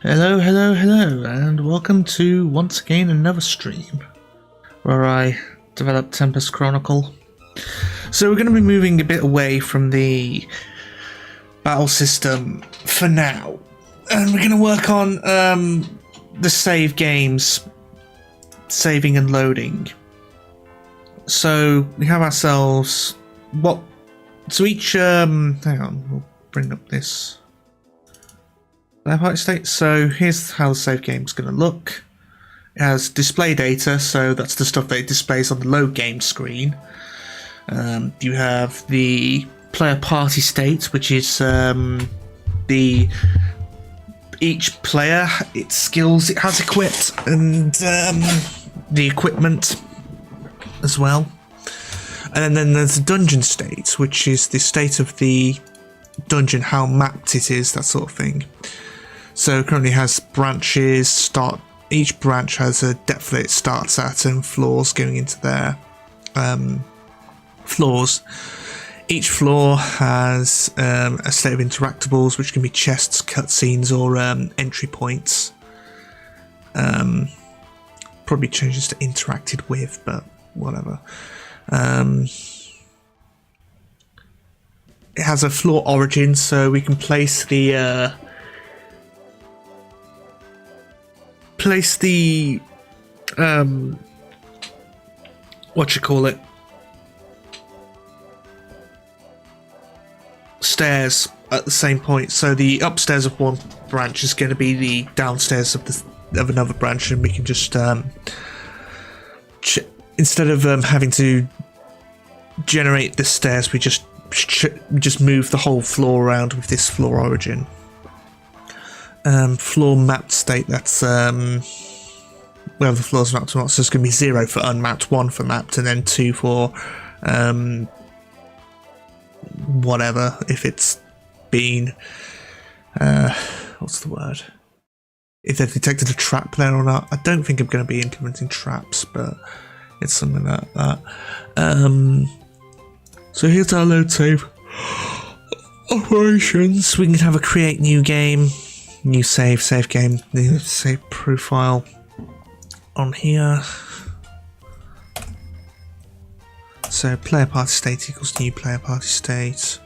Hello, hello, hello, and welcome to once again another stream where I develop Tempus Chronicle. So we're going to be moving a bit away from the battle system for now, and we're going to work on the save games, saving and loading. So we have ourselves each hang on, we'll bring up this party state. So here's how the save game's going to look. It has display data, so that's the stuff that it displays on the load game screen. You have the player party state, which is each player, its skills it has equipped, and the equipment as well. And then there's the dungeon state, which is the state of the dungeon, how mapped it is, that sort of thing. So it currently has branches, each branch has a depth that it starts at and floors going into their floors. Each floor has a state of interactables, which can be chests, cutscenes, or entry points. Probably changes to interacted with, but whatever. It has a floor origin, so we can place the stairs at the same point. So the upstairs of one branch is going to be the downstairs of another branch, and we can just instead of having to generate the stairs, we just move the whole floor around with this floor origin. Floor mapped state, that's whether the floor's mapped or not, so it's going to be 0 for unmapped, 1 for mapped, and then 2 for whatever, if it's been what's the word, if they've detected a trap there or not. I don't think I'm going to be implementing traps, but it's something like that. So here's our load save operations. We can have a create new game, new save game, new save profile on here. So player party state equals new player party state.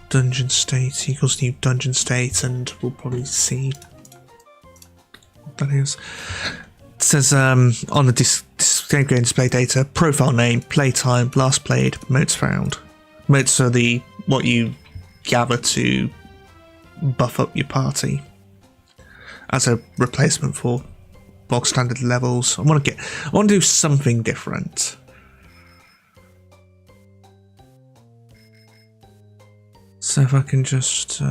Dungeon state equals new dungeon state, and we'll probably see what that is. It says on the game display data, profile name, playtime, last played, modes found. Modes are what you gather to buff up your party as a replacement for bog standard levels. I want to do something different. So if I can just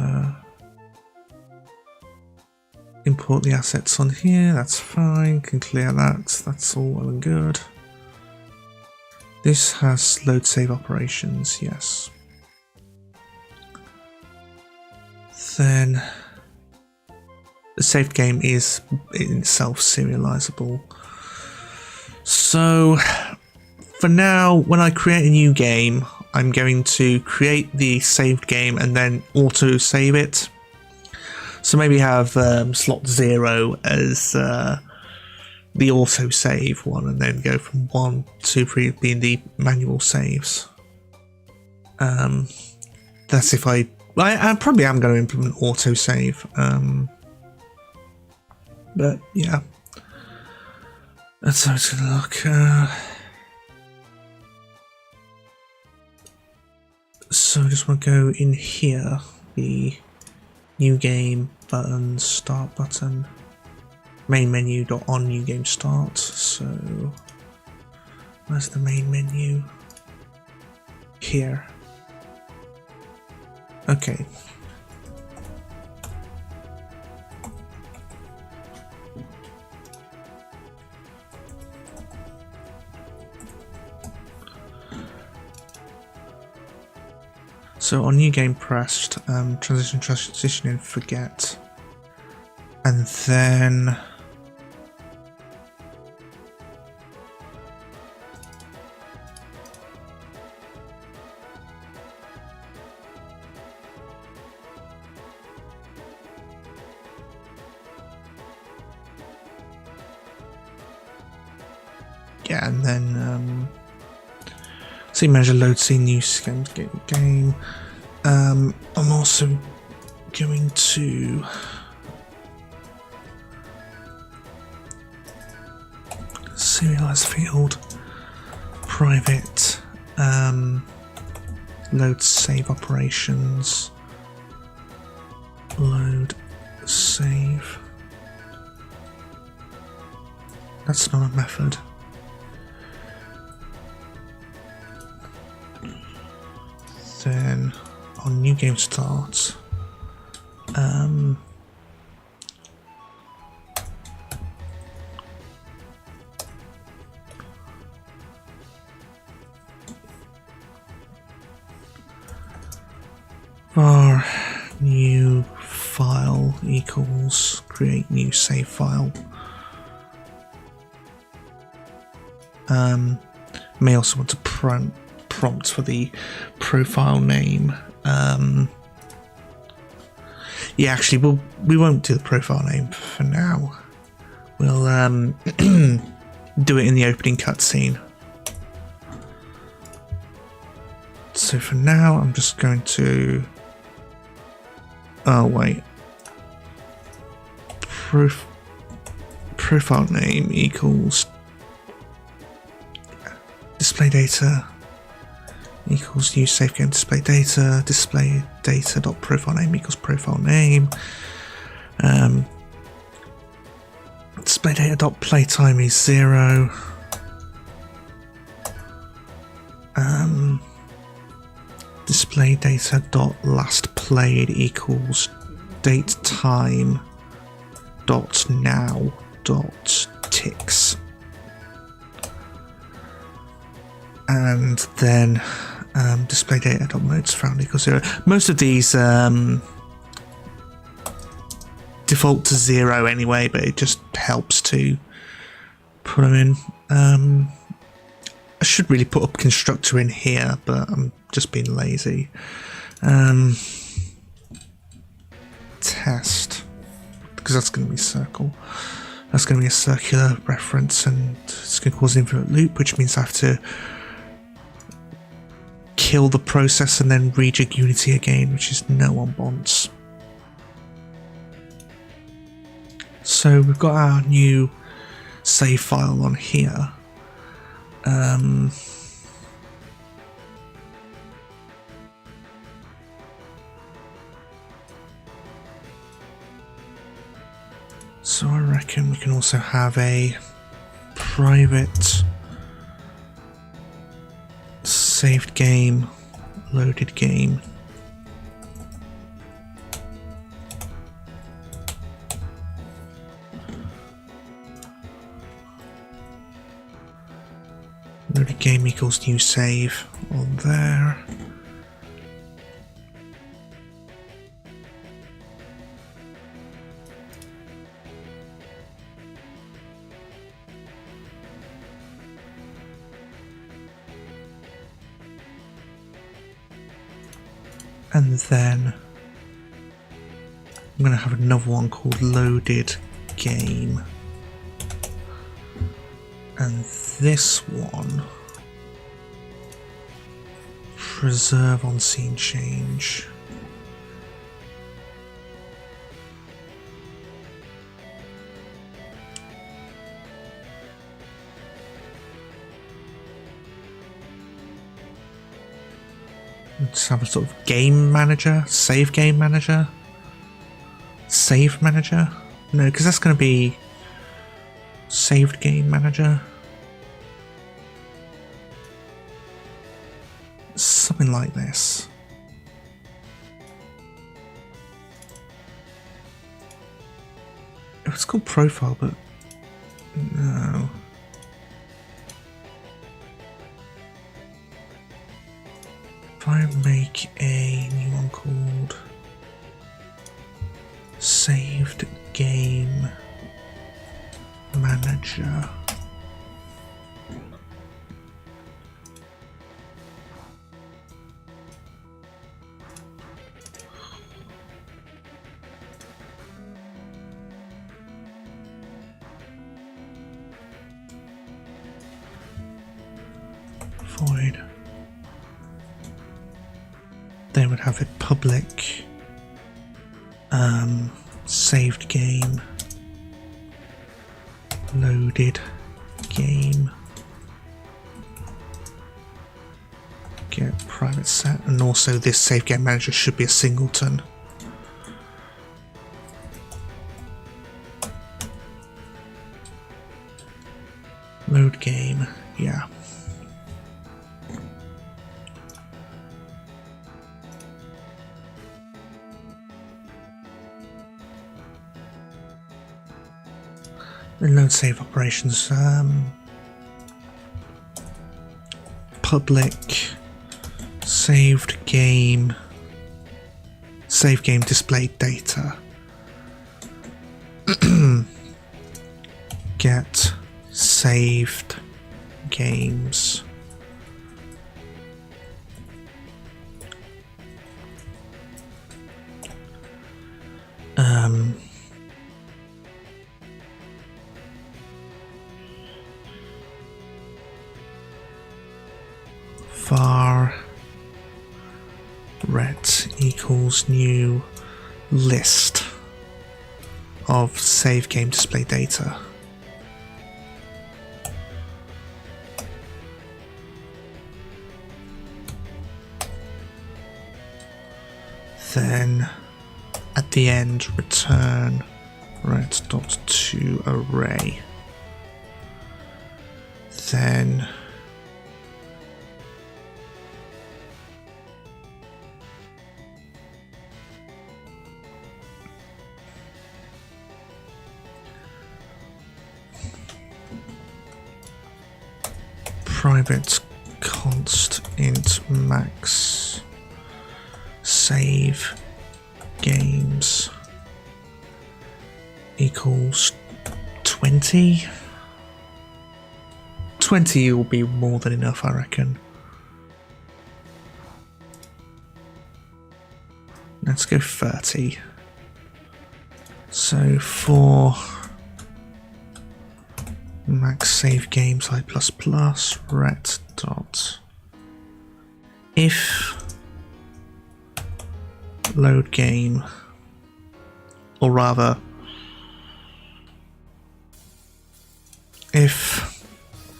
import the assets on here, that's fine, can clear that, that's all well and good. This has load save operations, yes. Then the saved game is in itself serializable. So for now, when I create a new game, I'm going to create the saved game and then auto save it. So maybe have slot 0 as the auto save one, and then go from 1, 2, 3 being the manual saves. That's if I probably am going to implement auto save. But yeah, that's how it's going to look. So I just want to go in here, the new game button, start button, main menu on new game start. So where's the main menu? Here. Okay. So on new game pressed, transition in, forget, and then Yeah, and then scene manager load scene new game. I'm also going to serialize field private load save operations, load save. That's not a method. Then on new game start, var new file equals create new save file. May also want to prompt for the profile name. Yeah, actually, we won't do the profile name for now. We'll do it in the opening cutscene. So for now, I'm just going to. Oh wait. Profile name equals display data equals new save game display data dot profile name equals profile name. Display data dot playtime is 0. Display data dot last played equals date time dot now dot ticks. And then display data dot modes found equals 0. Most of these default to 0 anyway, but it just helps to put them in. I should really put a constructor in here, but I'm just being lazy. Test, because that's going to be circle. That's going to be a circular reference, and it's going to cause an infinite loop, which means I have to kill the process and then rejig Unity again, which is no one wants. So we've got our new save file on here. So I reckon we can also have a private saved game, loaded game. Loaded game equals new save on there. And then I'm going to have another one called loaded game. And this one, preserve on scene change. Let's have a sort of game manager, save game manager, save manager. No, because that's going to be saved game manager. Something like this. It's called profile, but no. If I make a new one called saved game manager. void. They would have a public saved game, loaded game, get private set, and also this save game manager should be a singleton. Load game, yeah. Load save operations, public saved game, save game displayed data. Get saved games. Var ret equals new list of save game display data. Then at the end return ret.toArray. Then private const int max save games equals 20. 20 will be more than enough, I reckon. Let's go 30. So for max save games I++ ret dot if load game, or rather if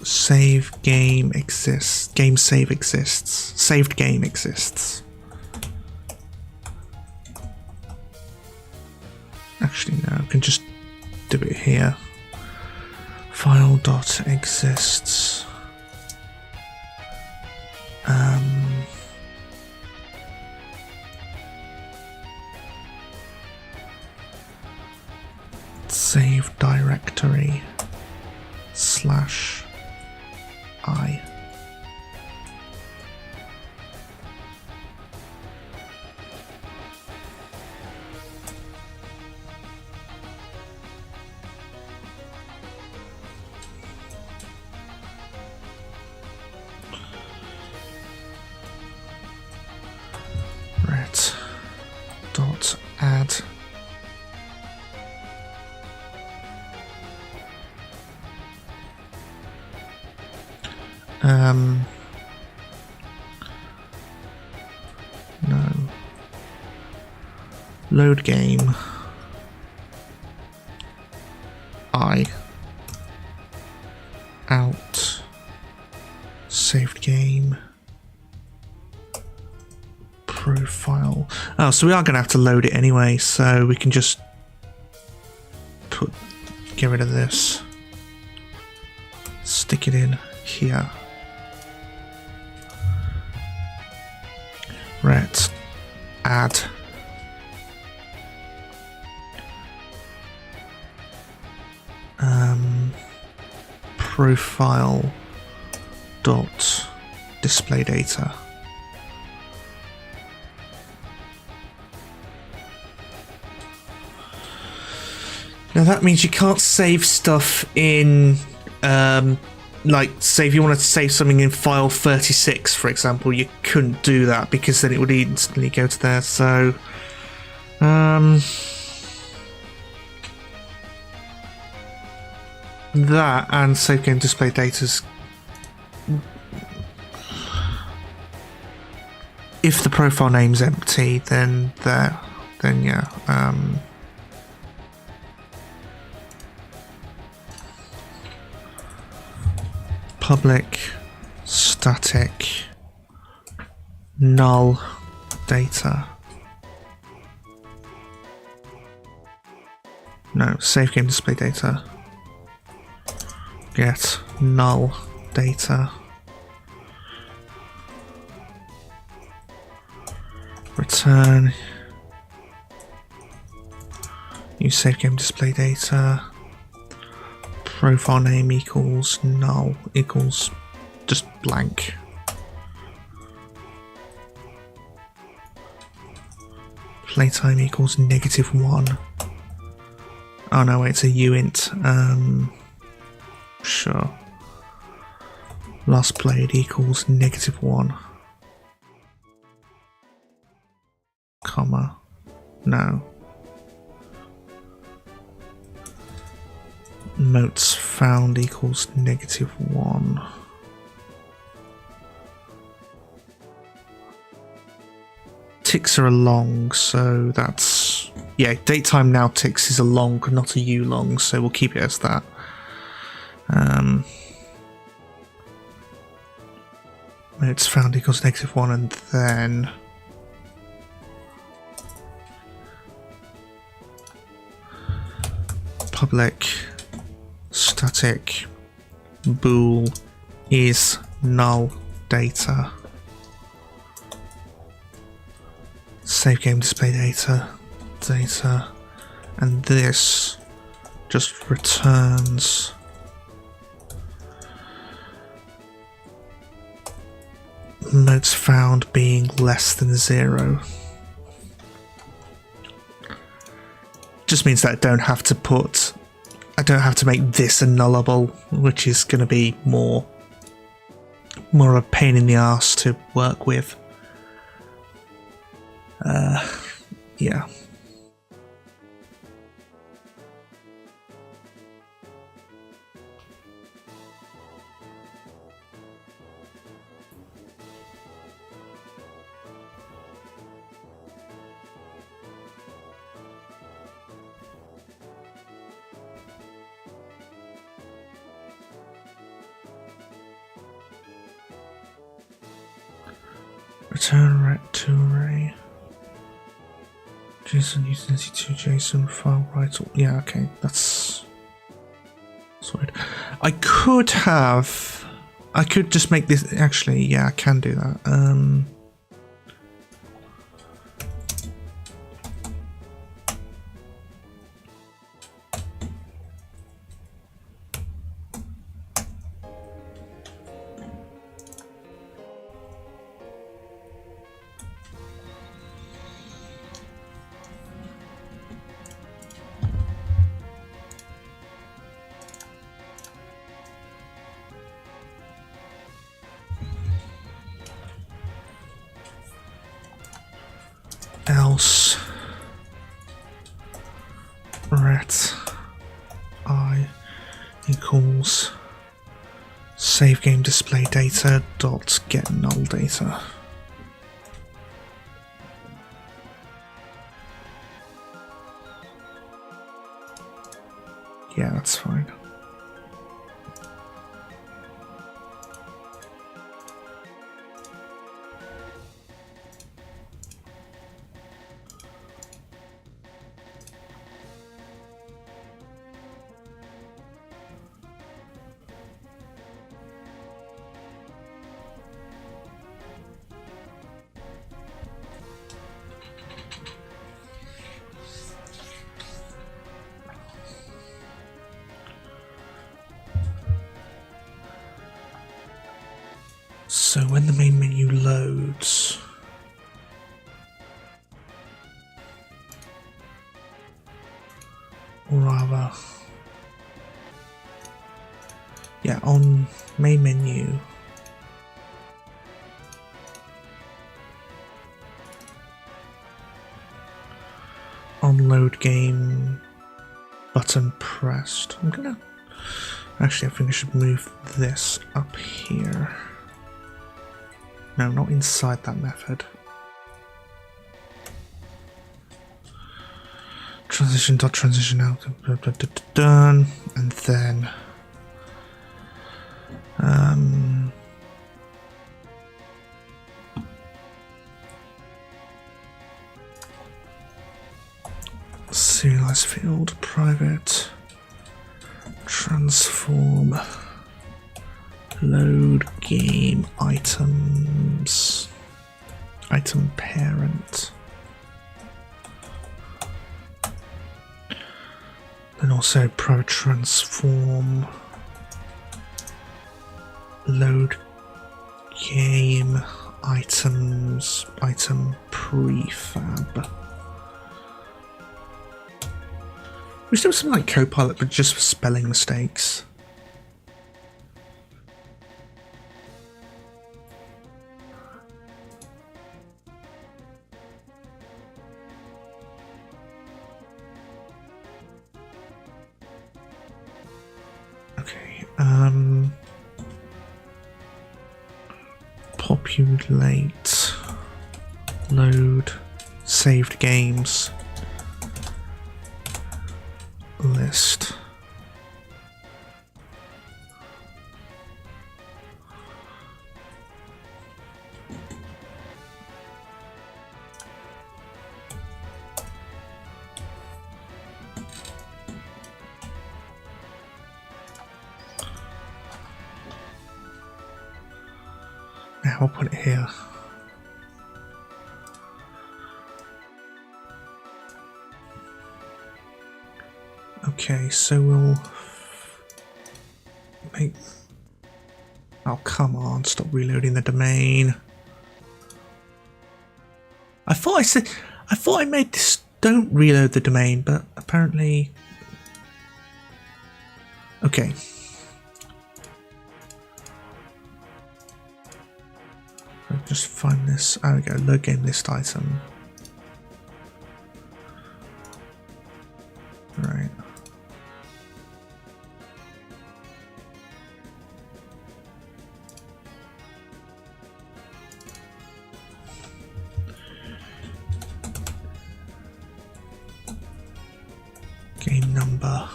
save game exists, game save exists, saved game exists. Actually no, I can just do it here. File dot exists save directory /i. Ret dot add no. Load game I out saved game profile. Oh, so we are going to have to load it anyway, so we can just get rid of this, stick it in here. Ret add profile dot display data. Now that means you can't save stuff in like, say if you wanted to save something in file 36, for example, you couldn't do that because then it would instantly go to there. So that and save game display data's if the profile name's empty, then yeah. Public static null data. No, save game display data. Get null data. Return. Use save game display data. Profile name equals null equals just blank. Playtime equals -1. Oh no, wait, it's a uint. Sure. Last played equals -1. Comma. No. Notes found equals -1. Ticks are a long, so that's... yeah, datetime now ticks is a long, not a u long, so we'll keep it as that. Notes found equals -1, and then... public static bool is null data. Save game display data, and this just returns notes found being less than 0. Just means that I don't have to make this a nullable, which is going to be more of a pain in the arse to work with. Yeah. Return ret to array. JSON using to JSON file write. Yeah, okay, that's weird. I could just make this. Actually, yeah, I can do that. Else ret I equals save game display data dot get null data. Yeah, that's fine. So when the main menu loads, or rather, yeah, on main menu, on load game button pressed. Actually, I think I should move this up here. No, not inside that method. transition dot transition out done, and then serialize field private transform load game items item parent, then also private transform load game items item prefab. We should have something like Copilot, but just for spelling mistakes. Okay, populate load saved games list. Now I'll put it here. Okay, so we'll make... Oh, come on, stop reloading the domain. I thought I made this don't reload the domain, but apparently... Okay. I'll just find this. There we go, load game list item. Right. Game number.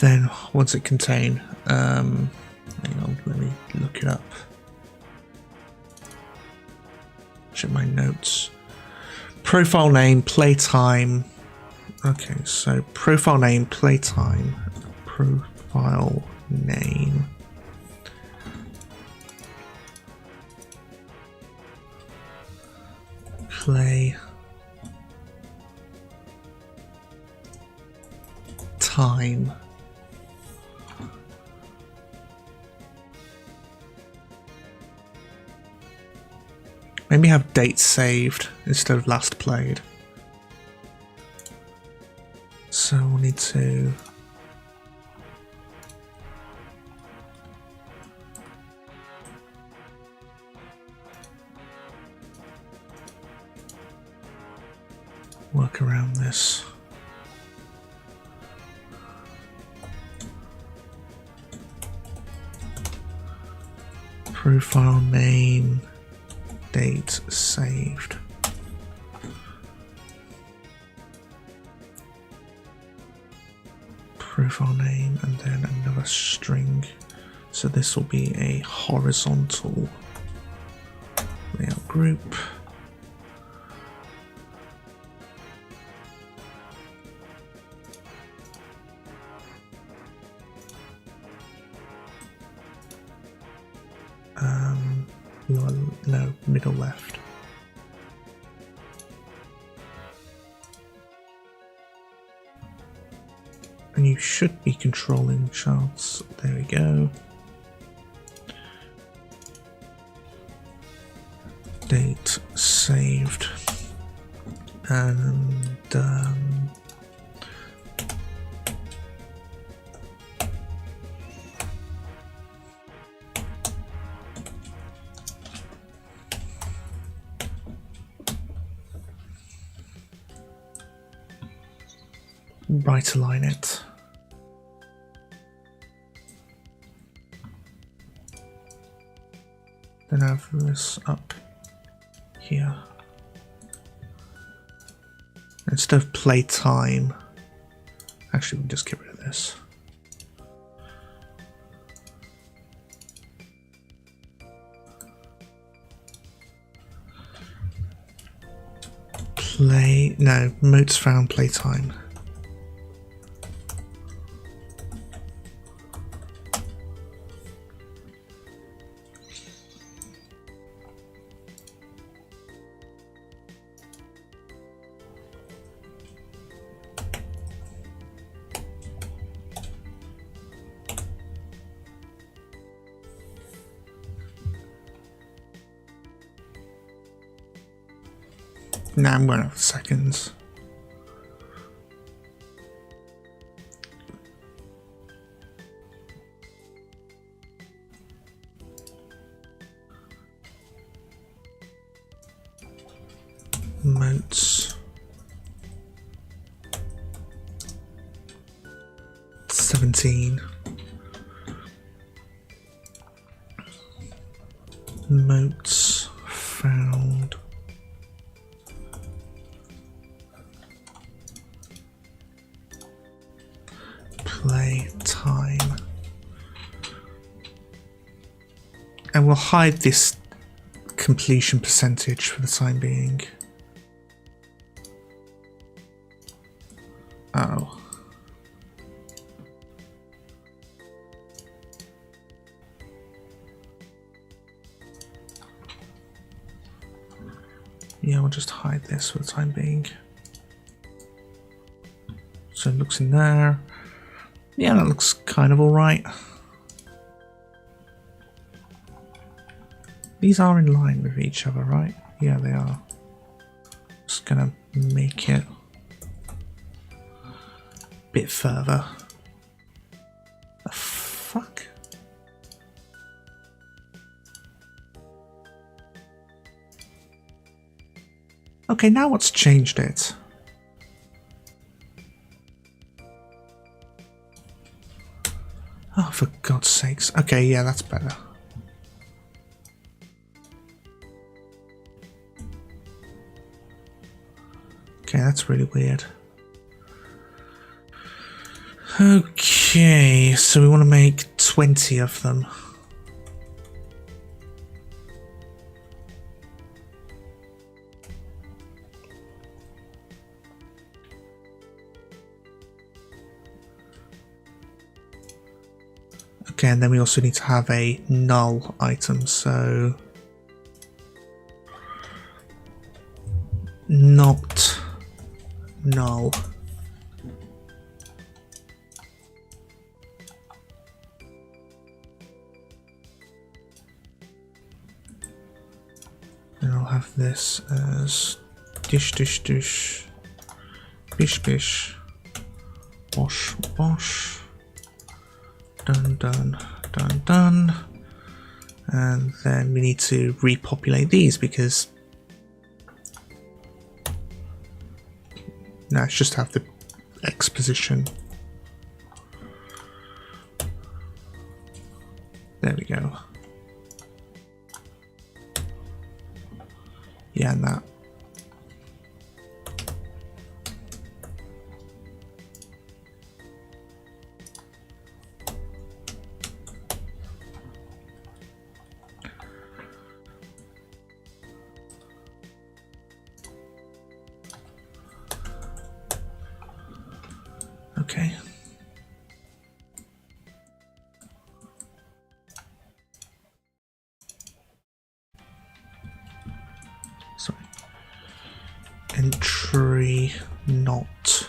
Then what's it contain? Hang on, let me look it up. Check my notes. Profile name, playtime. Okay, so profile name, playtime. Profile name. Play time. Maybe have date saved instead of last played. So we'll need to work around this. Profile name, date saved. Profile name and then another string. So this will be a horizontal layout group. No, middle left. And you should be controlling charts. There we go. Date saved. And right align it. Then have this up here. Instead of playtime, actually we'll just get rid of this. Motes found playtime. Now I'm going out for seconds. Motes. 17. Motes found. Playtime. And we'll hide this completion percentage for the time being. Oh. Yeah, we'll just hide this for the time being. So it looks in there. Yeah, that looks kind of alright. These are in line with each other, right? Yeah, they are. Just gonna make it a bit further. The fuck? Okay, now what's changed it? Oh, for God's sakes. Okay, yeah, that's better. Okay, that's really weird. Okay, so we want to make 20 of them. Okay, and then we also need to have a null item, so not null. And I'll have this as dish dish dish, bish bish, wash wash. Done, done, done, done. And then we need to repopulate these because no, it's just have the exposition. There we go. Yeah, and that. Okay. Sorry. Entry not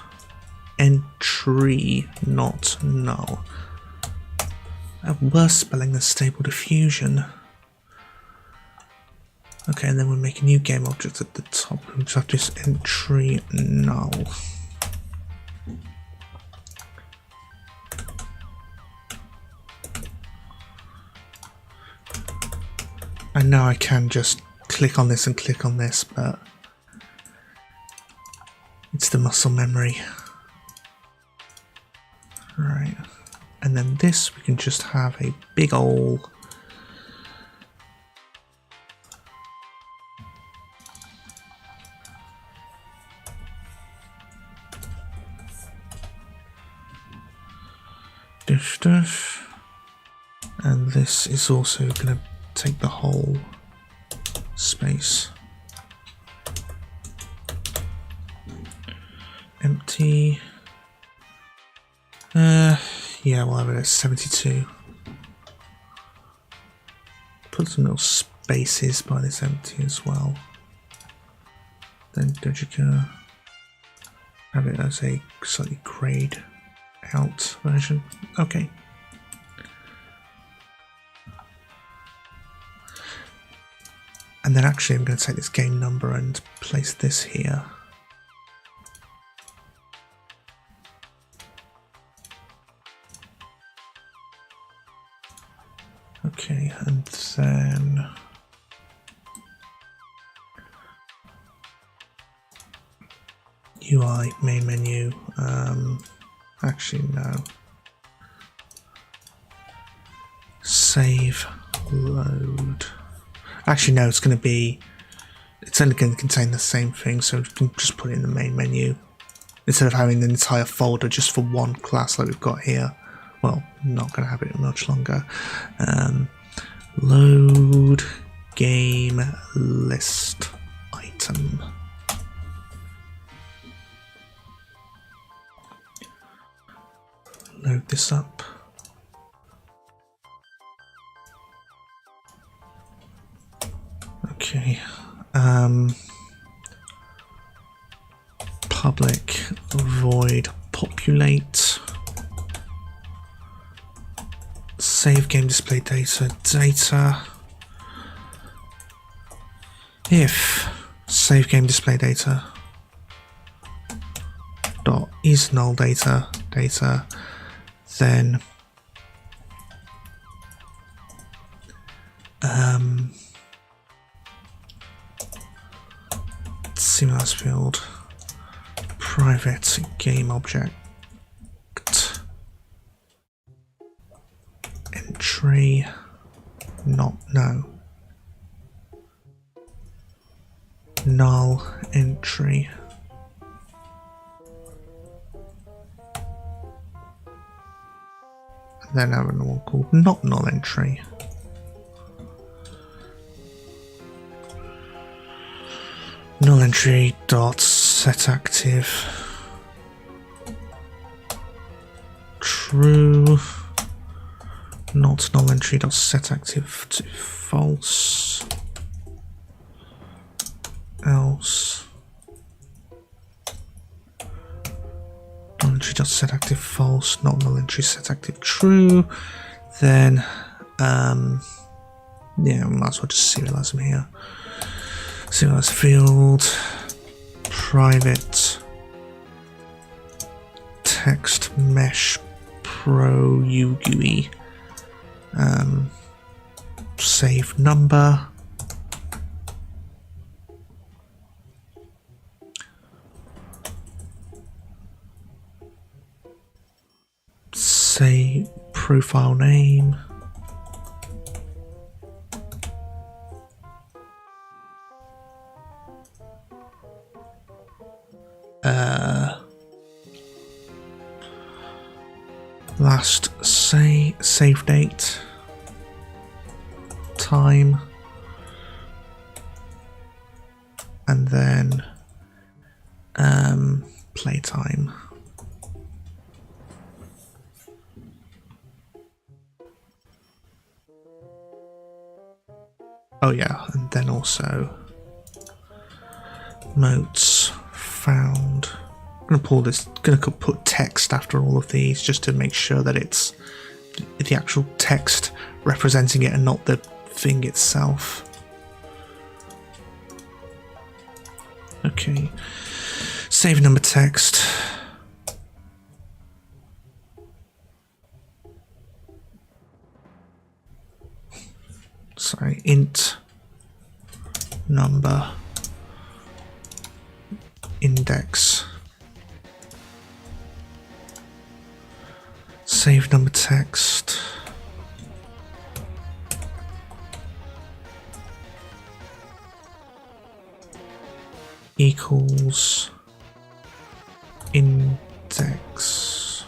null. Worse spelling than stable diffusion. Okay, and then we'll make a new game object at the top. We'll just have this entry null. I know I can just click on this and click on this, but it's the muscle memory. Right, and then this we can just have a big ol' And this is also going to take the whole space. Empty. Yeah, we'll have it at 72. Put some little spaces by this empty as well. Then Dojika. Have it as a slightly grayed out version. Okay. And then actually I'm going to take this game number and place this here. Okay, and then UI main menu. Actually no. Save load. Actually no, it's going to be. It's only going to contain the same thing, so we can just put it in the main menu instead of having the entire folder just for one class like we've got here. Well, not going to have it much longer. Load game list item. Load this up. Okay. Public void populate. Save game display data. If save game display data dot is null data, then CMOS field private game object entry not no null entry and then have another one called not null entry. Null entry dot set active true, not null entry dot set active to false, else null entry dot set active false, not null entry set active true. Then yeah, we might as well just serialize them here. Serialize field private text mesh pro UGUI save number say profile name last say save date time and then playtime. Oh yeah, and then also notes found. I'm gonna pull this. Gonna put text after all of these just to make sure that it's the actual text representing it and not the thing itself. Okay, save number text. Sorry, int number index. Save number text. Equals index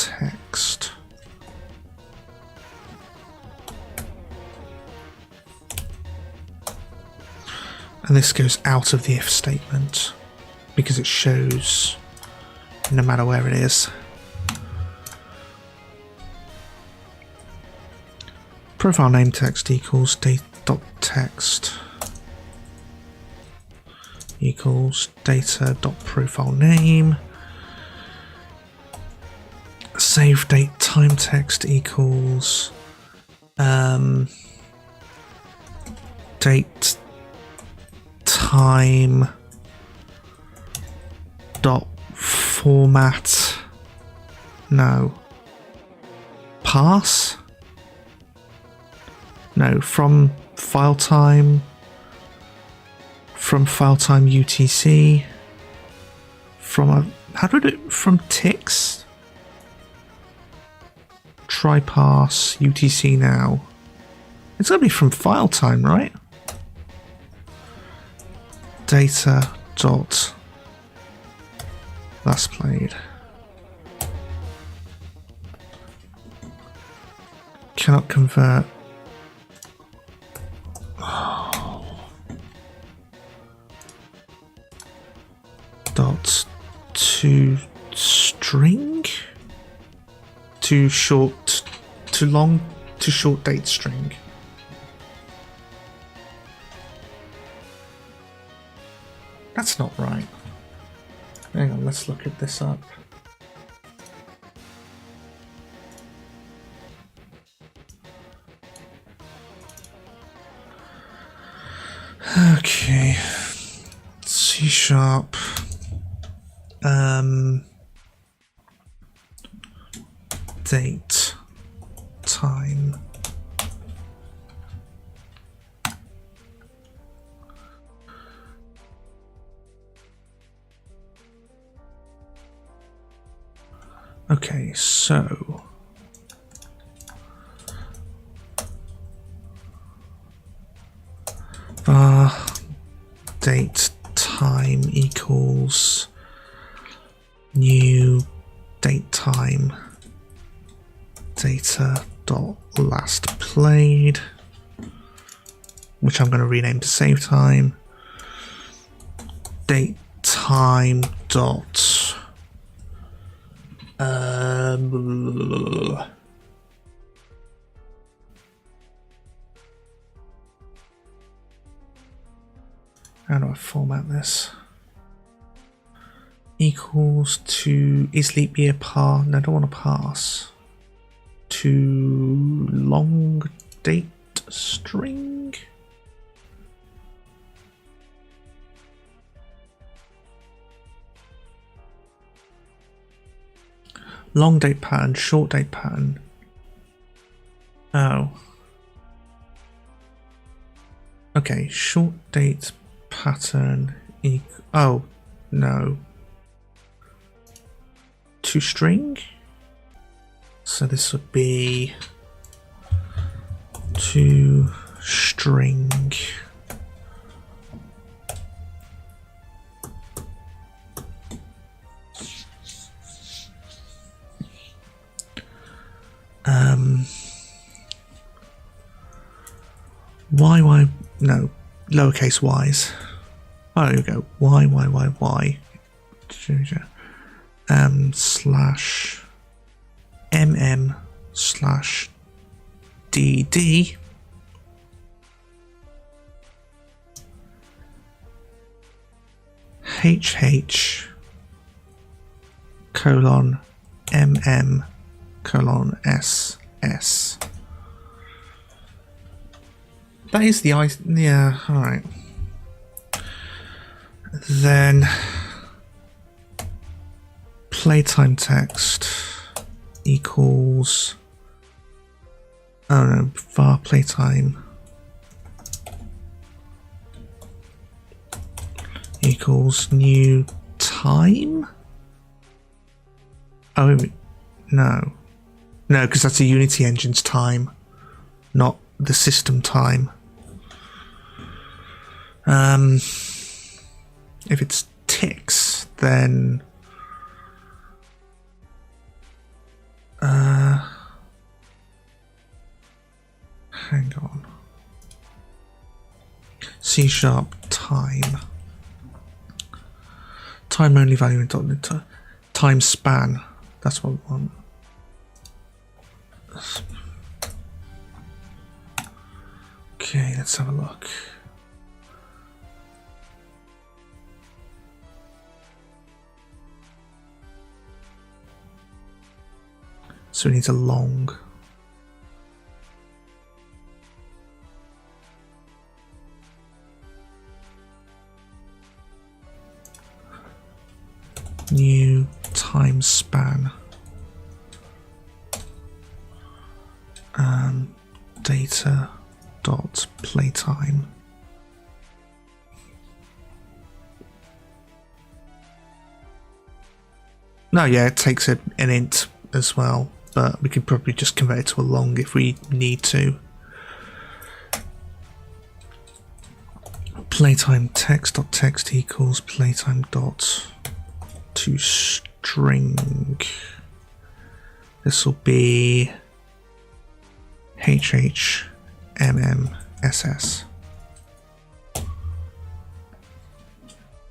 text. And this goes out of the if statement because it shows no matter where it is. Profile name text equals date.text equals data.profile name. Save date time text equals date time dot format, no, pass, no, from file time UTC, from a, how do I do it, from ticks, try pass UTC now. It's gonna be from file time, right? Data dot last played. Cannot convert. Dot to string, to short, to long, to short date string. That's not right. Hang on, let's look at this up. Okay. C#. Date. Time. Okay, so date time equals new date time data dot last played, which I'm going to rename to save time, date time dot how do I format this? Equals to, is leap year par? No, I don't want to pass. To long date string? Long date pattern, short date pattern. Oh. Okay, short date pattern. Oh, no. To string? So this would be to string. Y, no, lowercase y's. Oh, here we go. Y. Slash slash DD HH colon colon SS. That is the I. Yeah, alright. Then playtime text equals, oh no, var playtime equals new time. Oh no, because that's a Unity engine's time, not the system time. If it's ticks, then hang on. C# time. Time only value in time span. That's what we want. Okay, let's have a look. So we need a long. New time span. Data dot playtime. No, yeah, it takes an int as well, but we could probably just convert it to a long if we need to. Playtime text.text equals playtime dot to string. This will be HHMMSS.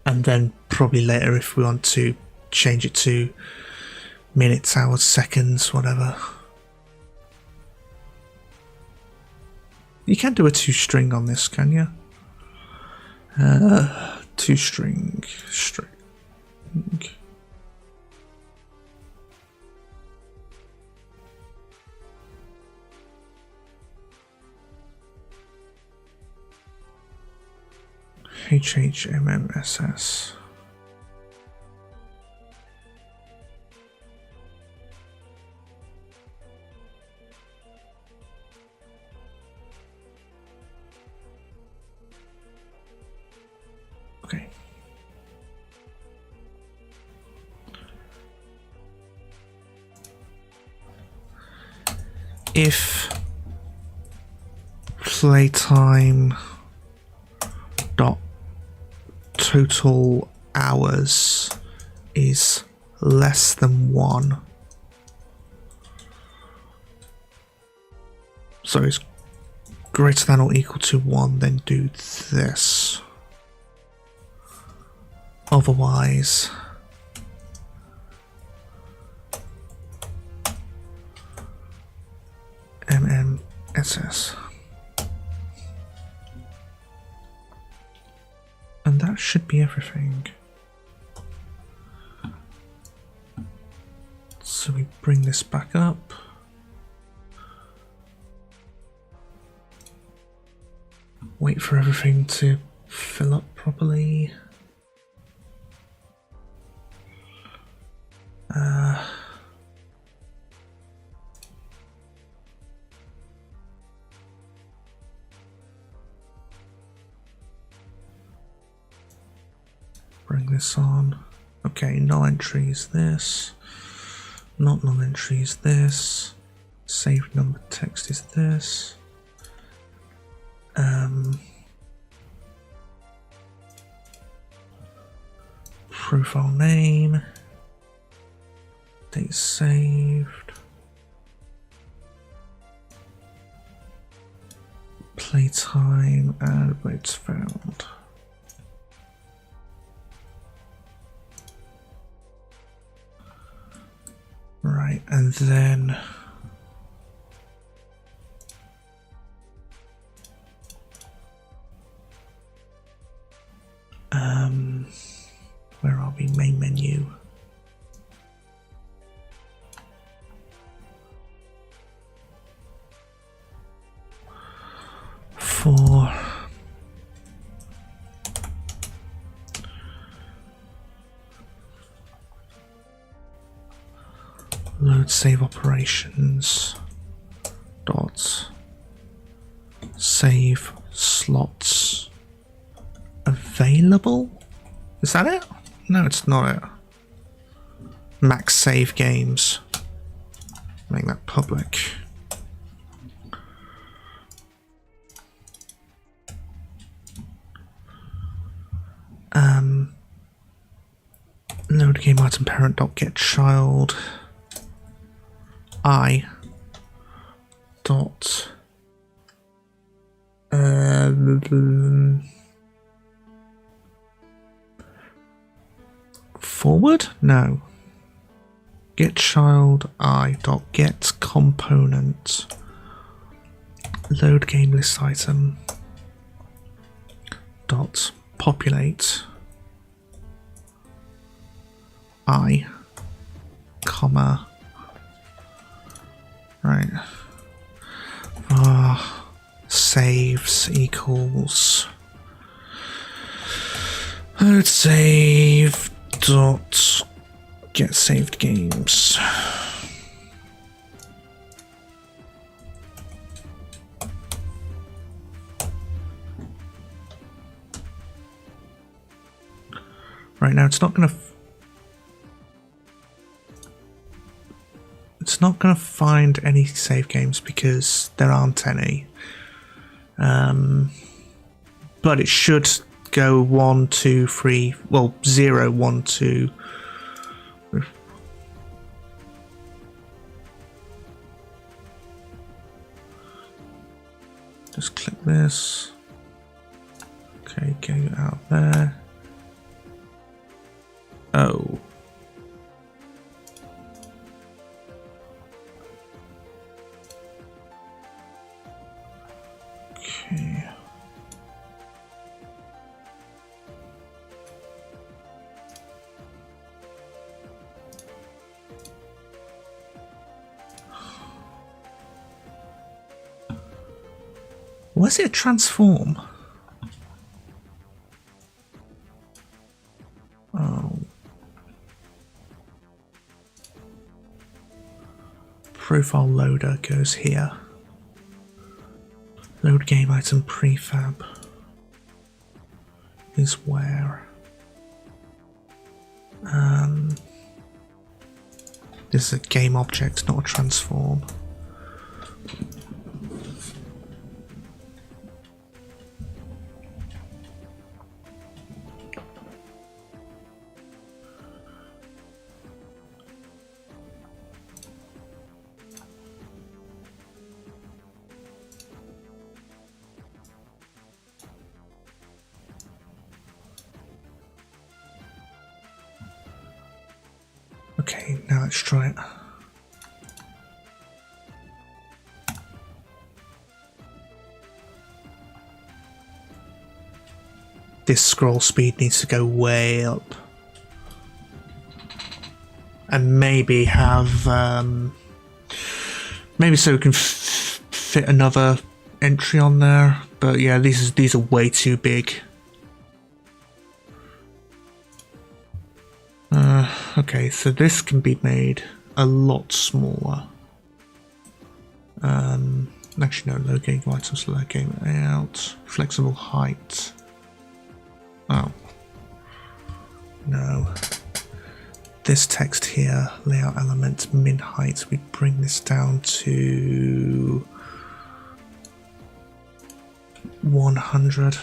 And then probably later if we want to change it to minutes, hours, seconds, whatever. You can do a toString on this, can you? toString. HHMMSS. Okay. If playtime dot total hours is less than 1, so it's greater than or equal to 1, then do this. Otherwise, MMSS. And that should be everything. So we bring this back up. Wait for everything to fill up properly. Bring this on. Okay, null entry is this. Not null entry is this. Saved number text is this. Profile name. Date saved. Playtime and weights found. Right, and then where are we? Main menu. For load save operations dot save slots available. Is that it? No, it's not it. Max save games. Make that public. Load game item parent dot get child I dot Forward? No. Get child I dot get component. Load game list item. Dot populate I, comma, right, saves equals load save dot get saved games. Right now, it's not going to find any save games because there aren't any. But it should go 1, 2, 3, well, 0, 1, 2. Just click this. Okay, go out there. Oh. Okay. Was it a transform? Oh. Profile loader goes here. Load game item prefab is where? This is a game object, not a transform. Okay, now let's try it. This scroll speed needs to go way up. And maybe have, maybe so we can fit another entry on there. But yeah, these are way too big. Okay, so this can be made a lot smaller. Actually no, low game items, low game layout, flexible height. Oh. No. This text here, layout element, min height, we bring this down to 100.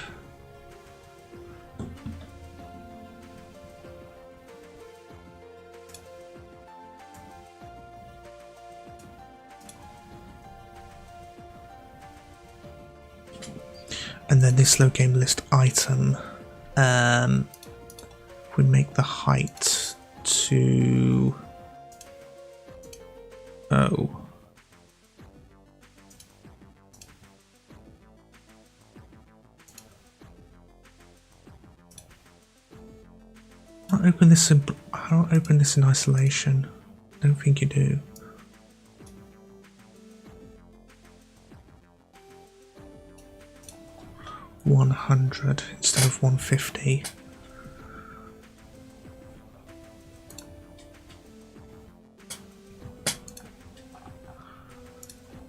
And then this low game list item, we make the height to, oh. I'll open this in, I don't open this in isolation. I don't think you do. $100 instead of $150.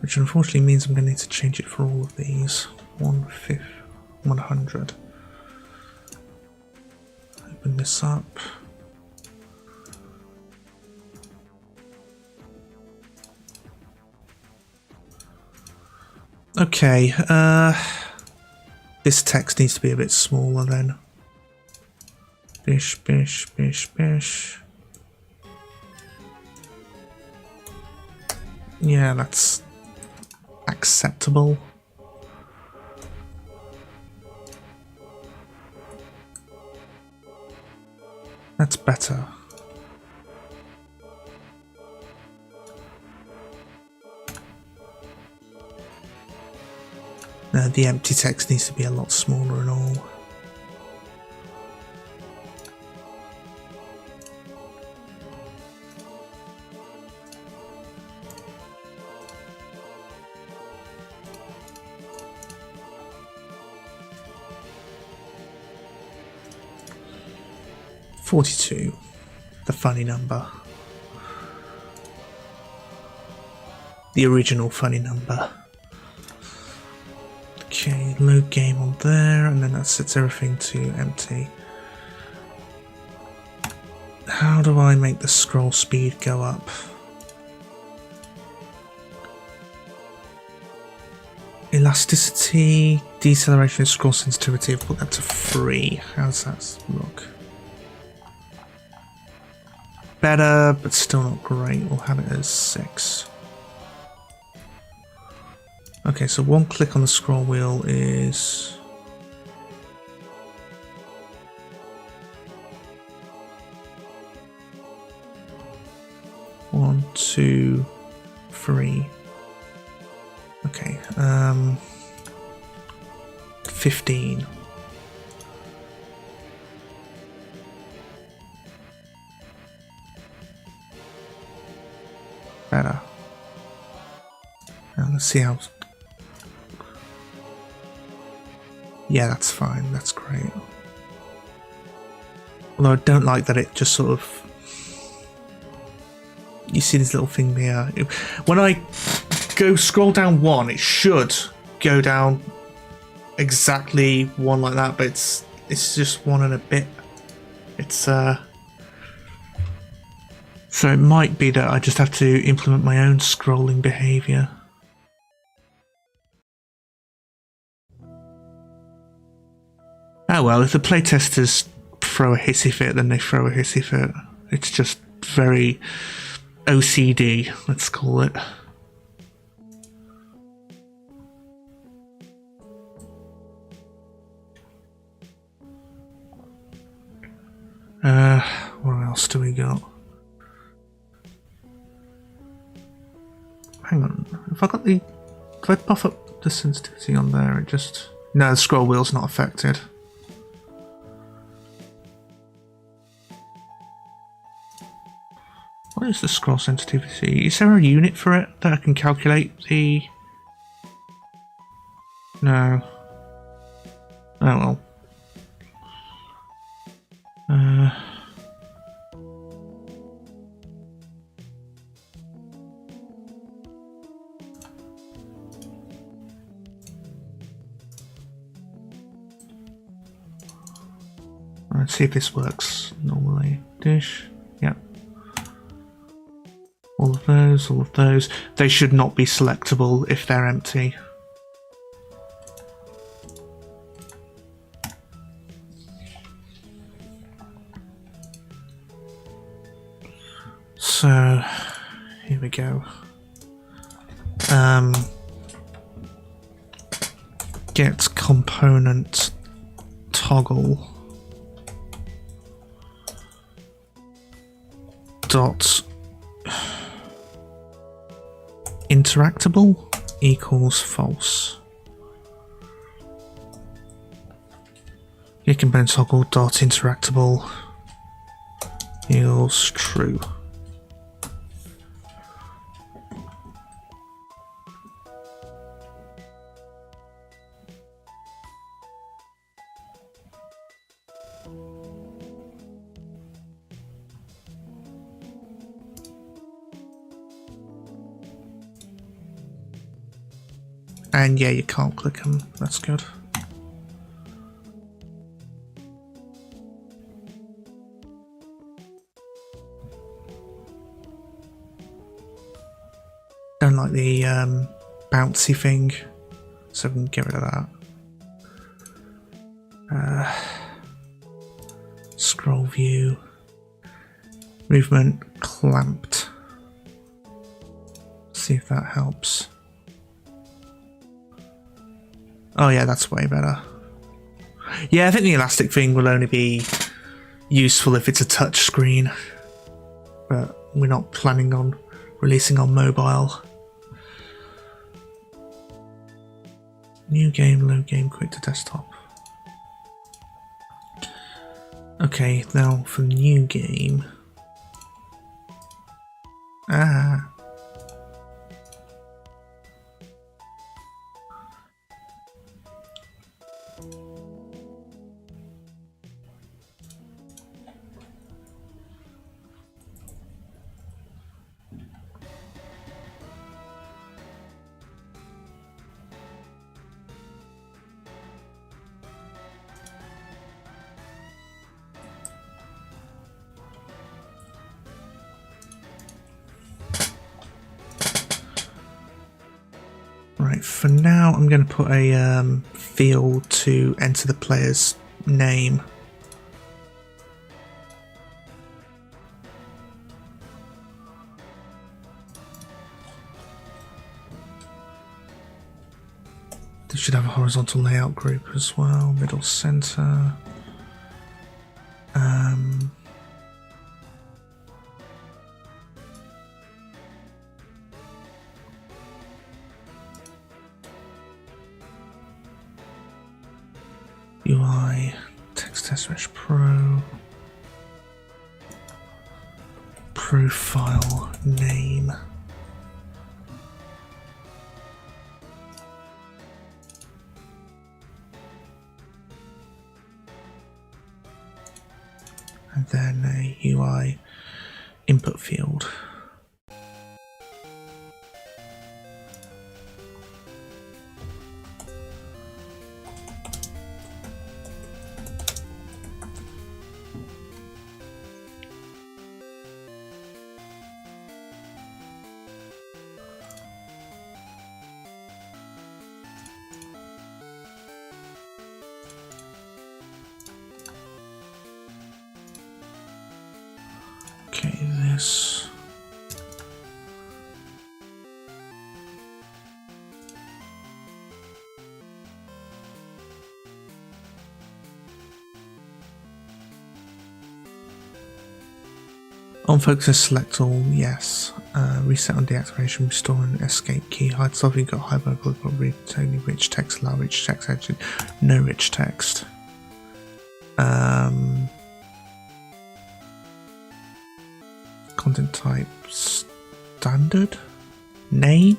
Which unfortunately means I'm going to need to change it for all of these. 100. Open this up. Okay, this text needs to be a bit smaller then. Bish, bish, bish, bish. Yeah, that's acceptable. That's better. No, the empty text needs to be a lot smaller and all. $42, the funny number. The original funny number. Okay, load game on there, and then that sets everything to empty. How do I make the scroll speed go up? Elasticity, deceleration, and scroll sensitivity. I've put that to 3. How does that look? Better, but still not great. We'll have it as 6. Okay, so one click on the scroll wheel is... One, 2, 3. Okay, 15. Better. Now let's see how... Yeah, that's fine. That's great. Although I don't like that it just sort of... You see this little thing here. When I go scroll down 1, it should go down exactly 1 like that, but it's just 1 and a bit. It's so it might be that I just have to implement my own scrolling behavior. Oh well, if the playtesters throw a hissy fit, then they throw a hissy fit. It's just very OCD, let's call it. What else do we got? Hang on, if I buff up the sensitivity on there, it just... No, the scroll wheel's not affected. What is the scroll sensitivity? Is there a unit for it that I can calculate the... No. Oh well. Let's see if this works normally. Dish. Yep. All of those. They should not be selectable if they're empty. So, here we go. Get component toggle dot interactable equals false. Get component toggle dot interactable equals true. And yeah, you can't click them. That's good. Don't like the bouncy thing, so we can get rid of that. Scroll view. Movement clamped. See if that helps. Oh yeah, that's way better. Yeah, I think the elastic thing will only be useful if it's a touch screen, but we're not planning on releasing on mobile. New game, load game, quick to desktop. Okay, now for new game. Right, for now I'm going to put a field to enter the player's name. They should have a horizontal layout group as well, middle center. UI, text test pro, profile name. And then a UI input field. Okay, this. On focus, select all, yes. Reset on deactivation, restore an escape key, hide stuff, you've got hyperbole, read only rich text, allow rich text, actually, no rich text. Content type standard name,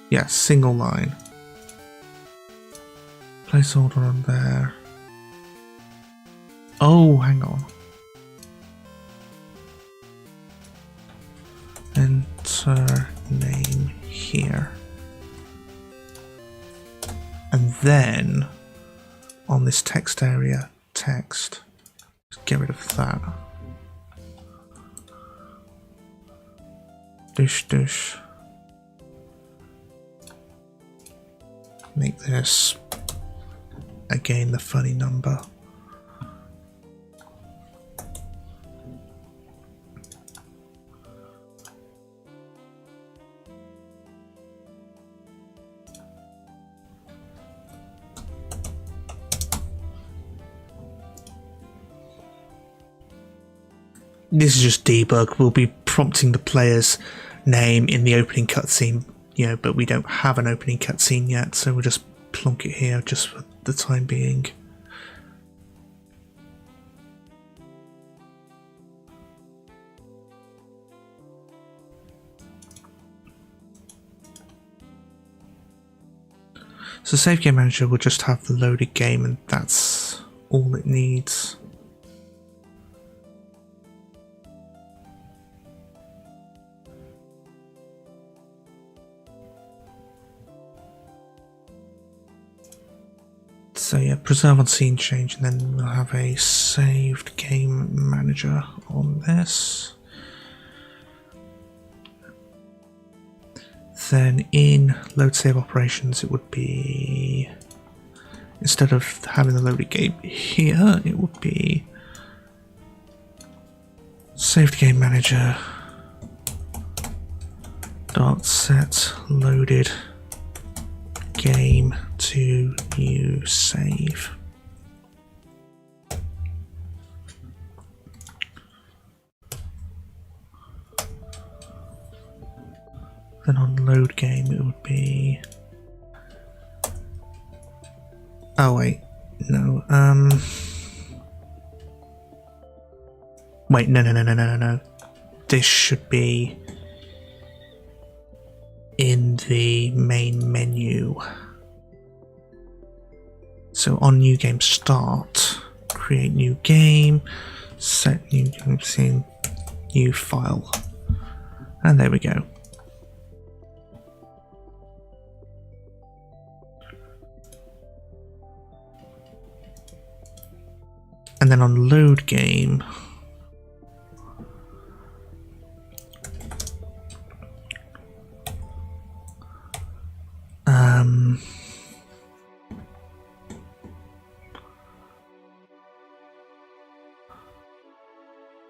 yeah, single line, placeholder on there. Oh, hang on, enter name here, and then on this text area, text, just get rid of that. Dush. Make this again the funny number. This is just debug. We'll be prompting the player's name in the opening cutscene, but we don't have an opening cutscene yet, so we'll just plonk it here just for the time being. So Save Game Manager will just have the loaded game, and that's all it needs. So yeah, preserve on scene change, and then we'll have a saved game manager on this. Then in load save operations, it would be, instead of having the loaded game here, it would be saved game manager dot set loaded game to new save. Then on load game it would be... Oh wait, no, wait, no. This should be in the main menu. So on new game start, create new game, set new game scene, new file. And there we go. And then on load game,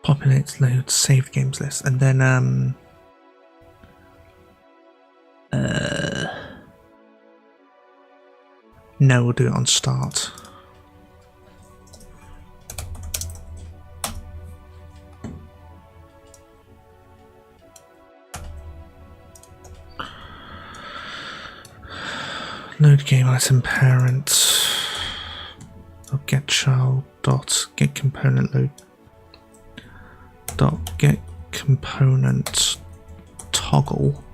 populates load saved games list, and then no, we'll do it on start. Load game item parent get child dot get component load dot get component toggle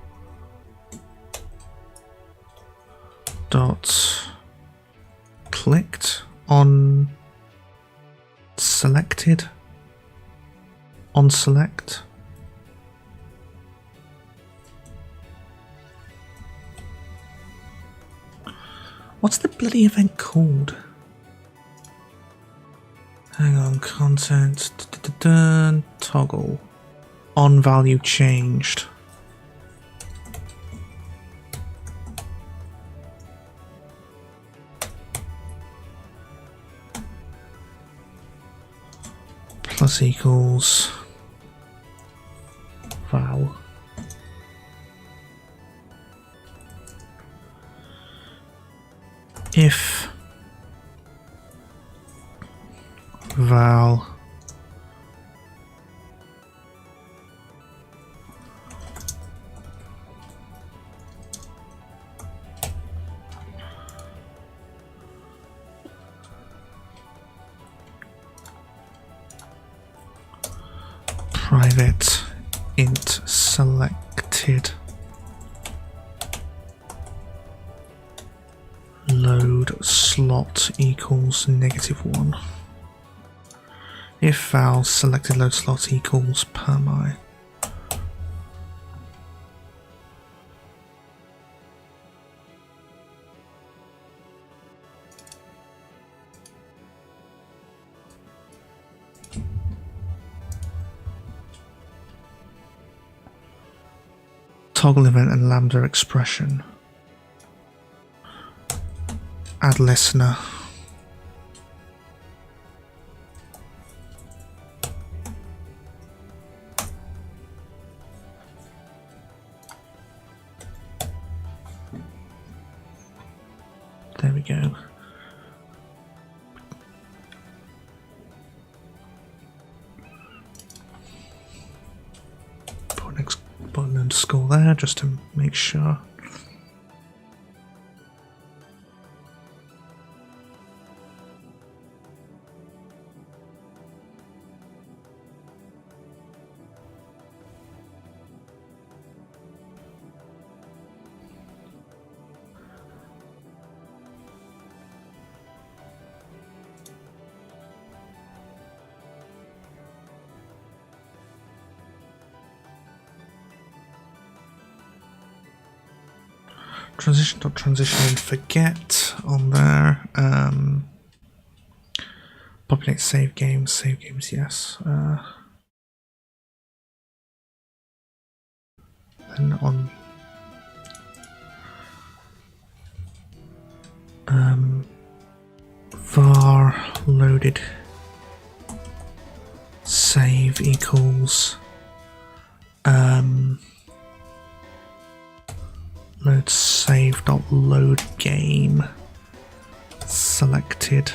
dot clicked on selected on select. What's the bloody event called? Hang on, content, toggle, on value changed. Plus equals val. If val private int selected load slot equals -1. If val selected load slot equals permi. Toggle event and lambda expression. Add listener. There we go. Put an underscore there just to make sure. Transition and forget on there. Populate save games, yes. Then on var loaded save equals load save dot load game selected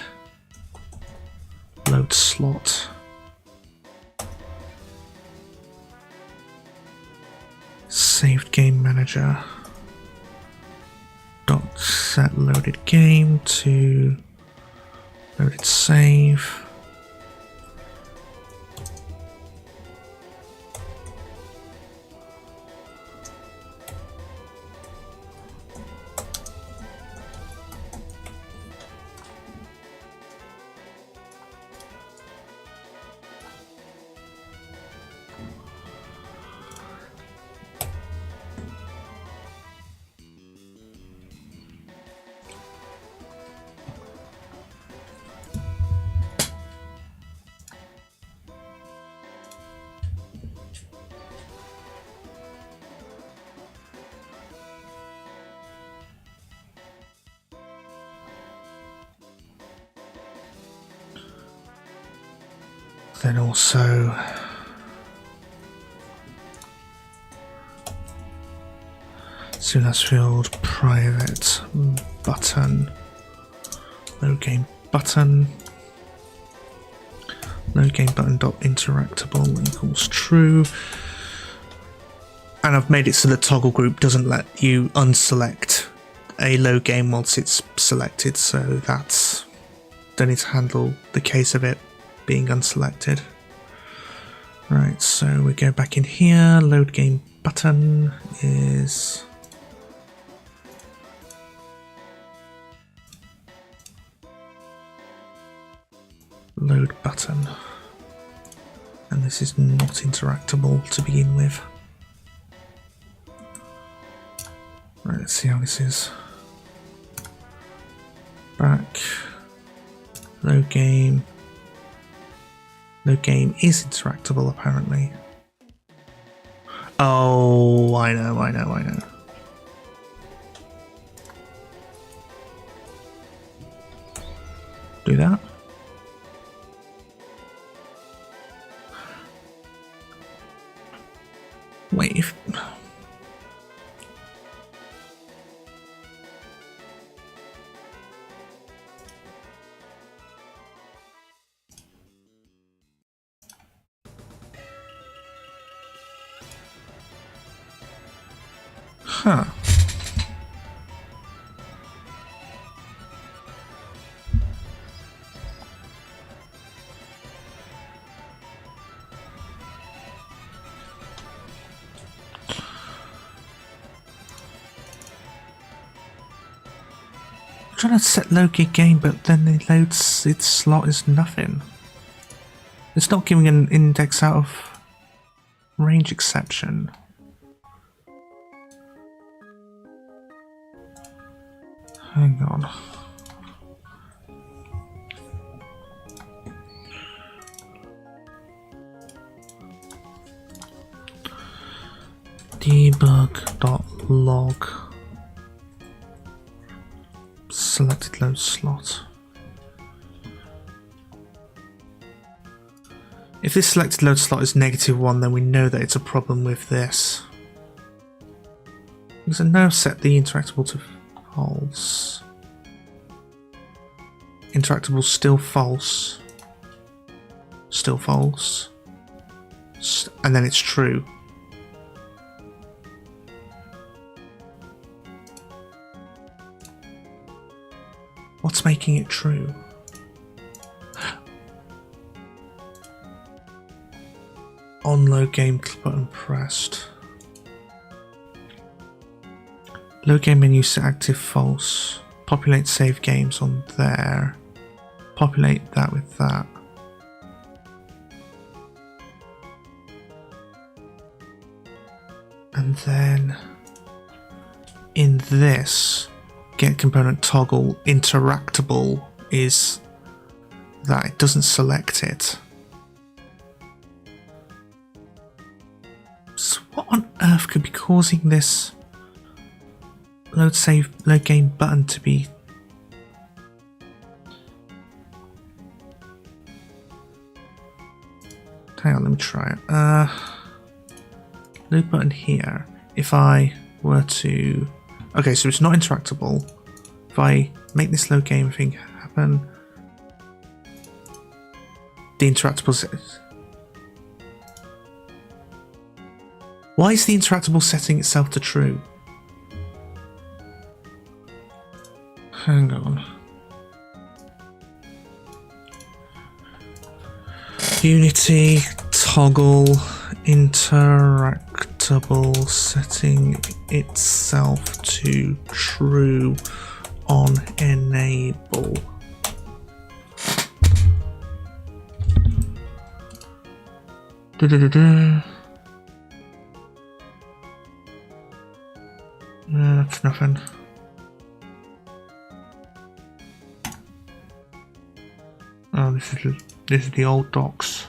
load slot saved game manager. Dot set loaded game to loaded save. Then also soon as field private button load game button dot interactable equals true, and I've made it so the toggle group doesn't let you unselect a load game once it's selected, so that's don't need to handle the case of it being unselected. Right, so we go back in here, load game button is load button, and this is not interactable to begin with. Right, let's see how this is. Back, load game. No game is interactable, apparently. Oh, I know. Do that. Wait, if... Huh. I'm trying to set load game, but then it loads its slot is nothing. It's not giving an index out of range exception. Hang on. Debug.log selected load slot. If this selected load slot is -1, then we know that it's a problem with this. Because I now set the interactable to false. Interactable still false. Still false. And then it's true. What's making it true? On load game button pressed. Load game menu set active false. Populate save games on there. Populate that with that. And then in this get component toggle interactable is that it doesn't select it. So what on earth could be causing this load game button to be hang on, let me try it. Load button here. If I were to okay, so it's not interactable. If I make this load game thing happen, the interactable Why is the interactable setting itself to true? Hang on. Unity toggle interactable setting itself to true on enable. That's nothing. Oh, this is the old docs.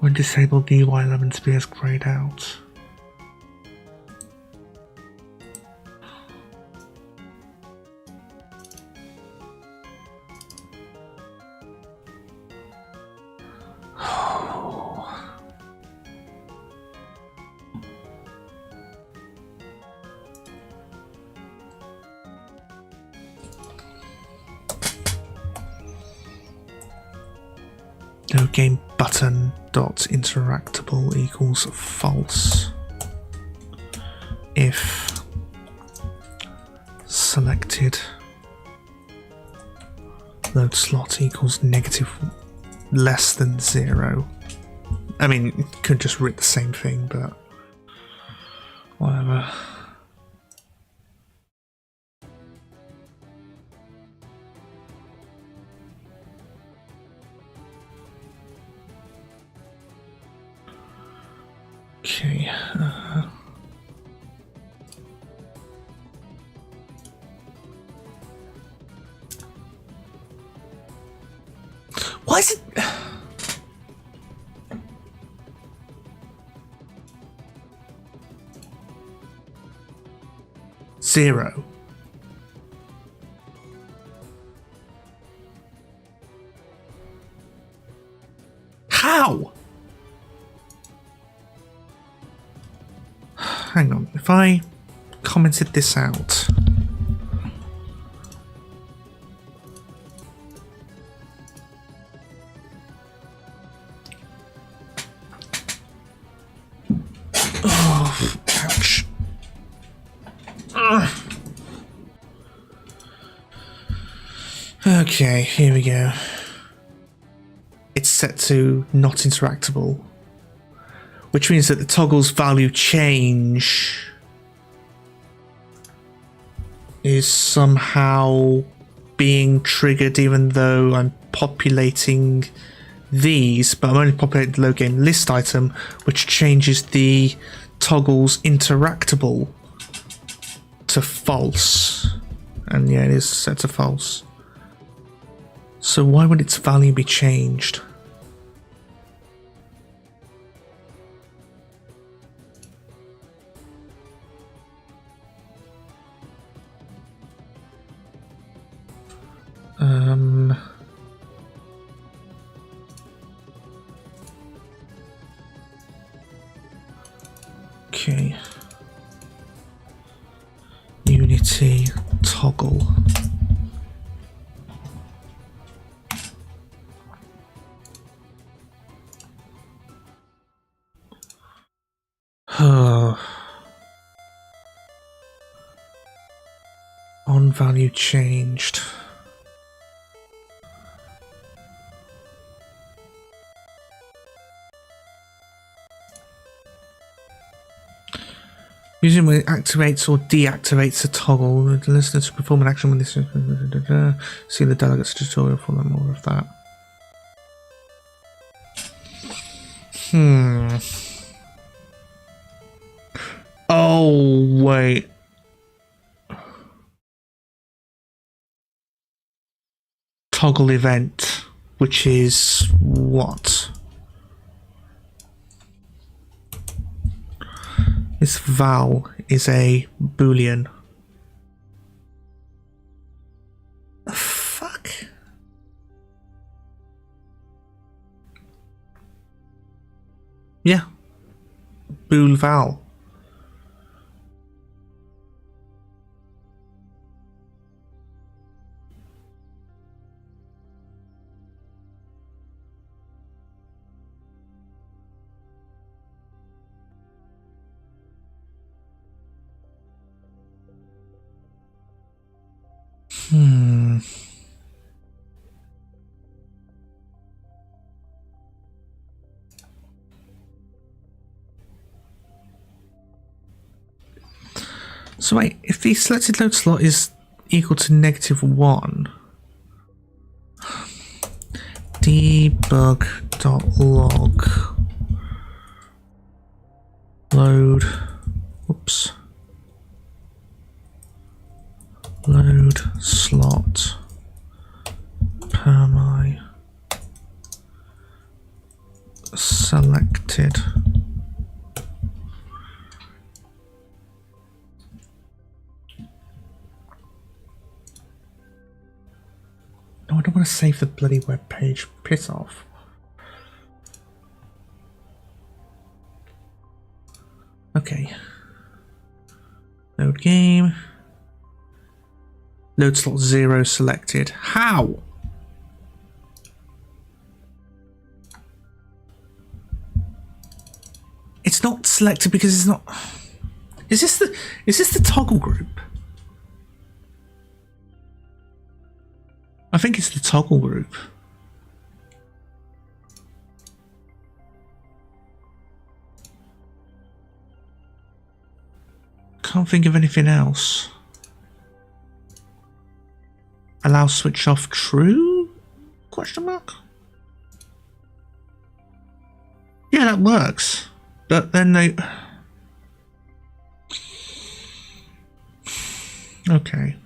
When disabled, the UI11 spears grayed out. No game button dot interactable equals false if selected load slot equals negative less than 0. I mean, it could just read the same thing, but whatever. Okay. Why is it? 0. How? Hang on, if I commented this out. Oh, ouch. Okay, here we go. It's set to not interactable, which means that the toggle's value change is somehow being triggered even though I'm populating these, but I'm only populating the low game list item, which changes the toggle's interactable to false. And yeah, it is set to false. So why would its value be changed? Okay. Unity toggle. On value changed. Using when it activates or deactivates a toggle, the listener to perform an action with this. See the delegates tutorial for more of that. Oh, wait. Toggle event, which is what? This val is a boolean. The fuck? Yeah. Bool val. So wait, if the selected load slot is equal to -1, debug.log load, oops, load slot permi selected. No, I don't want to save the bloody web page. Piss off. Okay. Load game. Load slot 0 selected. How? It's not selected because it's not. Is this the toggle group? I think it's the toggle group. Can't think of anything else. Allow switch off true? Question mark? Yeah, that works. But then they... Okay.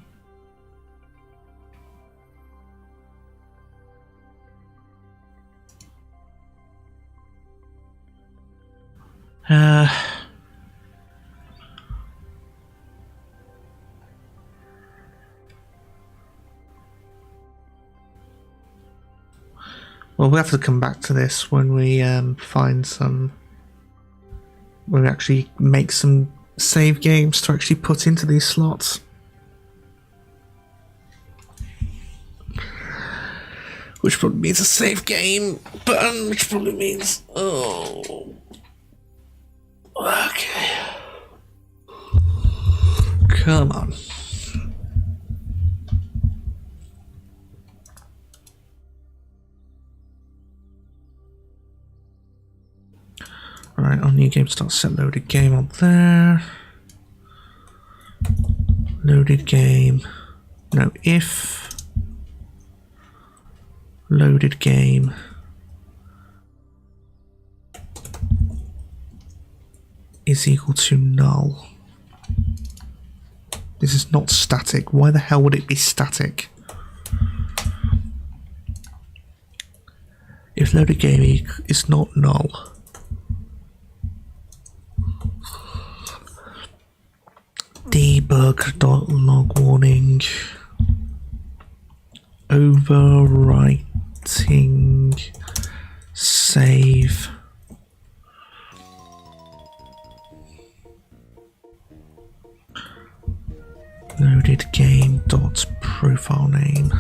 Well, we'll have to come back to this when we find some... When we actually make some save games to actually put into these slots. Which probably means a save game button, which probably means... Oh... Okay. Come on. Alright, on new game start, set loaded game on there. Loaded game. No, if loaded game is equal to null. This is not static. Why the hell would it be static? If loaded game is not null. Debug.log warning. Overwriting save. Loaded game dot profile name.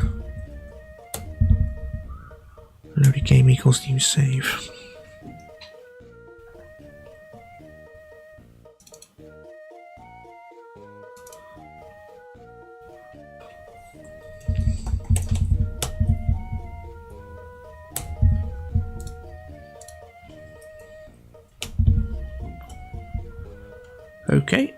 Loaded game equals new save. Okay.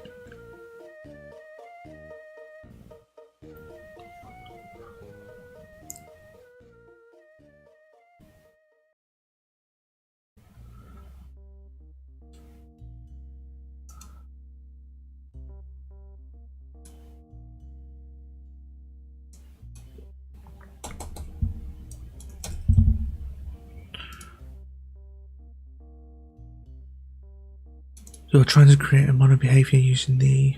So we're trying to create a mono behavior using the...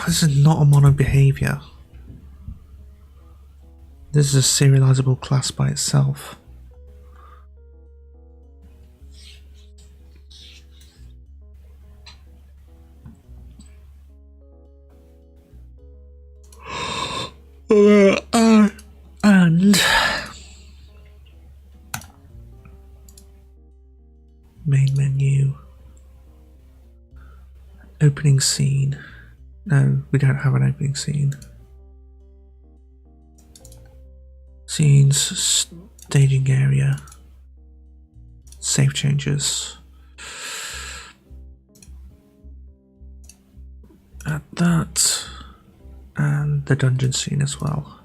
This is not a mono behavior. This is a serializable class by itself. And main menu, opening scene, No, we don't have an opening scene. Scenes, staging area, save changes. Add that, and the dungeon scene as well.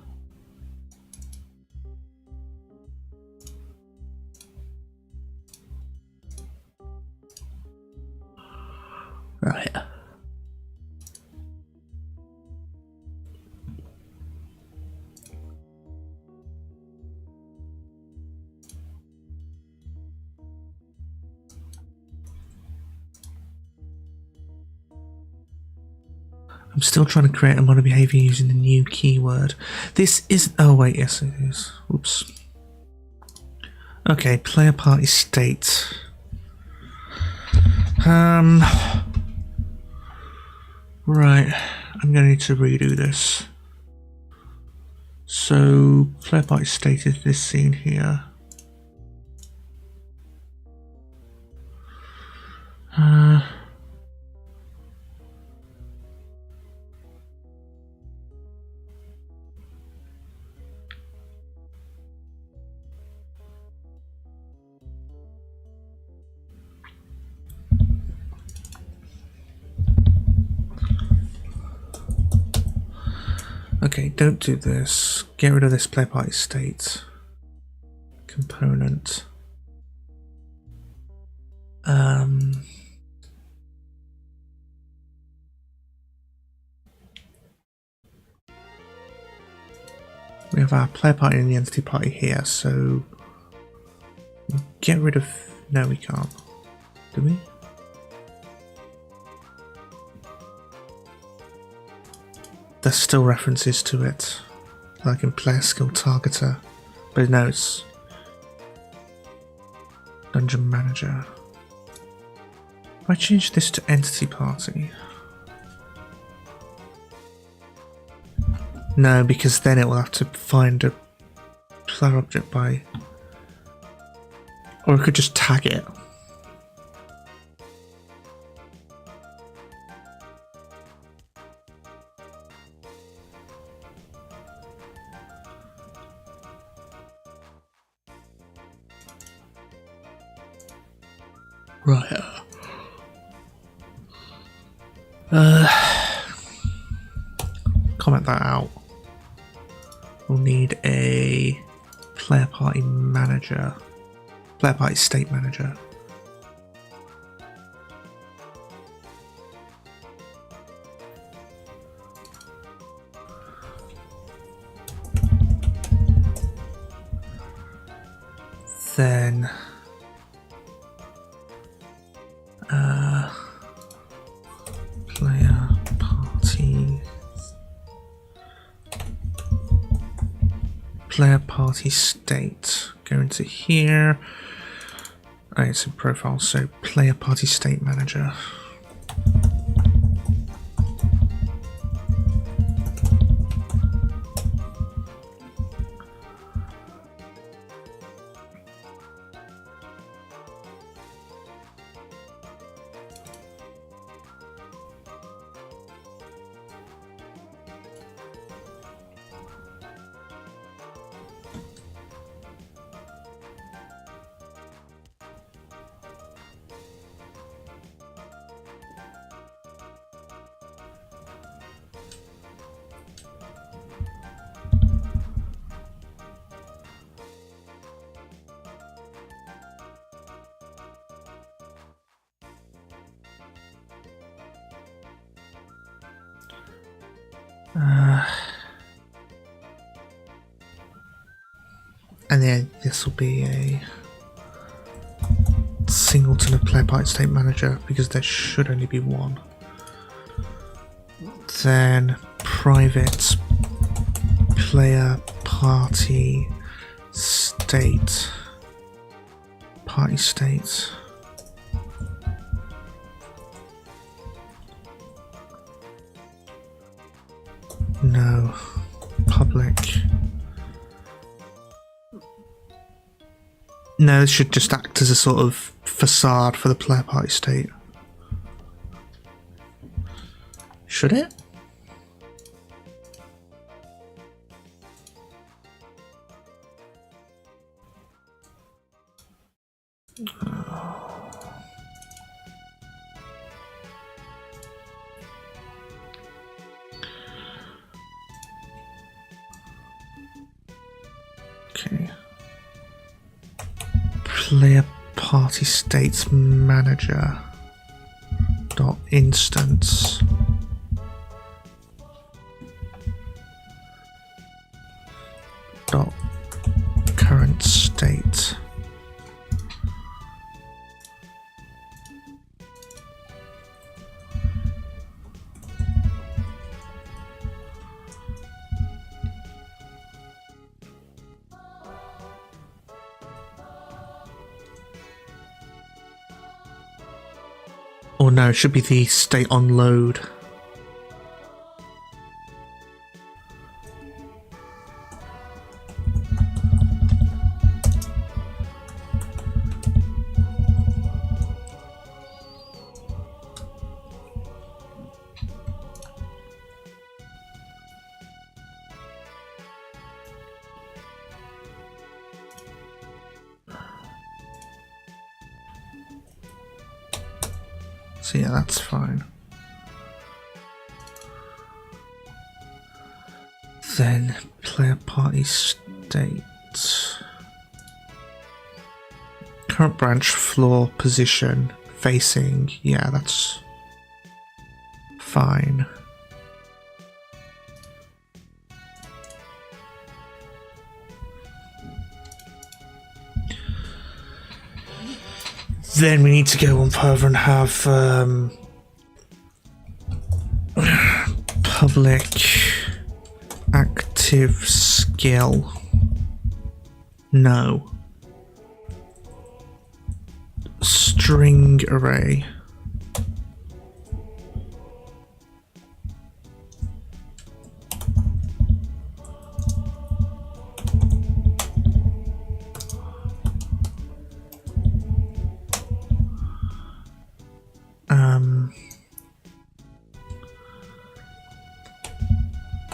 Right. I'm still trying to create a model behavior using the new keyword. This is, oh wait, yes it is. Oops. Okay, player party state. Right, I'm going to need to redo this. So, player party state is this scene here. Okay, don't do this. Get rid of this player party state component. We have our player party and the entity party here, so get rid of, no we can't, do we? There's still references to it, like in player skill targeter, but no, it's dungeon manager. If I change this to entity party, no, because then it will have to find a player object by, or it could just tag it. Right. Comment that out. We'll need a player party manager, player party state manager. Then player party state, go into here. Oh, it's a profile, so player party state manager. And then this will be a singleton of player party state manager because there should only be one. Then private player party state, party state. No, public. No, this should just act as a sort of facade for the player party state. Should it? Okay. Player party states manager dot instance dot current state. Or no, it should be the state on load. So yeah, that's fine. Then player party state. Current branch floor position facing. Yeah, that's fine. Then we need to go on further and have public active skill. No. String array.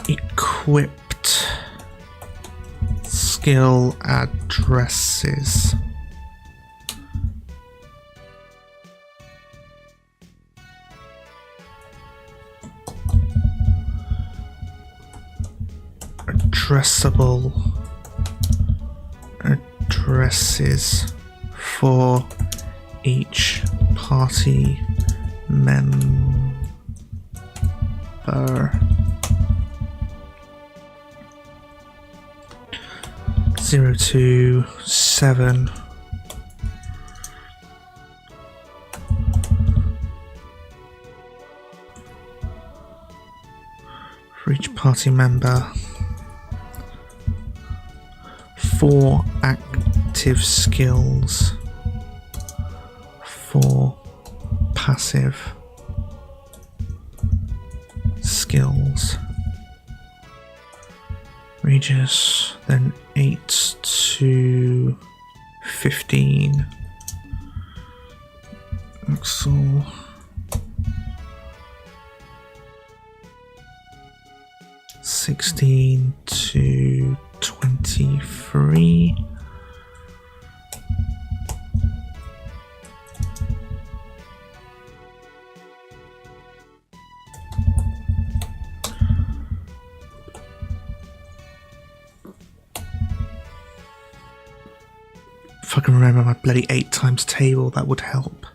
Equipped skill addresses. Addressable addresses for each party member. 0 to 7. For each party member. 4 active skills. 4 passive skills. Regis, then 8 to 15. Axel. (16 to 23). If I can remember my bloody 8 times table, that would help.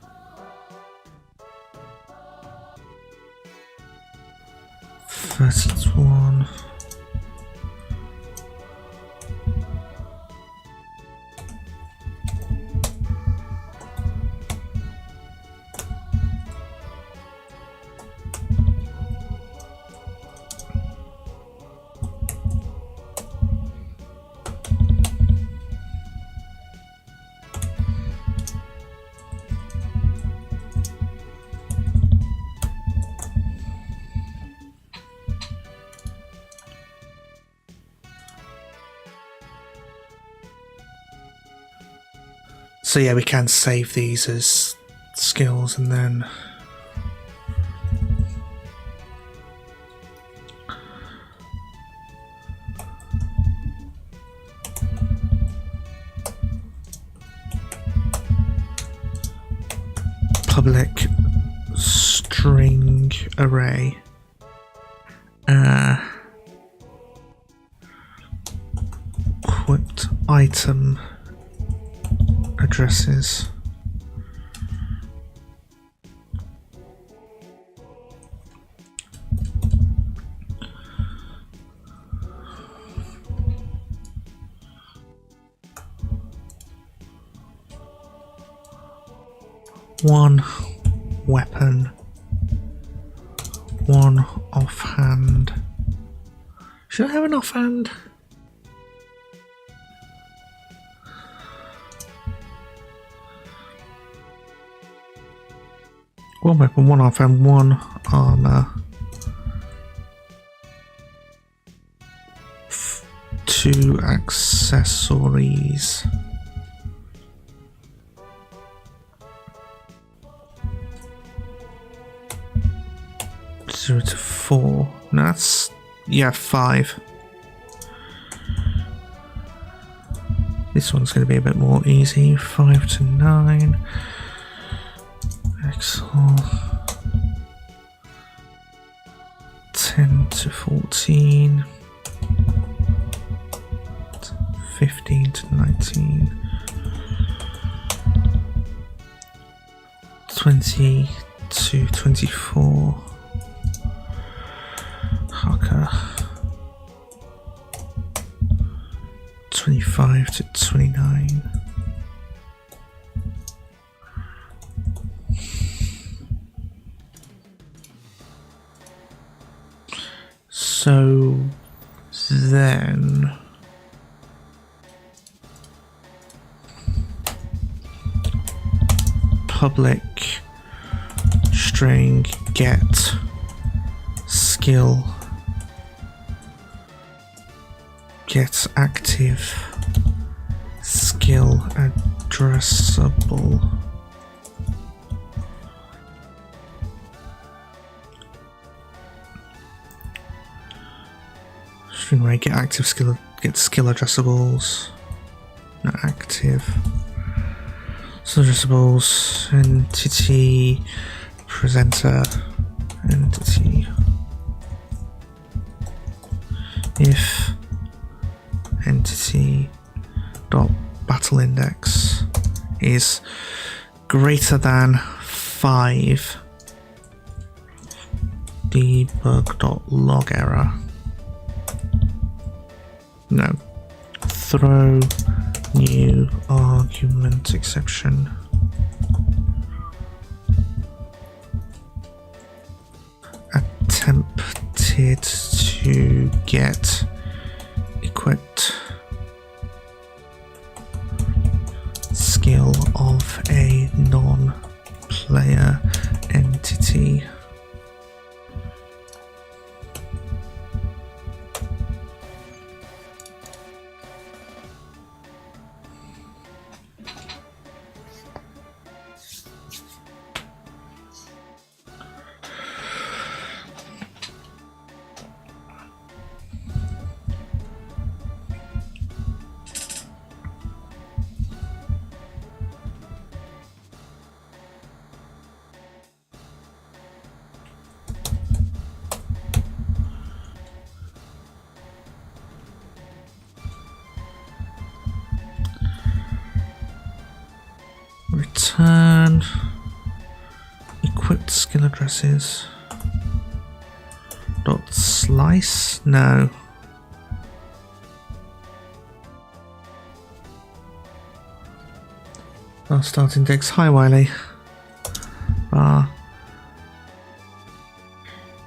First one. So yeah, we can save these as skills and then public string array. Equipped item addresses. One weapon, one offhand. Should I have an offhand? One weapon, one offhand, one armor. Two accessories. Zero to 4. No, that's, yeah, 5. This one's going to be a bit more easy. 5 to 9. Excellent. 10 to 14. 15 to 19. 20 to 24. Haka. 25 to 29. So then public string get skill get active skill addressable. String array get active skill addressables. Not active. So addressables entity presenter entity. If entity dot battle index is greater than 5, debug dot log error. No. Throw new argument exception. Attempted to get equipped skill of a non-player entity. Return equipped skill addresses dot slice. No. Start index. Hi Wiley.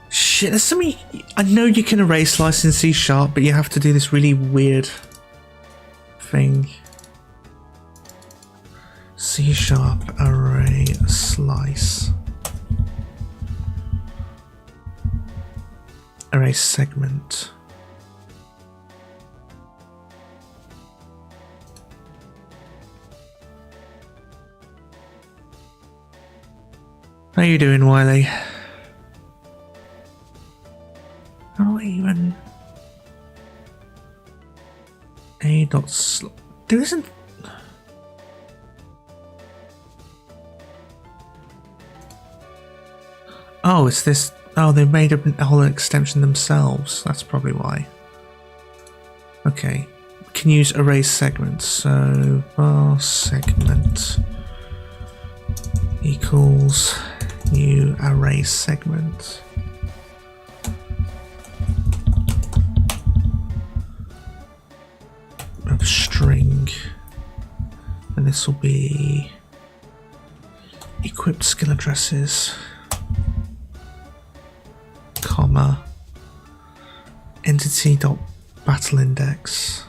Shit, there's something. I know you can erase slice in C#, but you have to do this really weird thing. C# array slice. Array segment. How you doing, Wiley? How do I even... A dot there isn't... Oh, it's this... Oh, they made a whole extension themselves. That's probably why. Okay. can use array segments. So var segment equals new array segment. Of string, and this will be equipped skill addresses, comma, entity.battle index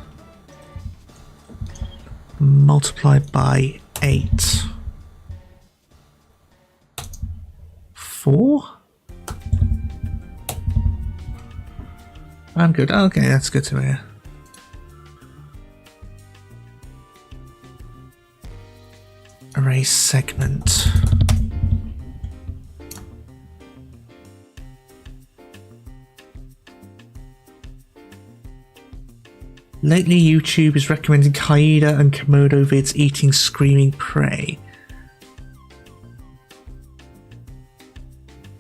multiplied by 8. 4? I'm good. Okay, that's good to hear. Array segment. Lately, YouTube is recommending Kaida and Komodo vids eating screaming prey.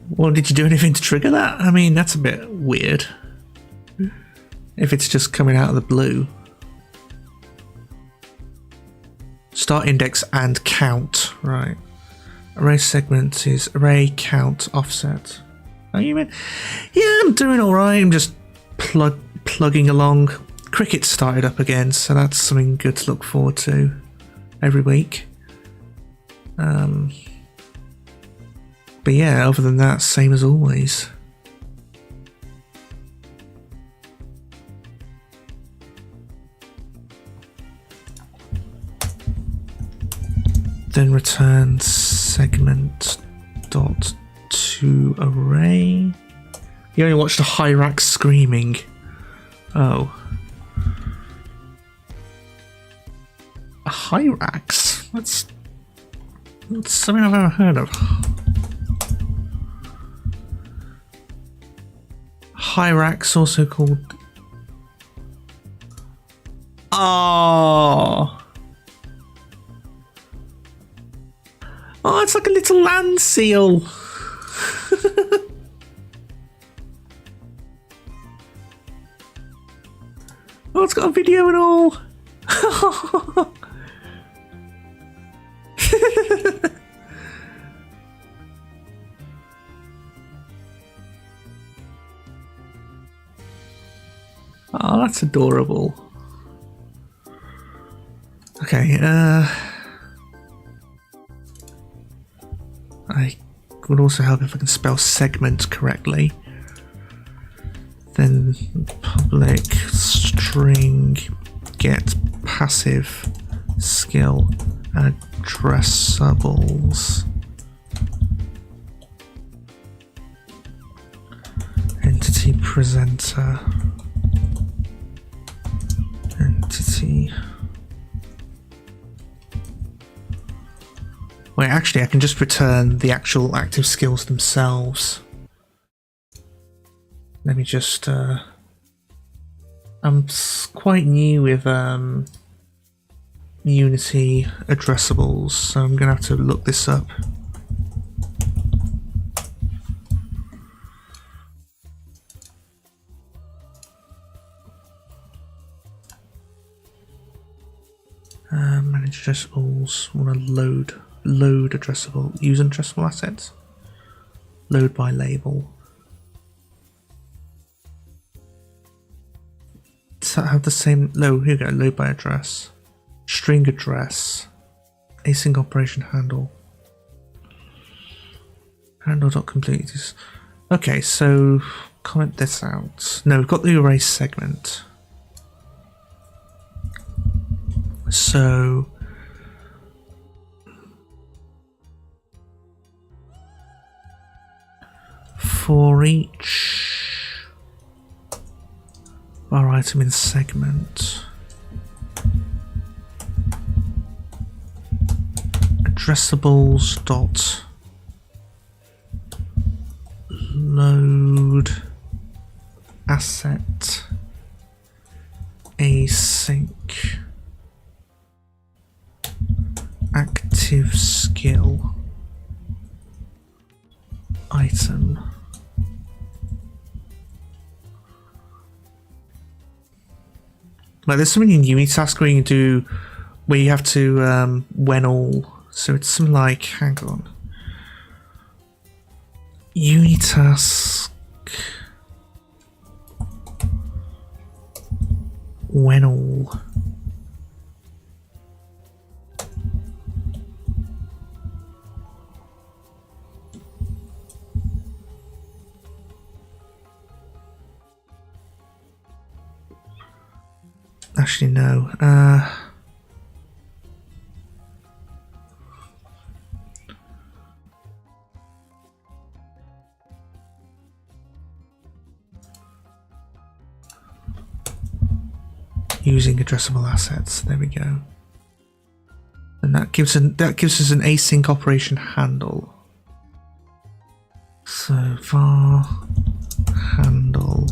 Well, did you do anything to trigger that? I mean, that's a bit weird. If it's just coming out of the blue. Start index and count, right. Array segment is array count offset. Are you in? Yeah, I'm doing alright. I'm just plugging along. Cricket started up again, so that's something good to look forward to every week. But yeah, other than that, same as always. Then return segment dot to array. You only watched a Hyrax screaming. Oh. A Hyrax? That's something I've never heard of. Hyrax, also called... Oh! Oh, it's like a little land seal. Oh, it's got a video and all. Oh, that's adorable. Okay, I would also help if I can spell segment correctly. Then public string get passive skill addressables. Entity presenter. Entity. Wait, actually I can just return the actual active skills themselves. Let me just I'm quite new with Unity addressables, so I'm gonna have to look this up. Manage addressables. Want to load addressable, use addressable assets. Load by label. Does that have the same? No, here we go. Load by address. String address. Async operation handle. Handle.complete. Okay, so comment this out. No, we've got the array segment. So for each var item in segment, addressables dot load asset async active skill item. Like there's something in Unitask where you can do, where you have to when all. So it's something like, hang on, Unitask when all. Actually, no. Using addressable assets. There we go. And that gives us an async operation handle. So var handle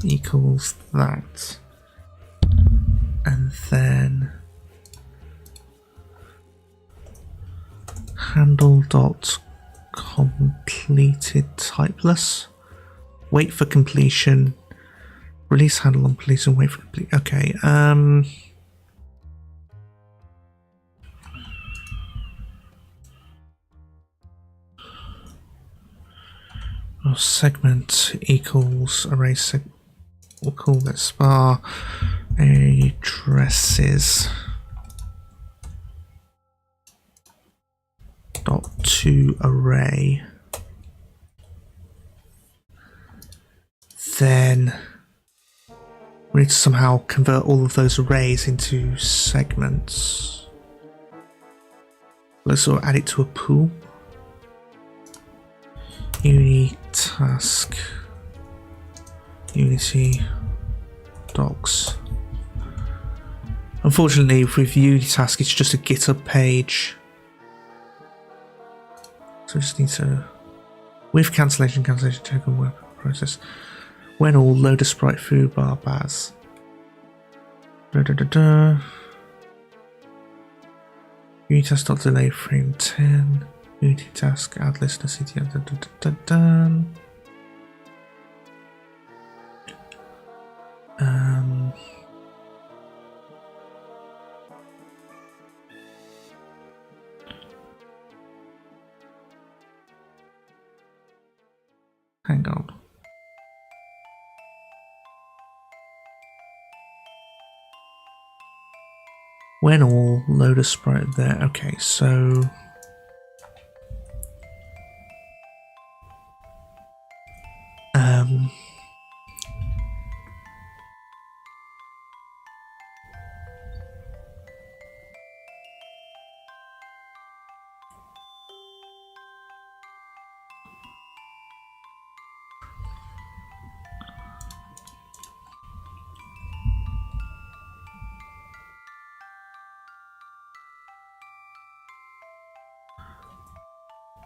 equals that. And then handle dot completed typeless. Wait for completion. Release handle on completion. Wait for complete. Okay. Segment equals array seg. We'll call this var addresses dot to array. Then we need to somehow convert all of those arrays into segments. Let's sort of add it to a pool. Unitask Unity docs. Unfortunately, with Unitask, it's just a GitHub page. So we just need to, with cancellation token work process. When all load a sprite foo bar baz. Unitask.delay frame 10. Unitask add listener CTL. Hang on. When all load a sprite there. Okay, so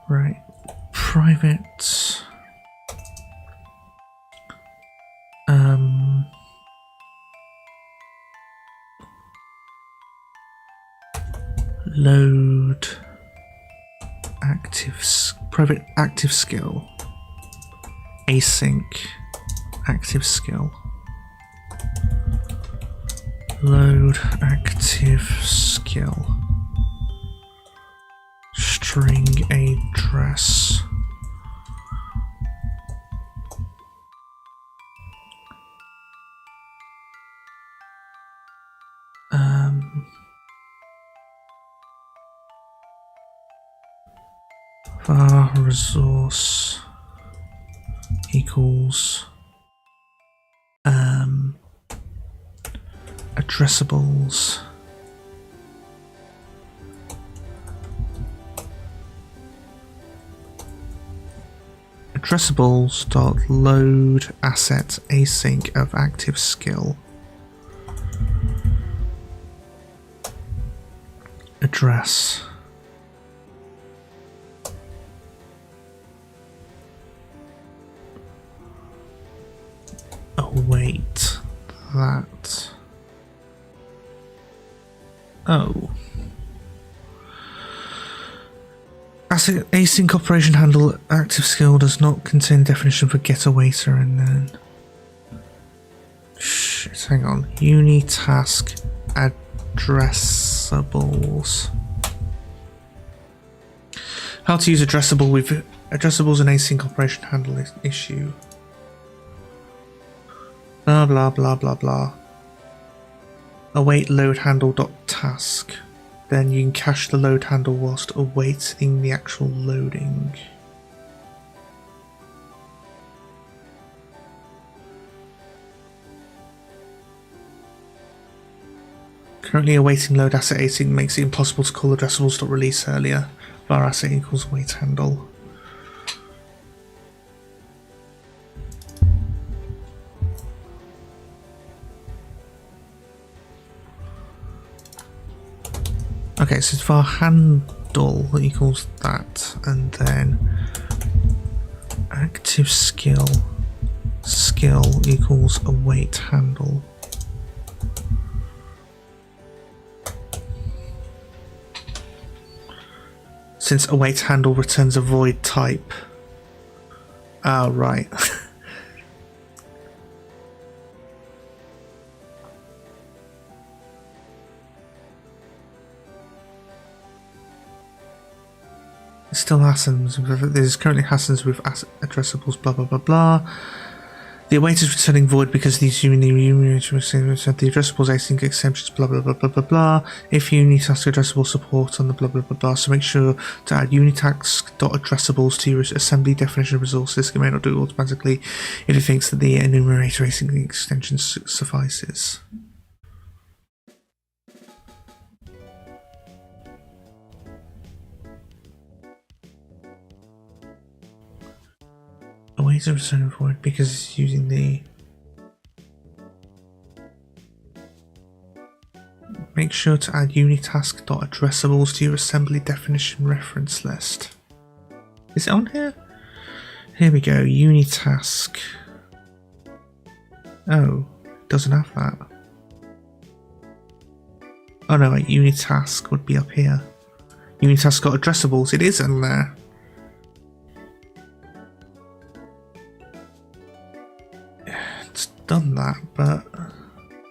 right, private load private active skill async active skill load active skill string address var resource equals addressables dot load asset async of active skill address await that. Oh. Async operation handle active skill does not contain definition for get awaiter and then shit, hang on. Unitask addressables. How to use addressable with addressables and async operation handle issue. Blah blah blah blah blah. Await load handle dot task. Then you can cache the load handle whilst awaiting the actual loading. Currently awaiting load asset async makes it impossible to call addressables.release earlier. Var asset equals await handle. Okay, so it's var handle equals that, and then active skill equals await handle. Since await handle returns a void type. Oh, right. It still happens. There's currently happens with addressables, blah blah blah blah. The await is returning void because these the addressables async exceptions, blah blah blah blah blah blah. If you need to ask addressable support on the blah blah blah blah, so make sure to add unitask.addressables to your assembly definition resources. It may not do it automatically if it thinks that the enumerator async extension suffices. Await is returning void because it's using the. Make sure to add unitask.addressables to your assembly definition reference list. Is it on here? Here we go, unitask. Oh, it doesn't have that. Oh no, wait, unitask would be up here. Unitask.addressables, it is in there. It's done that, but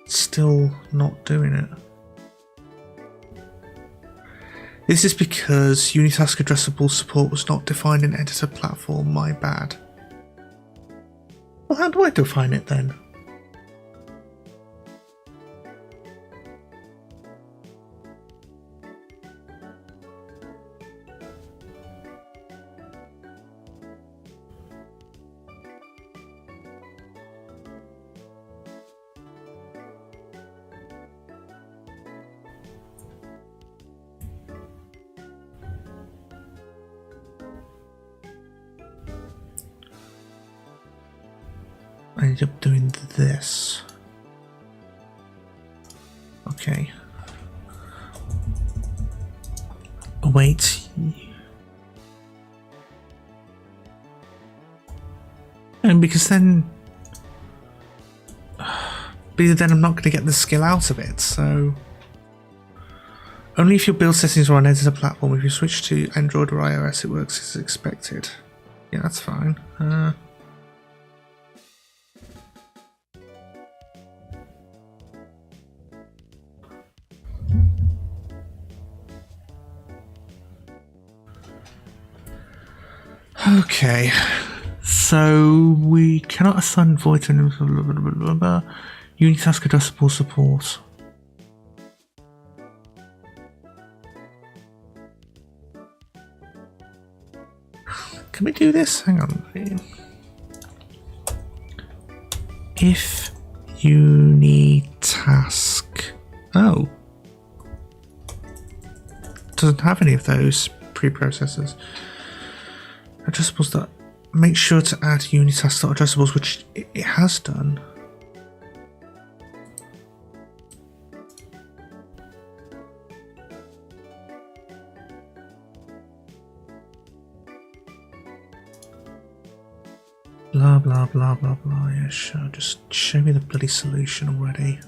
it's still not doing it. This is because Unitask addressable support was not defined in editor platform, my bad. Well, how do I define it then? I ended up doing this. Okay. Await. And because then I'm not going to get the skill out of it, so only if your build settings are on editor platform. If you switch to Android or iOS, it works as expected. Yeah, that's fine. Okay, so we cannot assign void to Unitask addressable support. Can we do this? Hang on. If Unitask. Oh. Doesn't have any of those preprocessors. Addressables that make sure to add unitask.addressables, which it has done. Blah blah blah blah blah. Yeah, sure. Just show me the bloody solution already.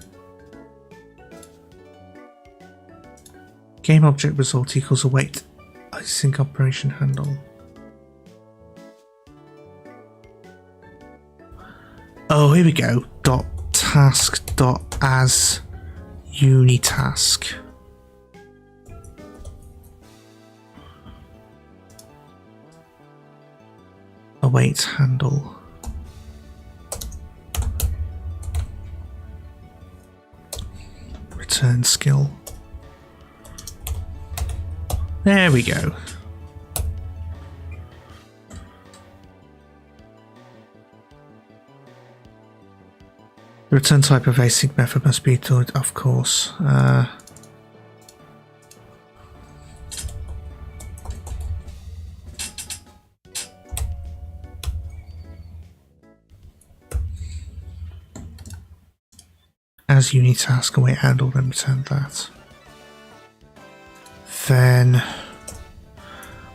Game object result equals await async operation handle. Oh, here we go. Dot task dot as unitask. Await handle. Return skill. There we go. The return type of async method must be to, of course. As unitask, await handle, then return that. Then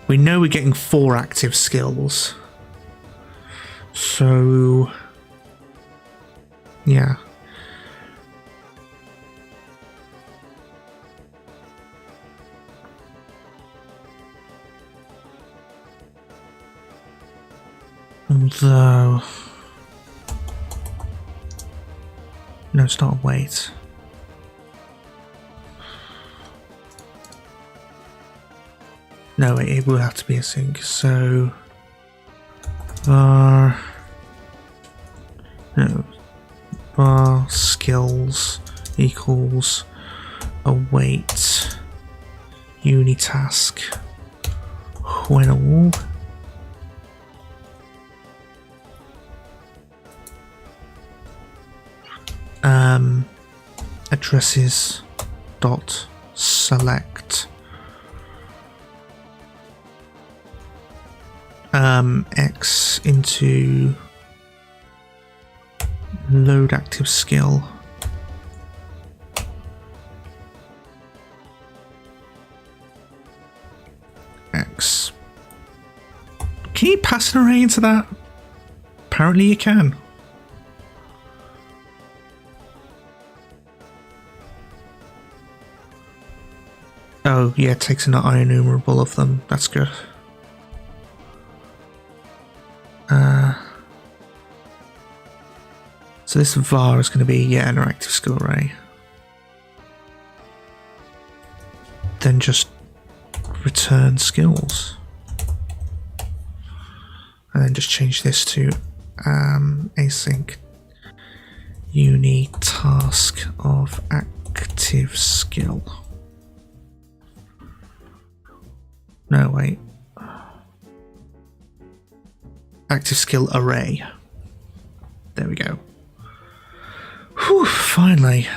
we know we're getting 4 active skills. So yeah. Although no, it's not wait. No, it will have to be a sync. So var skills equals await unitask when all addresses dot select X into load active skill X. Can you pass an array into that? Apparently you can. Oh yeah, it takes an enumerable of them. That's good. So this var is going to be an active skill array. Then just return skills, and then just change this to async uni task of active skill. No, wait. Active skill array. There we go. Whew, finally.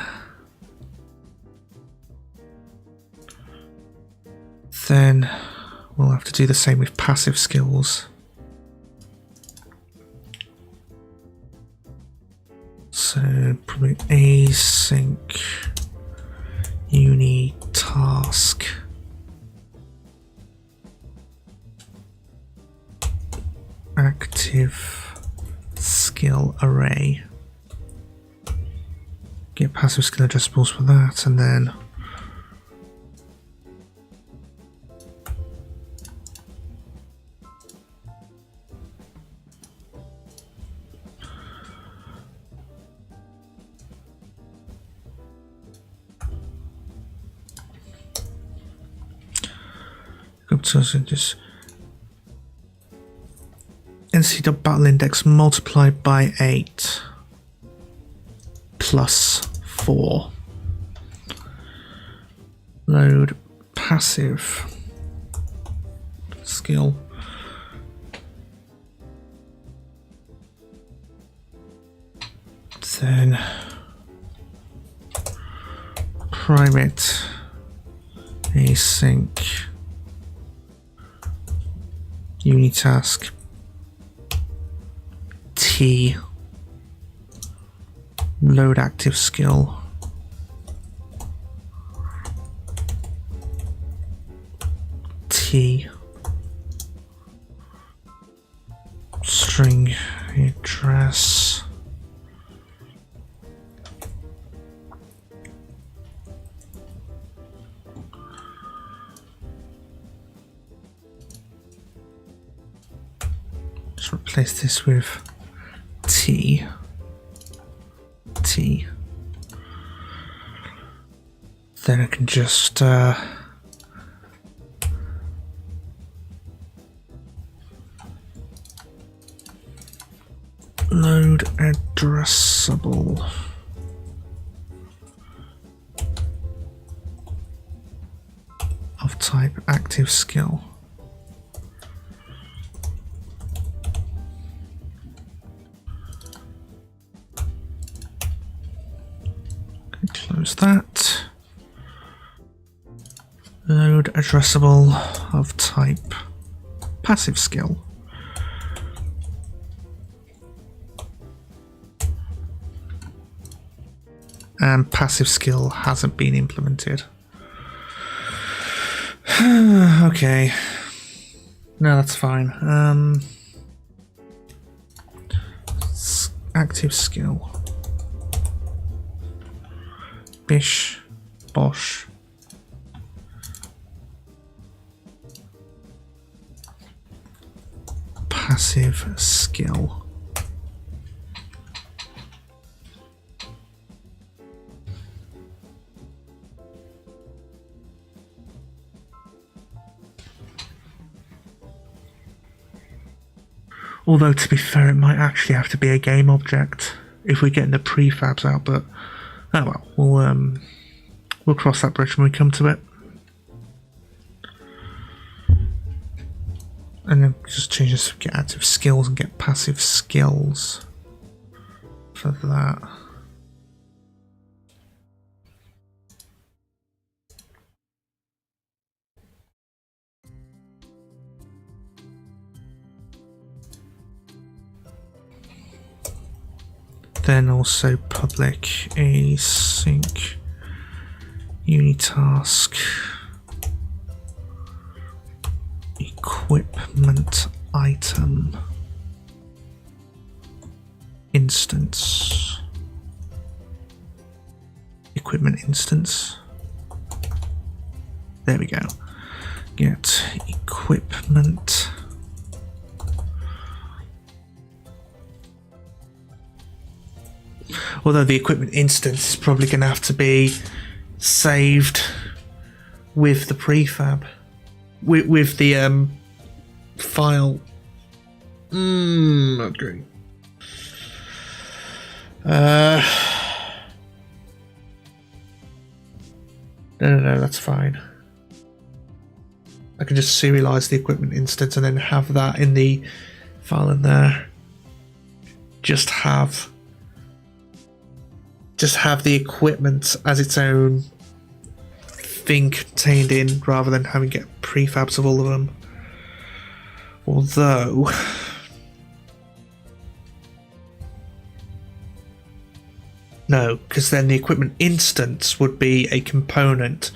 Then we'll have to do the same with passive skills. So probably async uni task active skill array. Get passive skill adjustments for that, and then so just NC.battle index multiplied by 8 plus 4. Load passive skill. Then private async unitask T load active skill T string address just replace this with T Then I can just load addressable of type active skill. Close that. Load addressable of type passive skill. And passive skill hasn't been implemented. Okay. No, that's fine. Active skill. Bish, bosh. Passive skill. Although, to be fair, it might actually have to be a game object if we're getting the prefabs out, but oh well, we'll cross that bridge when we come to it. And then just change this to get active skills and get passive skills for that. Then also public async unitask equipment item instance equipment instance. There we go. Get equipment although the equipment instance is probably going to have to be saved with the prefab, with the file. Okay. No, that's fine. I can just serialize the equipment instance and then have that in the file in there. Just have the equipment as its own thing contained in, rather than having to get prefabs of all of them. Although no, because then the equipment instance would be a component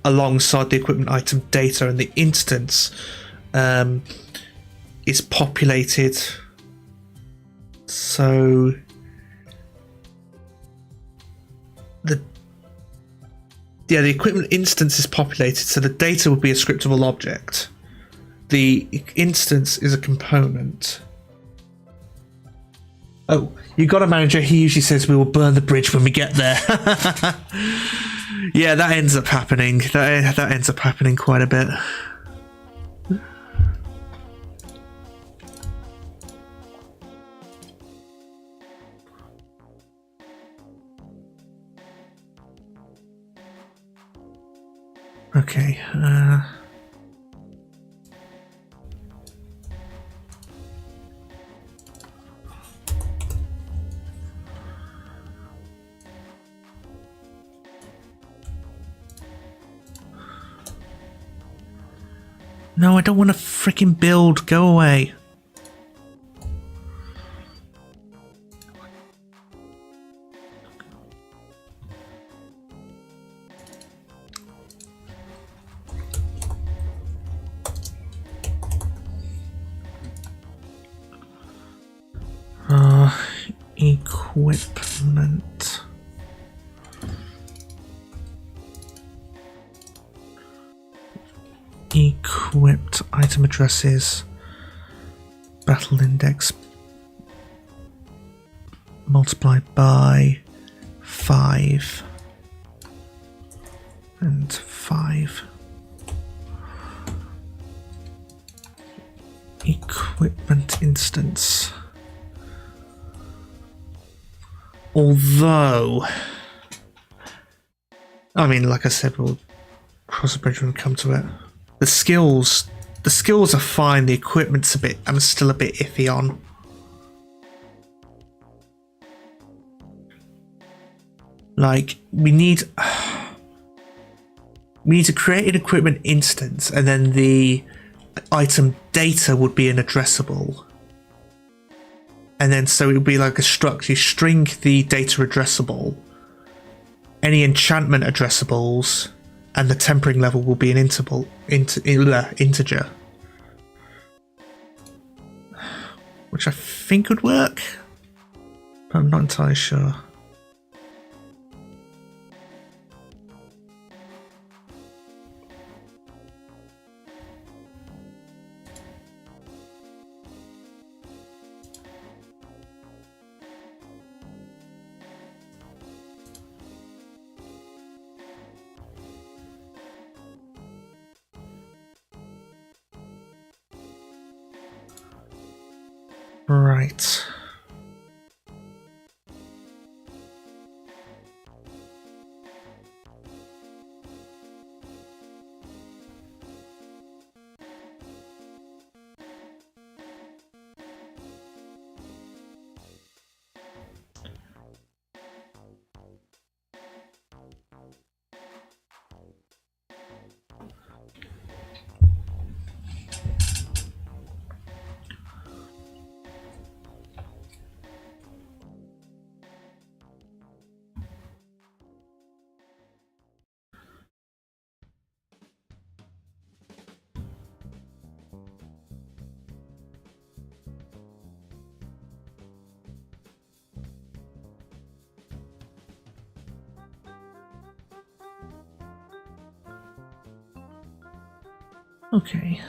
alongside the equipment item data, and the instance is populated. So the equipment instance is populated, so the data would be a scriptable object. The instance is a component. Oh, you got a manager. He usually says we will burn the bridge when we get there. Yeah, that ends up happening. That ends up happening quite a bit. Okay, no, I don't want to freaking build. Go away. Equipment. Equipped item addresses. Battle index multiplied by 5. and 5. Equipment instance. Although, I mean, like I said, we'll cross the bridge when we come to it. The skills are fine. The equipment's I'm still a bit iffy on. Like, we need to create an equipment instance, and then the item data would be an addressable. And then so it would be like a struct. You string the data addressable, any enchantment addressables, and the tempering level will be an integer. Which I think would work, but I'm not entirely sure. Right. Okay.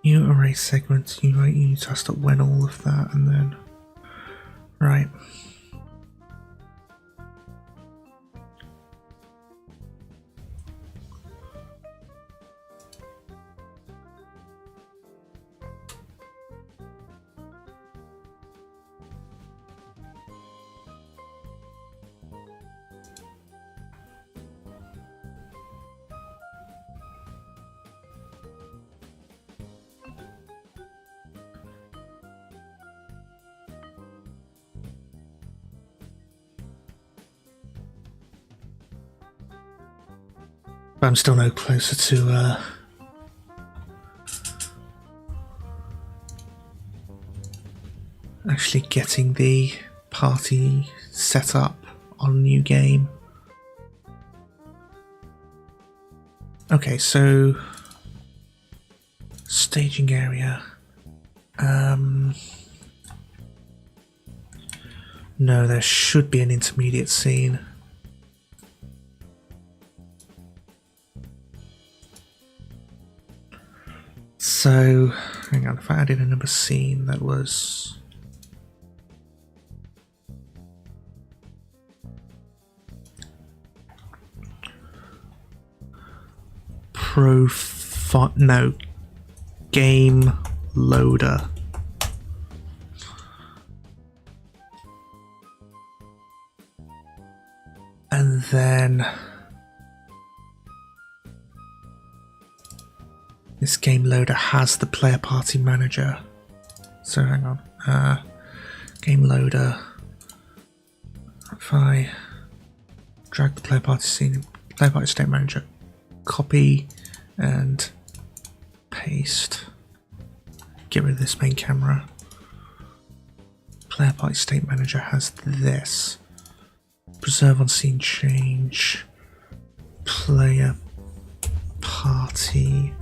New array segments, you need to stop when all of that, and then right. But I'm still no closer to actually getting the party set up on new game. Okay, so staging area. No, there should be an intermediate scene. So, hang on, if I added another scene that was... no, game loader. And then... this game loader has the player party manager. So hang on. Game loader. If I drag the player party scene, player party state manager, copy and paste. Get rid of this main camera. Player party state manager has this. Preserve on scene change. Player party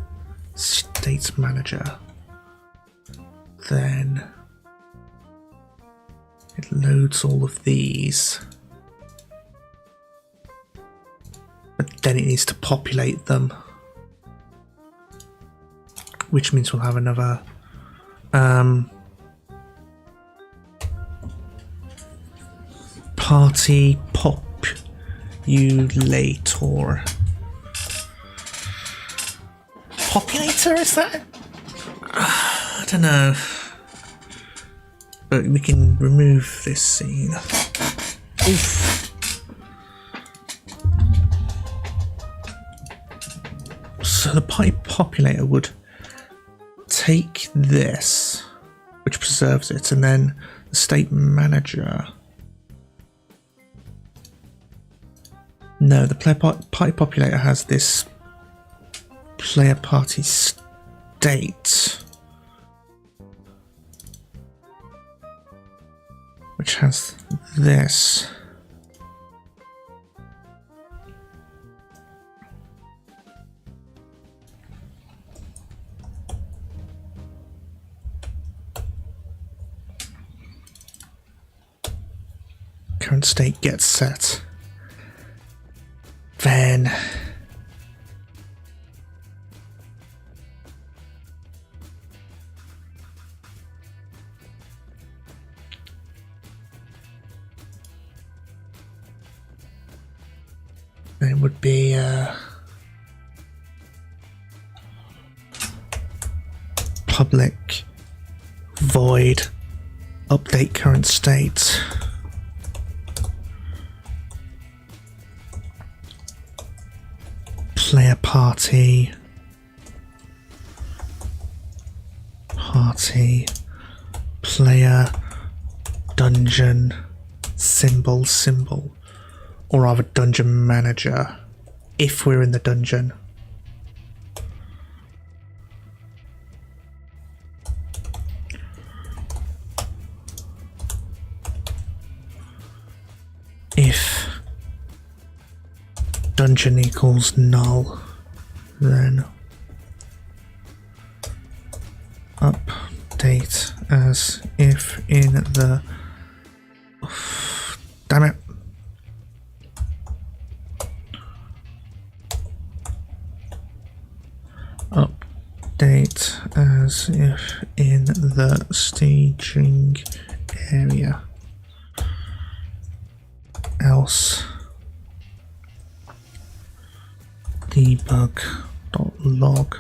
state manager. Then it loads all of these, but then it needs to populate them, which means we'll have another Party populator. Populator, is that? I don't know. But we can remove this scene. Oof. So the party populator would take this, which preserves it, and then the state manager. No, the party populator has this player party state, which has this. Current state gets set. Then it would be public void update current state. Player party player dungeon symbol, or rather dungeon manager if we're in the dungeon. If dungeon equals null, then update as if in the... Damn it. Update as if in the staging area. Else debug.log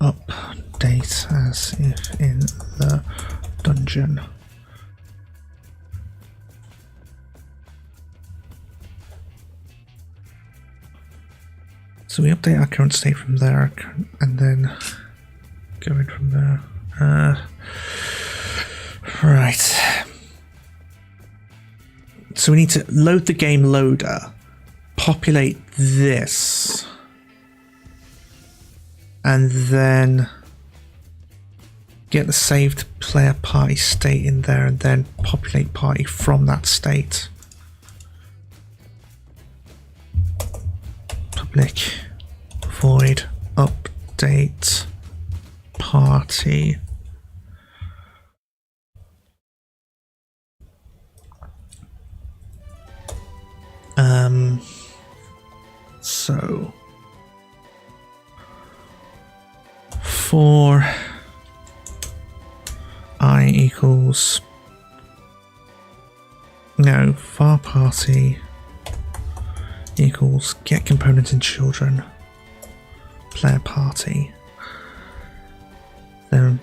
update as if in the dungeon. So we update our current state from there and then going from there. Right. So we need to load the game loader, populate this, and then get the saved player party state in there and then populate party from that state. Public void update party. So for I equals var party equals get component in children player party, then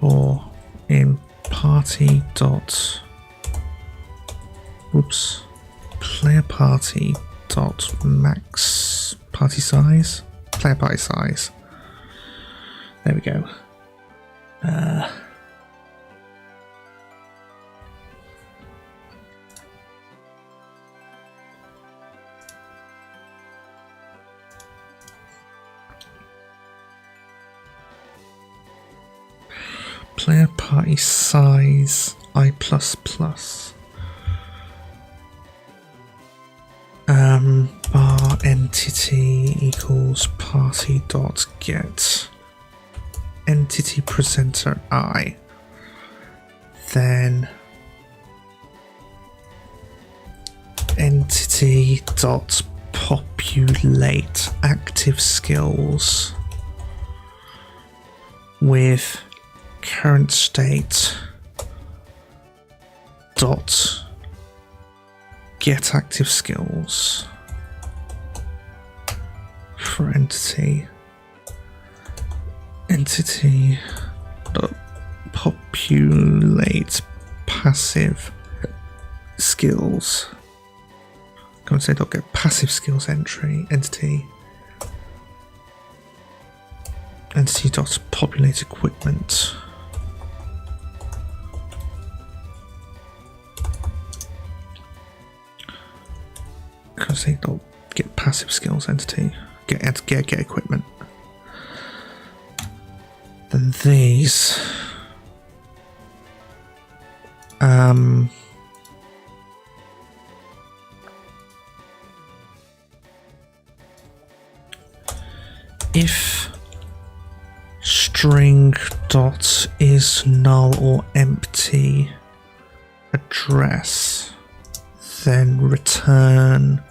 for in party dot player party dot max party size, player party size. There we go. Player party size I++. Bar entity equals party dot get entity presenter I. Then entity dot populate active skills with current state dot get active skills for entity dot populate passive skills. Current state dot get passive skills entity dot populate equipment. Current state dot get passive skills entity get equipment. Then these if string dot is null or empty address, then return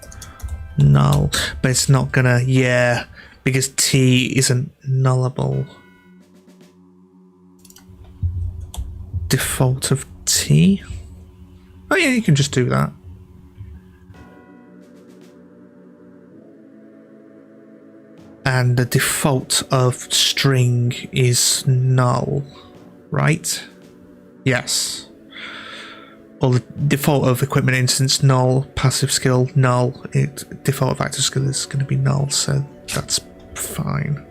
null. But it's not gonna, yeah, because T isn't nullable. Default of T. Oh yeah, you can just do that. And the default of string is null, right? Yes. Or the default of equipment instance null, passive skill null. Default of active skill is going to be null, so that's fine.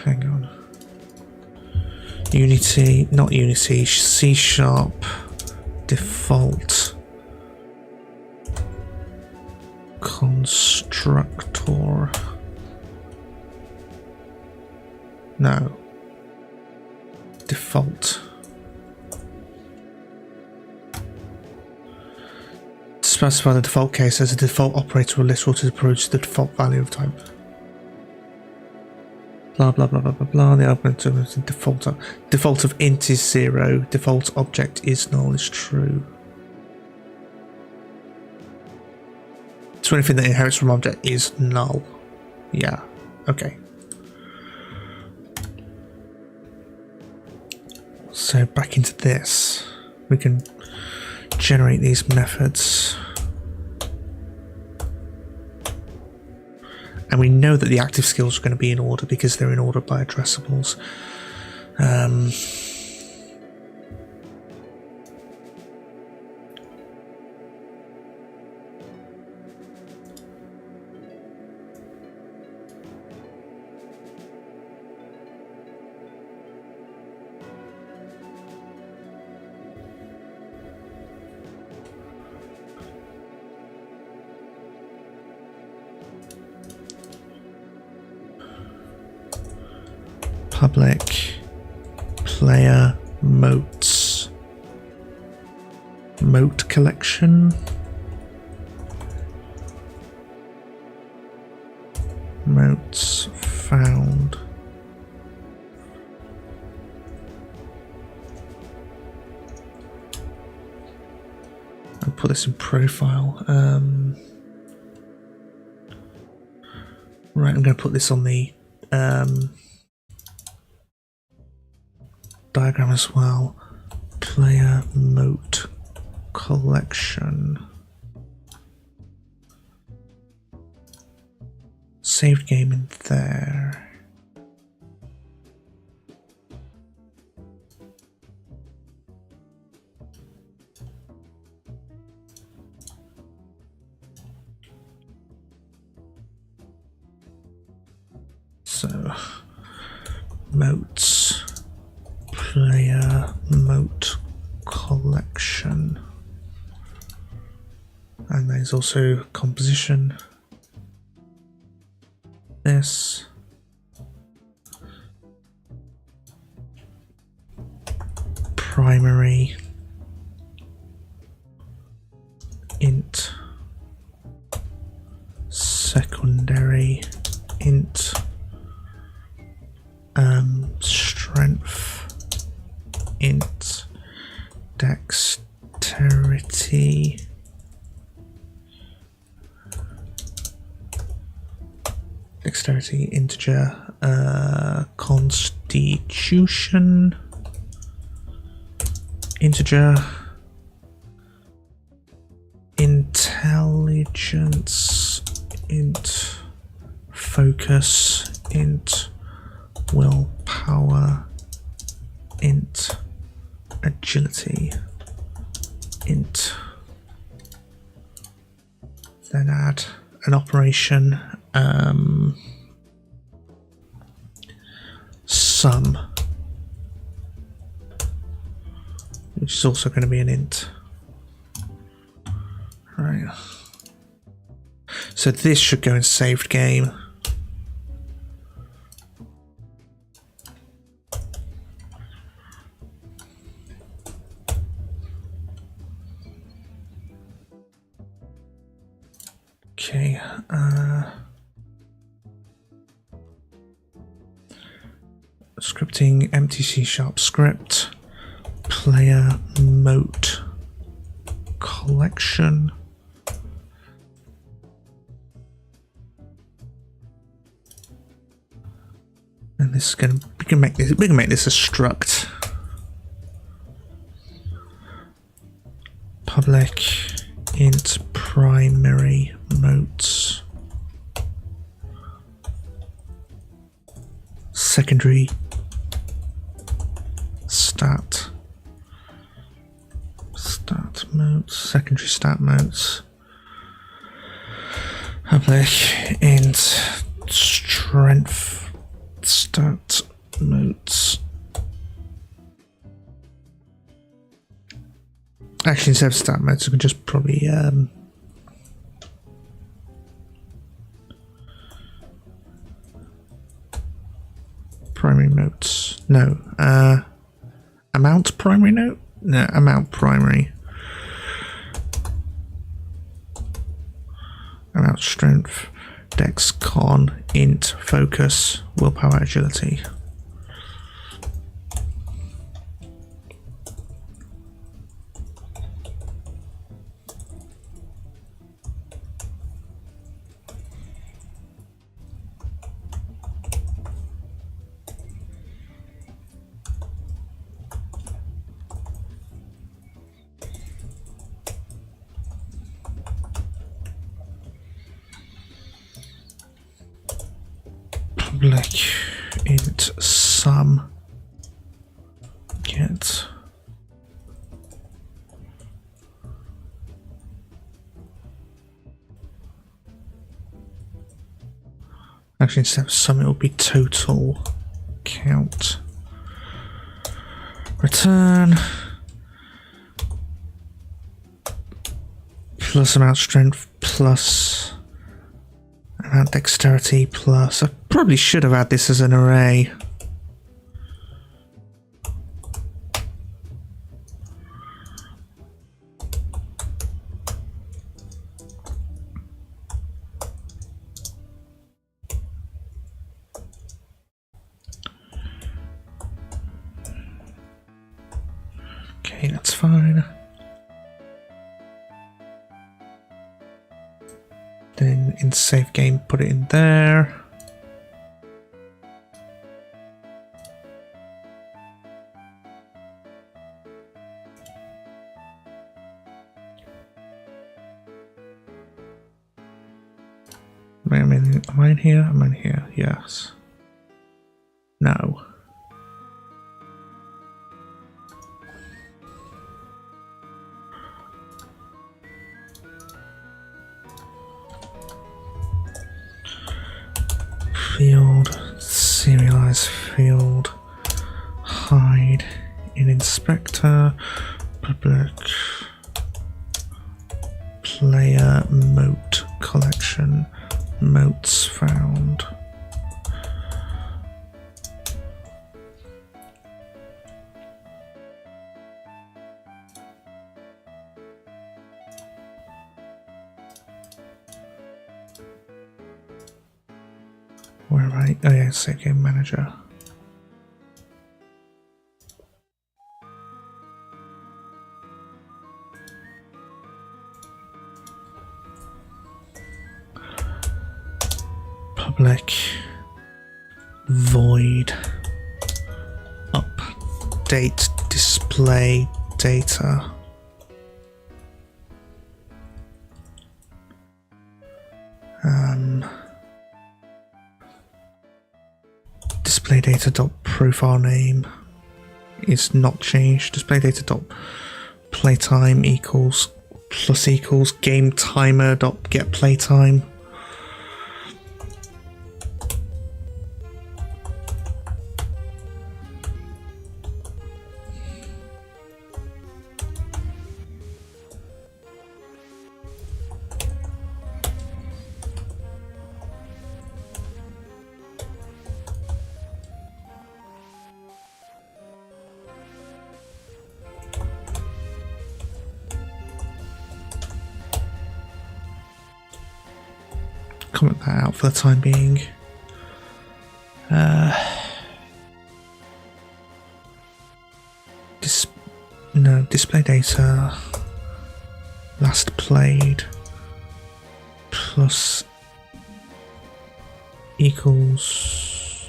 Hang on. Unity, not Unity, C# default constructor. No. Default. To specify the default case as a default operator will list what is approached the default value of type. Blah blah blah blah blah blah. The argument of the default of int is 0. Default object is null is true. So anything that inherits from object is null. Yeah. Okay. So back into this, we can generate these methods. And we know that the active skills are going to be in order because they're in order by addressables. Public player motes. Mote collection. Motes found. I'll put this in profile. Right, I'm going to put this on the diagram as well. Player mote collection. Saved game in there. So motes. Player mote collection, and there's also composition. This primary int, secondary int, strength int, dexterity dexterity. Dexterity, integer, constitution, integer, intelligence, int, focus, int, willpower, int, agility, int. Then add an operation, sum, which is also going to be an int. Right. So this should go in saved game. Okay, scripting empty C# script, player mote collection. And this is gonna we can make this a struct. Public int primary motes secondary stat motes, secondary stat motes, public int strength stat motes. Actually, instead of stat modes, I could just probably primary notes. No, amount primary note. No, amount primary. Amount strength, dex con, int focus, willpower, agility. Public int sum get actually instead of sum it will be total count. Return plus amount strength plus amount dexterity plus. I probably should have had this as an array. Okay, that's fine. Then in save game, put it in there. Am I in here? Am I in here? Yes. No. Field, serialize field, hide in inspector, public, player mote collection, motes found. Where am I? Oh yeah, save game manager. public void update display data. Display data dot profile name is not changed. Display data dot playtime equals plus equals game timer dot get playtime. Comment that out for the time being. Display data last played plus equals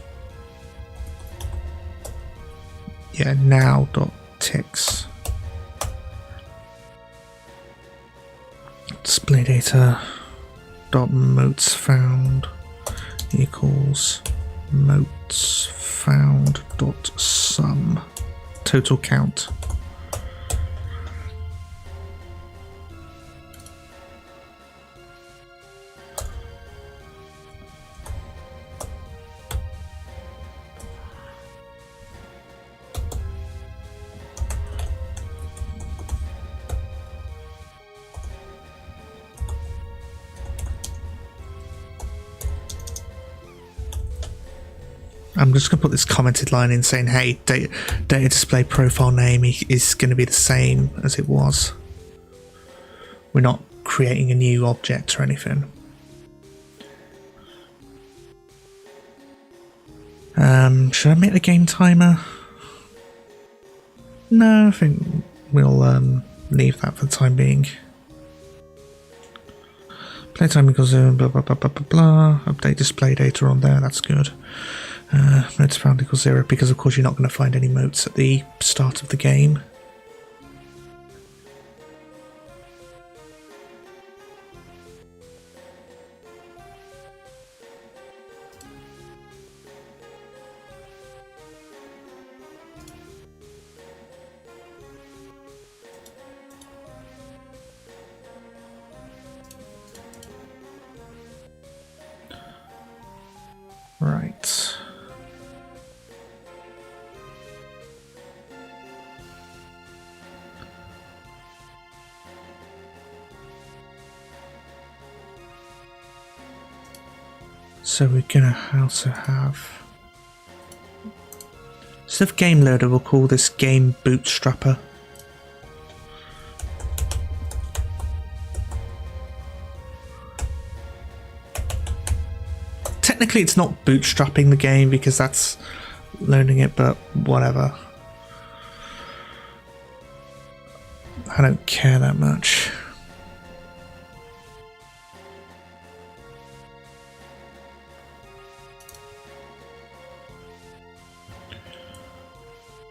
now dot ticks. Display data dot motes found equals motes found dot sum total count. I'm just going to put this commented line in saying, hey, data display profile name is going to be the same as it was. We're not creating a new object or anything. Should I make the game timer? No, I think we'll leave that for the time being. Playtime equals blah blah blah blah blah blah. Update display data on there, that's good. Motes found equals 0 because of course you're not going to find any motes at the start of the game. Right. So we're gonna also have, instead of game loader, we'll call this game bootstrapper. Technically it's not bootstrapping the game because that's loading it, but whatever. I don't care that much.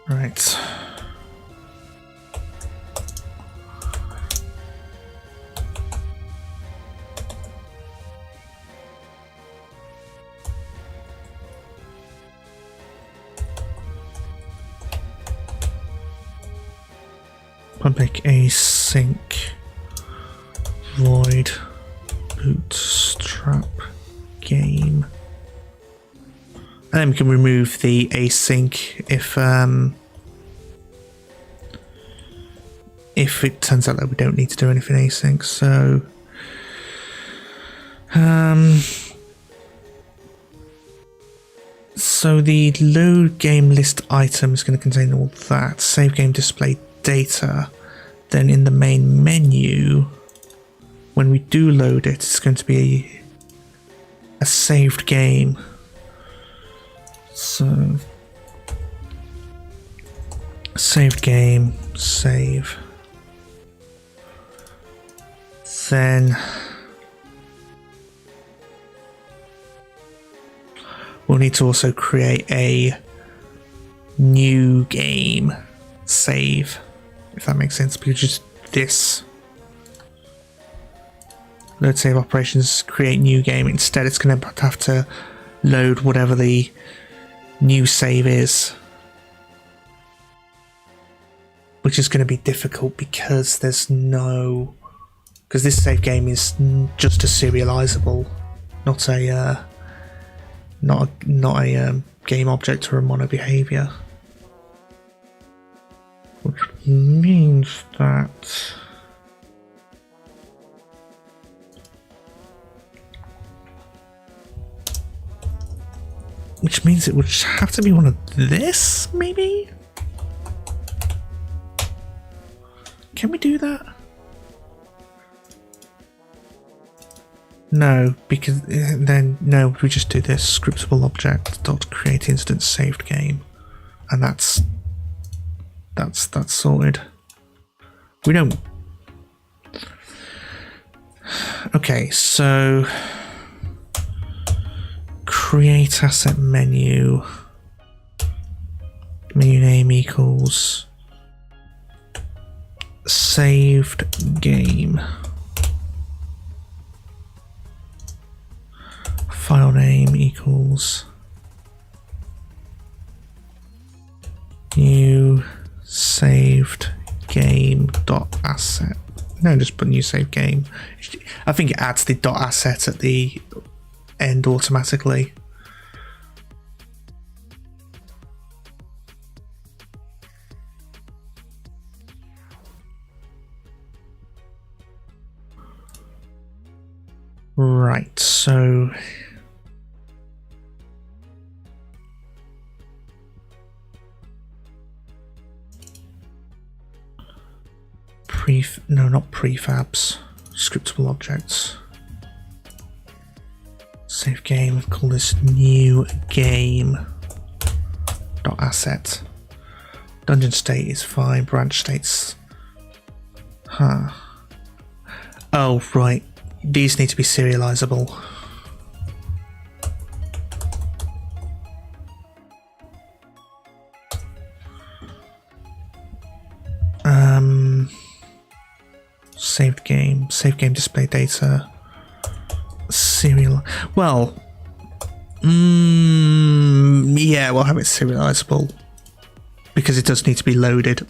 Right. Public async void bootstrap game. And then we can remove the async if it turns out that we don't need to do anything async. So the load game list item is going to contain all that. Save game display data. Then in the main menu, when we do load it, it's going to be a saved game. So saved game, save. Then we'll need to also create a new game save, if that makes sense, because just this load save operations create new game. Instead, it's going to have to load whatever the new save is, which is going to be difficult because this save game is just a serializable, not a game object or a mono behavior, which means that it would have to be one of this, maybe? Can we do that? No, because then no, we just do this scriptable object dot create instance saved game, and that's sorted. We don't. Okay, so create asset menu name equals saved game, file name equals new saved game dot asset. No, just put new saved game. I think it adds the dot asset at the end automatically. Right, so not prefabs, scriptable objects. Save game, call this new game dot asset. Dungeon state is fine, branch states. Oh, right. These need to be serializable. Save game display data, serial. Well, yeah, we'll have it serializable because it does need to be loaded.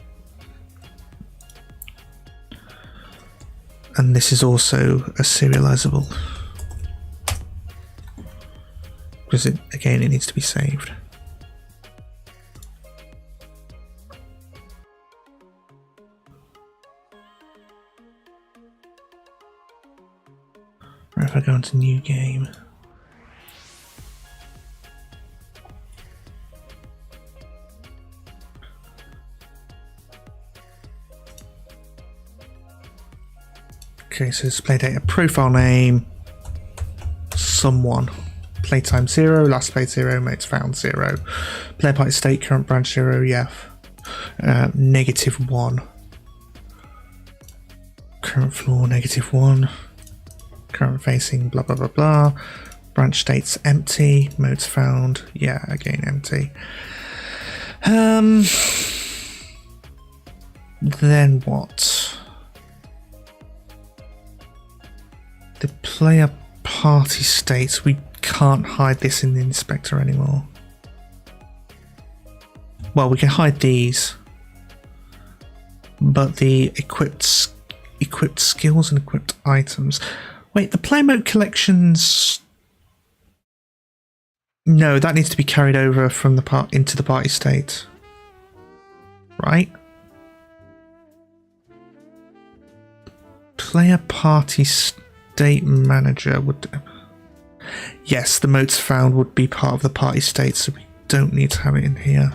And this is also a serializable because it needs to be saved. Right, if I go into new game, okay, so display data, profile name, someone, playtime 0, last played 0, mates found 0, player party state, current branch 0, yeah, -1, current floor -1, current facing blah blah blah blah, branch states empty, modes found, yeah, again empty. Then what? The player party states, we can't hide this in the inspector anymore. Well, we can hide these, but the equipped skills and equipped items. Wait, the player mode collections. No, that needs to be carried over from the into the party state, right? Player party state manager would. Yes, the modes found would be part of the party state, so we don't need to have it in here.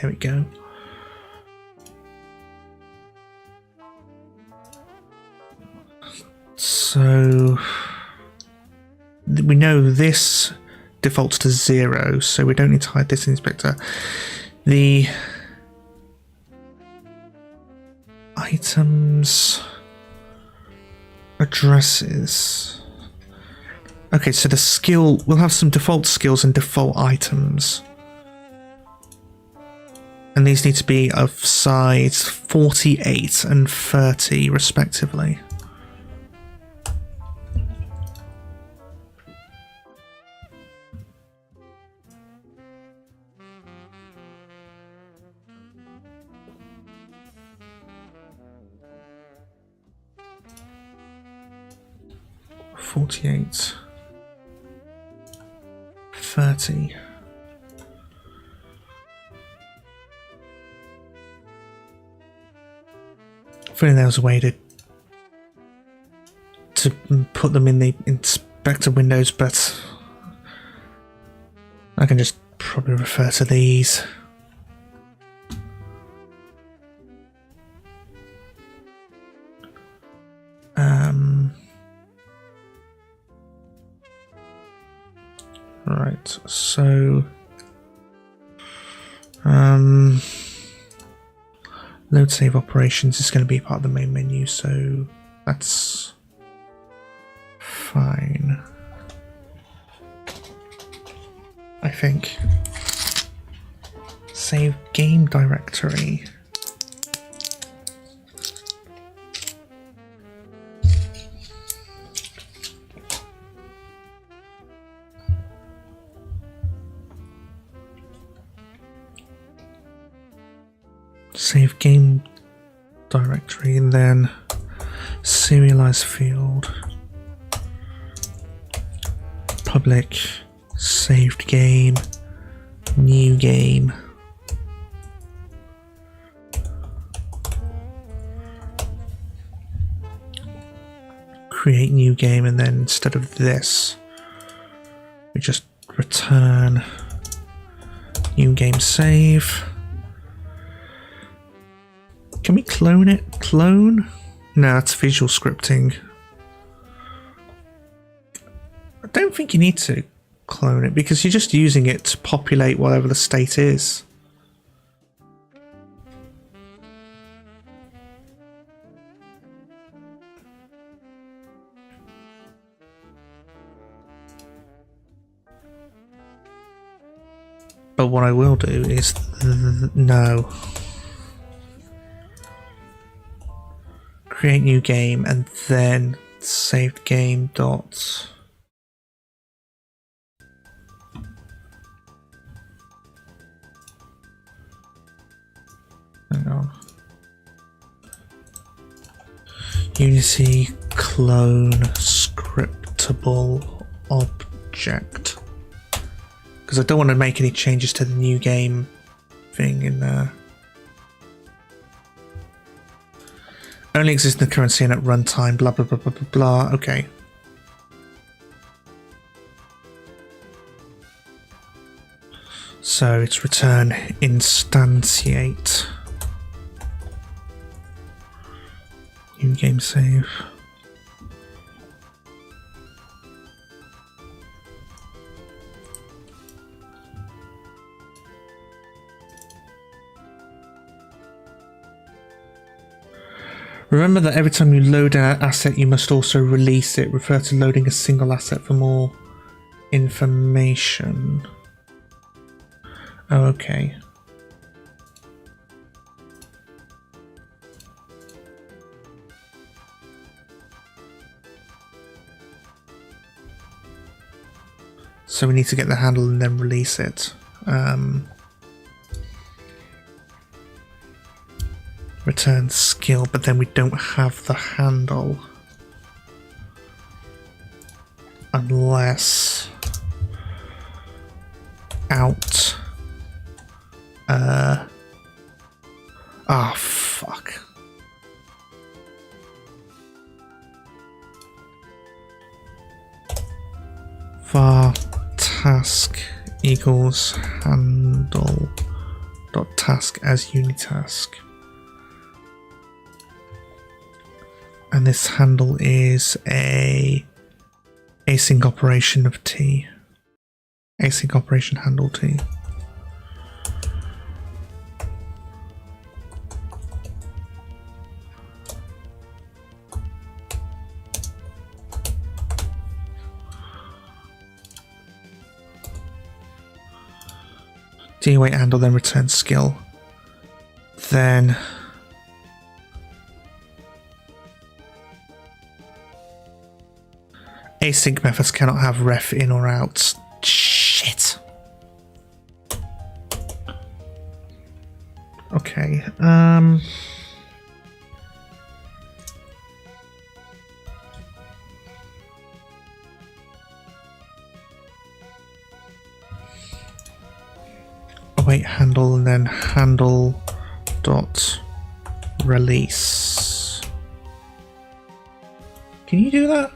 There we go. So we know this defaults to 0, so we don't need to hide this inspector. The items, addresses. Okay, so the skill, we'll have some default skills and default items. And these need to be of size 48 and 30 respectively. $48, $30. I think there was a way to put them in the inspector windows, but I can just probably refer to these. Right, so load save operations is going to be part of the main menu, so that's fine, I think. Save game directory. Save game directory and then serialize field, public, saved game, new game. Create new game, and then instead of this, we just return new game save. Can we clone it? Clone? No, that's visual scripting. I don't think you need to clone it because you're just using it to populate whatever the state is. But what I will do is no. Create new game and then saved game dot. Hang on. Unity clone scriptable object. Because I don't want to make any changes to the new game thing in there. Only exists in the current scene at runtime, blah blah blah blah blah blah. Okay. So it's return instantiate. New game save. Remember that every time you load an asset, you must also release it. Refer to loading a single asset for more information. Oh, okay. So we need to get the handle and then release it. Return skill, but then we don't have the handle unless out. Fuck. Var task equals handle dot task as unitask. And this handle is a async operation of T. Async operation handle T. Deawait handle, then return skill. Then async methods cannot have ref in or out. Shit. Okay. Await handle and then handle dot release. Can you do that?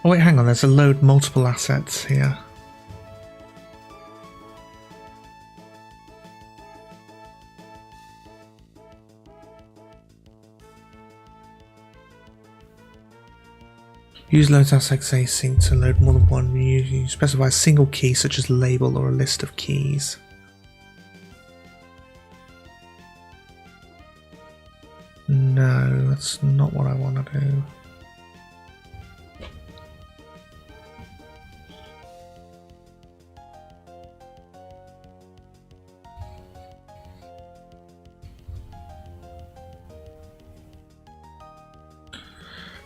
Oh wait, hang on, there's a load multiple assets here. Use loads assets async to load more than one. You specify a single key such as label or a list of keys. No, that's not what I want to do.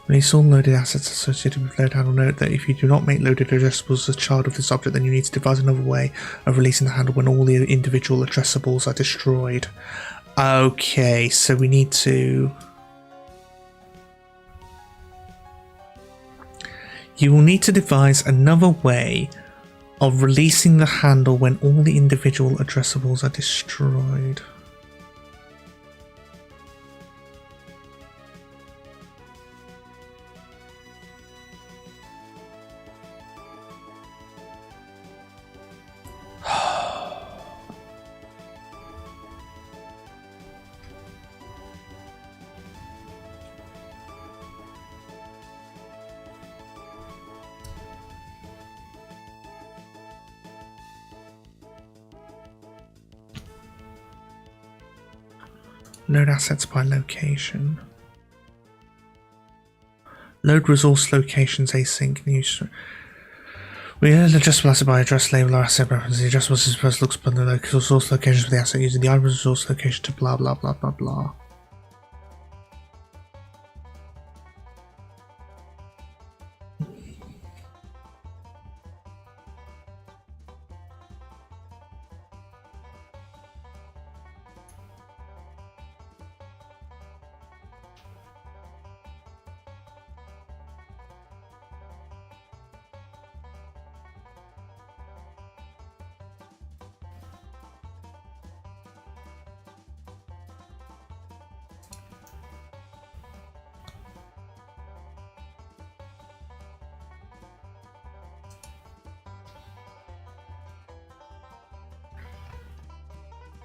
Release all loaded assets associated with load handle. Note that if you do not make loaded addressables a child of this object, then you need to devise another way of releasing the handle when all the individual addressables are destroyed. Okay, so we need to... You will need to devise another way of releasing the handle when all the individual addressables are destroyed. Load assets by location. Load resource locations async. We load adjustable asset by address label or asset reference. The adjustable system first looks upon the resource locations for the asset using the item resource location to blah blah blah blah blah.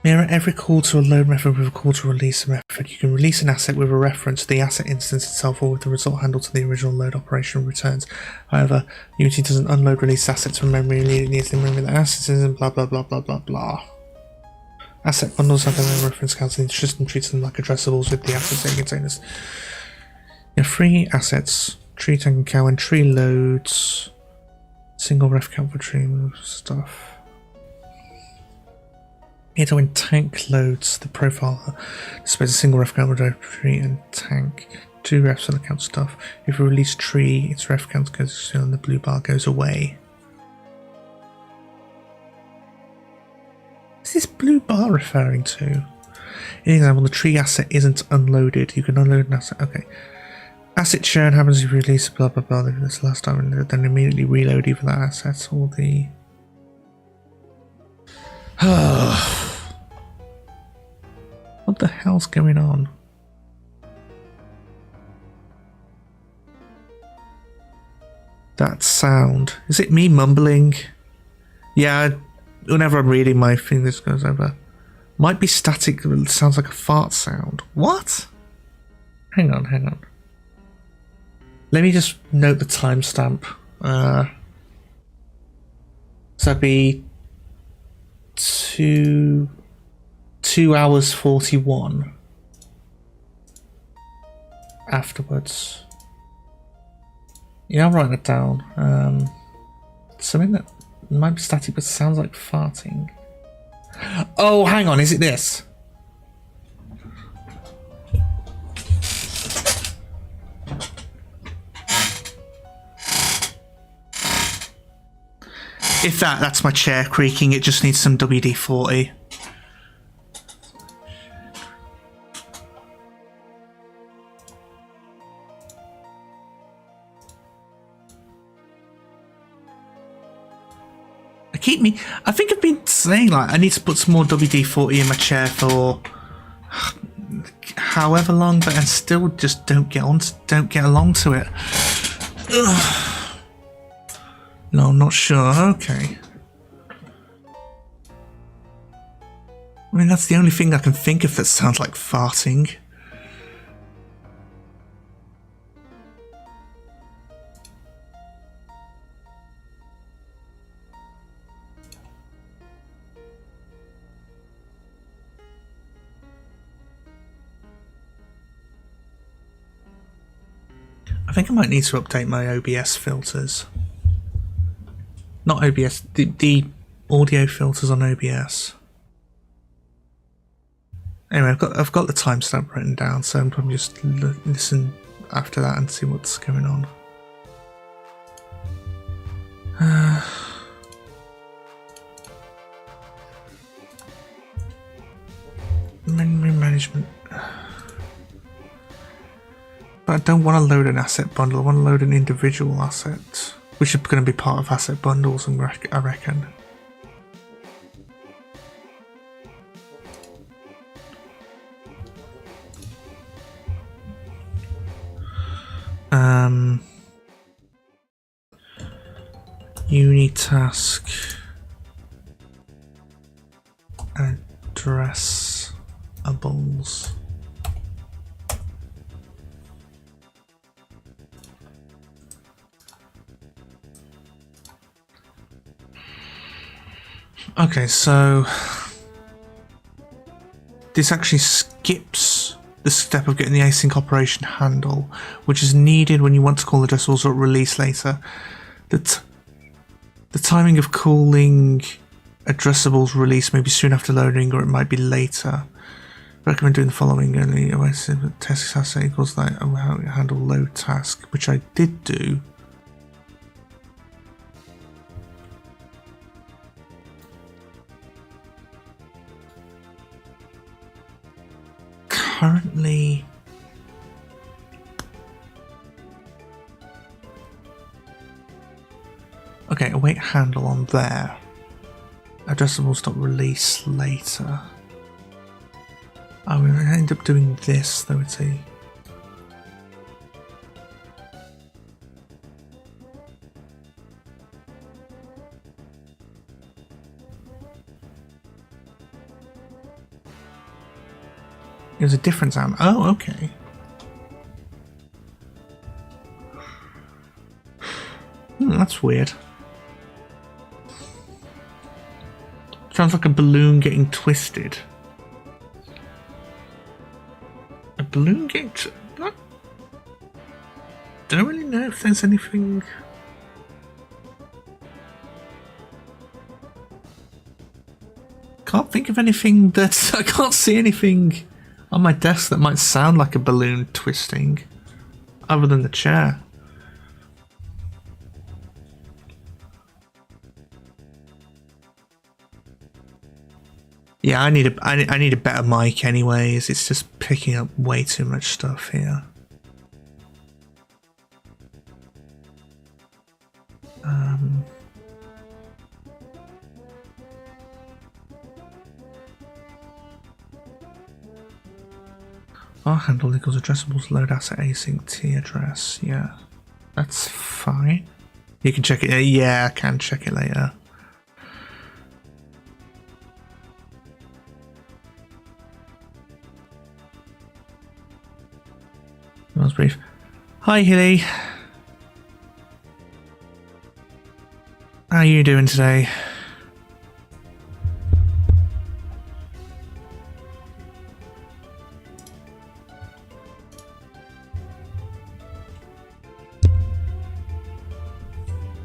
Mirror every call to a load method with a call to release a method. You can release an asset with a reference to the asset instance itself or with the result handle to the original load operation returns. However, Unity doesn't unload release assets from memory and it needs to remember that assets and blah blah blah blah blah blah. Asset bundles have their own reference counts and the system treats them like addressables with the assets they contain. You have free assets, tree tank and cow and tree loads, single ref count for tree stuff. Here when tank loads the profile displays a single ref count for tree and tank. 2 refs for the count stuff. If you release tree, its ref count goes and the blue bar goes away. What's this blue bar referring to? In example, the tree asset isn't unloaded. You can unload an asset. Okay. Asset churn happens if you release blah blah blah. This last time, and then immediately reload either that asset or the. What the hell's going on? That sound. Is it me mumbling? Yeah, whenever I'm reading my thing, this goes over. Might be static, it sounds like a fart sound. What? Hang on, hang on. Let me just note the timestamp. So that'd be 2 hours 41 afterwards. Yeah, I'll write it down. Something that might be static but sounds like farting. Oh, hang on, is it this? If that's my chair creaking, it just needs some WD-40. I think I've been saying, like, I need to put some more WD-40 in my chair for however long, but I still just don't get along to it. Ugh. No, I'm not sure. Okay. I mean, that's the only thing I can think of that sounds like farting. I think I might need to update my OBS filters. Not OBS, the audio filters on OBS. Anyway, I've got the timestamp written down, so I'm probably just listen after that and see what's going on. Memory management. But I don't want to load an asset bundle, I want to load an individual asset, which is going to be part of asset bundles, I reckon. Unitask addressables. Okay, so this actually skips the step of getting the async operation handle, which is needed when you want to call addressables or release later. The timing of calling addressables release may be soon after loading, or it might be later. I recommend doing the following only. Test asset equals that how you handle load task, which I did do. Currently, okay, await handle on there. Addressables.release later. I'm going to end up doing this though, it's a it was a different sound. Oh, okay. That's weird. Sounds like a balloon getting twisted. A balloon getting... Don't really know if there's anything... Can't think of anything that... I can't see anything on my desk that might sound like a balloon twisting, other than the chair. Yeah, I need a better mic anyways. It's just picking up way too much stuff here. Our handle equals addressables load asset async t address. Yeah, that's fine. You can check it. Yeah, I can check it later. That was brief. Hi, Hilly. are you doing today?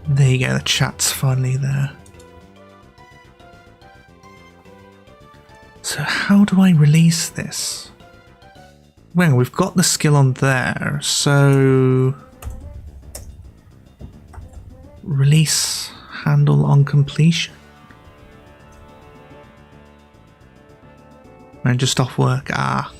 There you go, the chat's finally there. So how do I release this? Well, we've got the skill on there, so... Release handle on completion. And just off work, ah.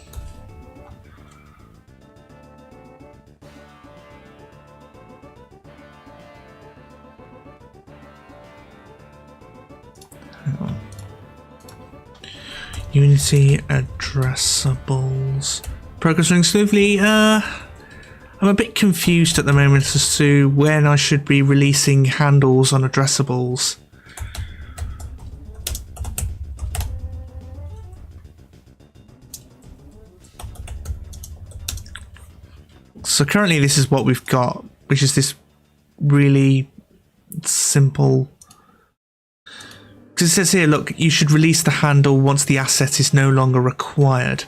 Unity addressables. Progress running smoothly. I'm a bit confused at the moment as to when I should be releasing handles on addressables. So currently this is what we've got, which is this really simple. It says here, look, you should release the handle once the asset is no longer required.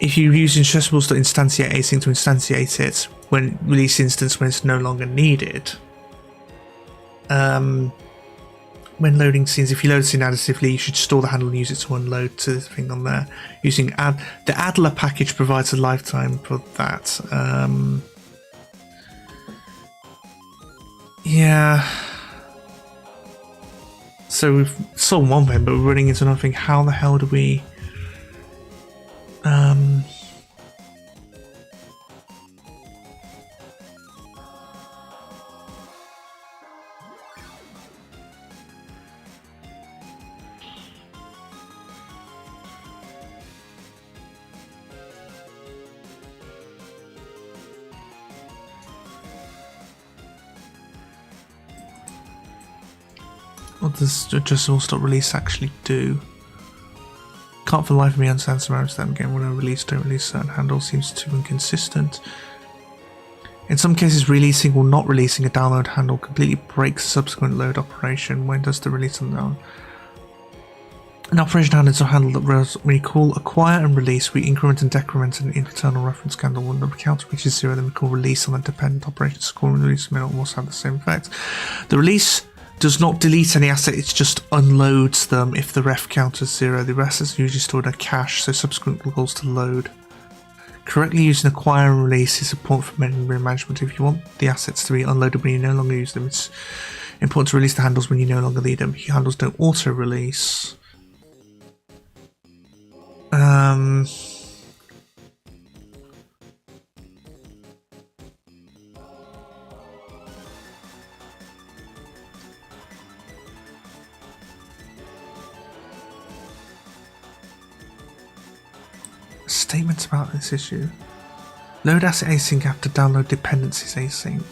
If you use addressables.instantiate async to instantiate it, when release instance when it's no longer needed. When loading scenes, if you load a scene additively, you should store the handle and use it to unload to the thing on there. Using the Adler package provides a lifetime for that. Yeah. So we've solved one thing, but we're running into another thing. How the hell do we... What does addressable.release actually do? Can't for the life of me understand some errors that game when I don't release certain handles seems too inconsistent. In some cases, releasing or not releasing a download handle completely breaks the subsequent load operation. When does the release on down? An operation handle is a handle that when you call acquire and release, we increment and decrement an internal reference handle. When the counter reaches 0, then we call release on the dependent operation. So call and release may almost have the same effect. The release does not delete any asset, it just unloads them if the ref count is 0. The rest is usually stored in a cache, so subsequent calls to load. Correctly using acquire and release is important for memory management. If you want the assets to be unloaded when you no longer use them, it's important to release the handles when you no longer need them. Your handles don't auto-release. Statements about this issue. Load asset async after download dependencies async.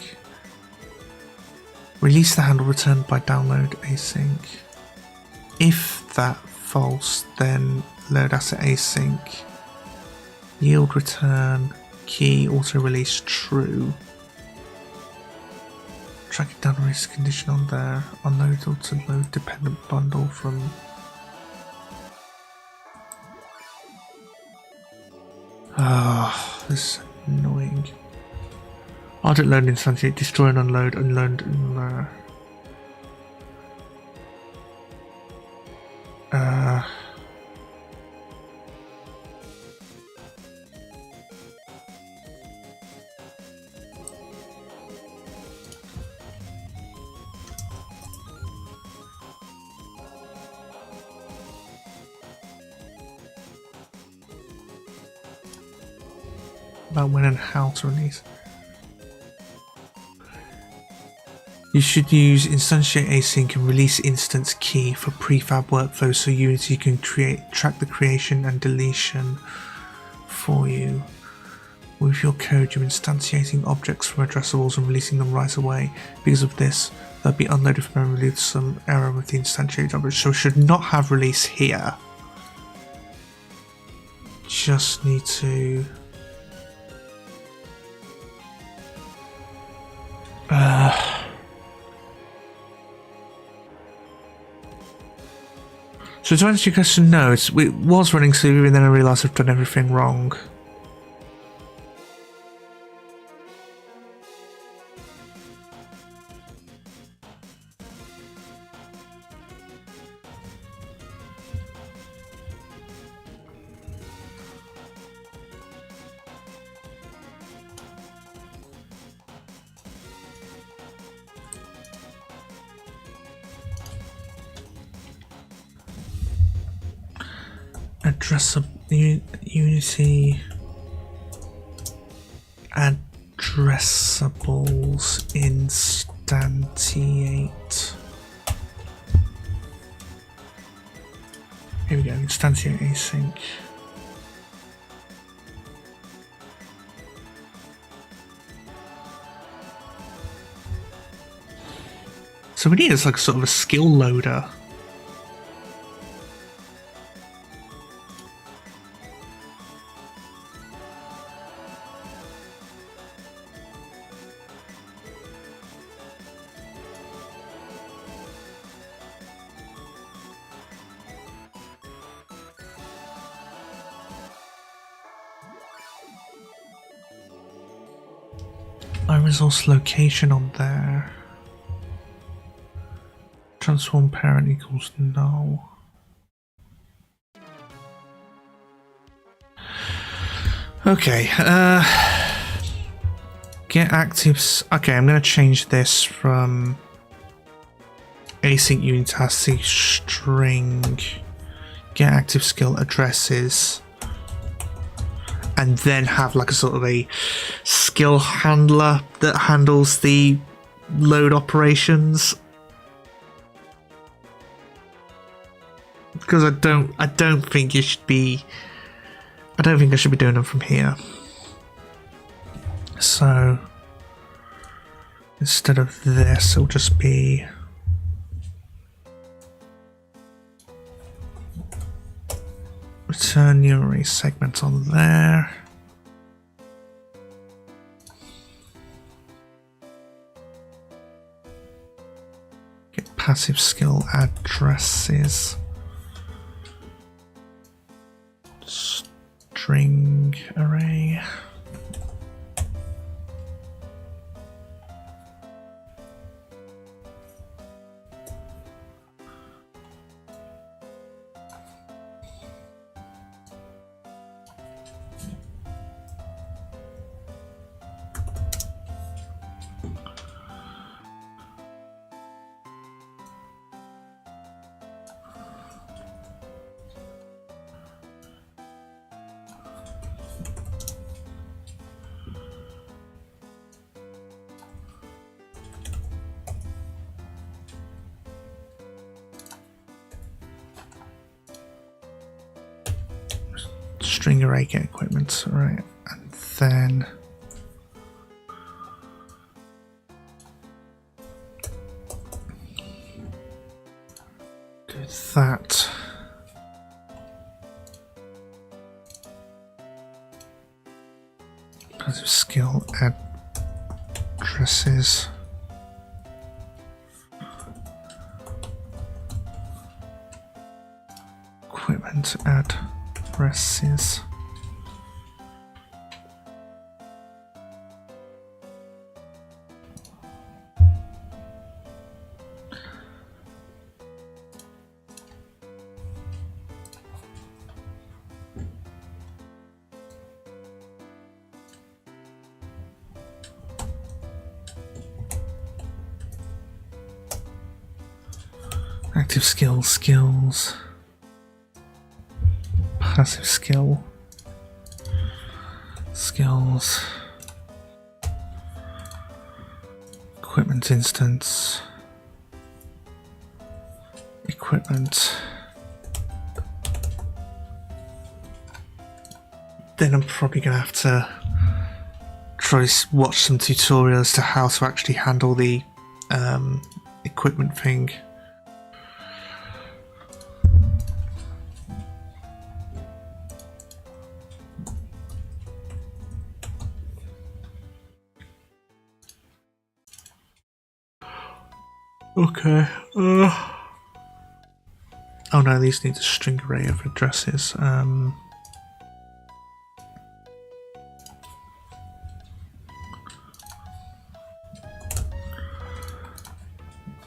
Release the handle returned by download async. If that false, then load asset async. Yield return key auto release true. Track it down release condition on there. Unload auto load dependent bundle from. Ah, this is annoying. Audit load instantiate, destroy and unload, unload. About when and how to release. You should use instantiate async and release instance key for prefab workflows so Unity can track the creation and deletion for you. With your code, you're instantiating objects from addressables and releasing them right away. Because of this, they'll be unloaded from memory with some error with the instantiated object. So we should not have release here. Just need to... So to answer your question, no, it was running smoothly, and then I realised I've done everything wrong. Unity addressables instantiate. Here we go, instantiate async. So we need is like sort of a skill loader. Resource location on there. Transform parent equals null. Okay, get actives. Okay, I'm going to change this from async unit task string get active skill addresses, and then have like a sort of a skill handler that handles the load operations. Because I don't think you should be. I don't think I should be doing them from here. So instead of this, it'll just be return new array segment on there. Get passive skill addresses. String array. String array get equipment, right, and then do that. Passive skill addresses. Equipment addresses. Active skills. Passive skill. Skills. Equipment instance. Equipment. Then I'm probably going to have to try to watch some tutorials to how to actually handle the equipment thing. Okay. Oh no, these need a string array of addresses.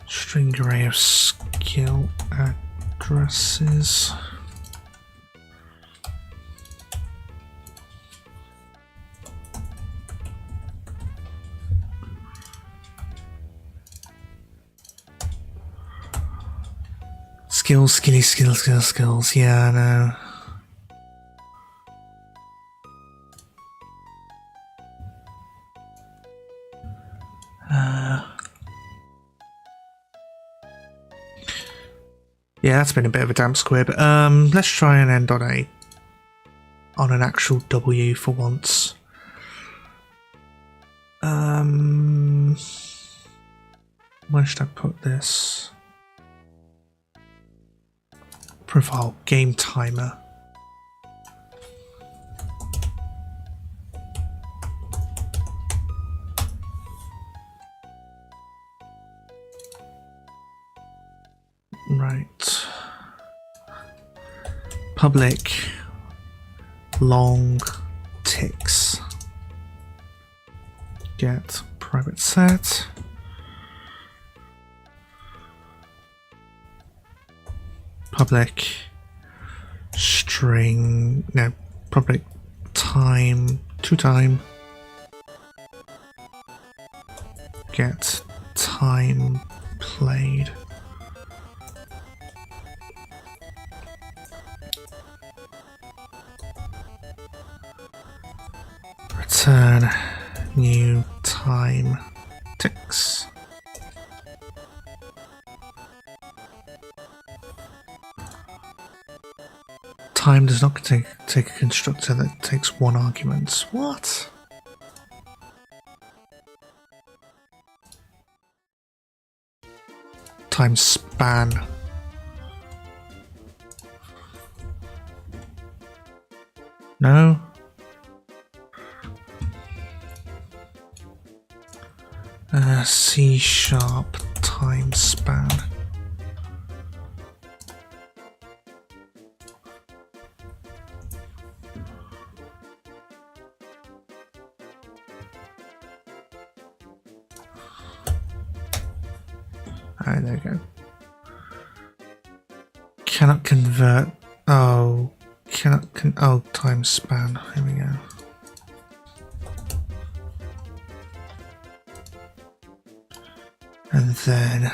String array of skill addresses. Skills, skills. Yeah, I know. Yeah, that's been a bit of a damp squib. Let's try and end on an actual W for once. Where should I put this? Profile game timer. Right. Public long ticks. Get private set. Public string, no, public time, to time. Get time played. Return new time ticks. Time does not take a constructor that takes one argument. What? Time span. No? C# time span. Alright, there we go. Cannot convert. Oh, oh, time span. Here we go. And then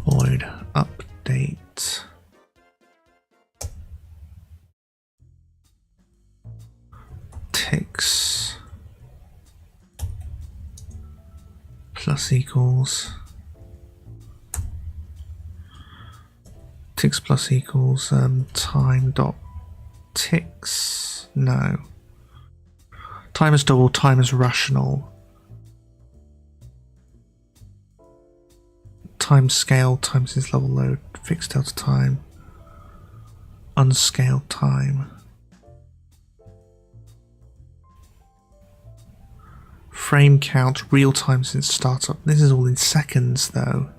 void update ticks plus equals ticks plus equals time dot ticks. No, time is double, time is rational. Time scale times is level load, fixed delta time, unscaled time. Frame count, real time since startup. This is all in seconds though.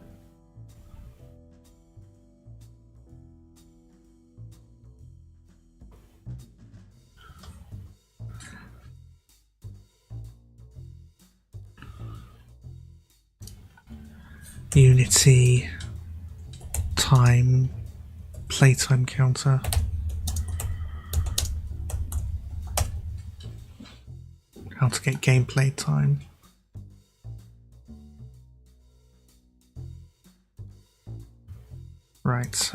Unity time playtime counter. How to get gameplay time. Right.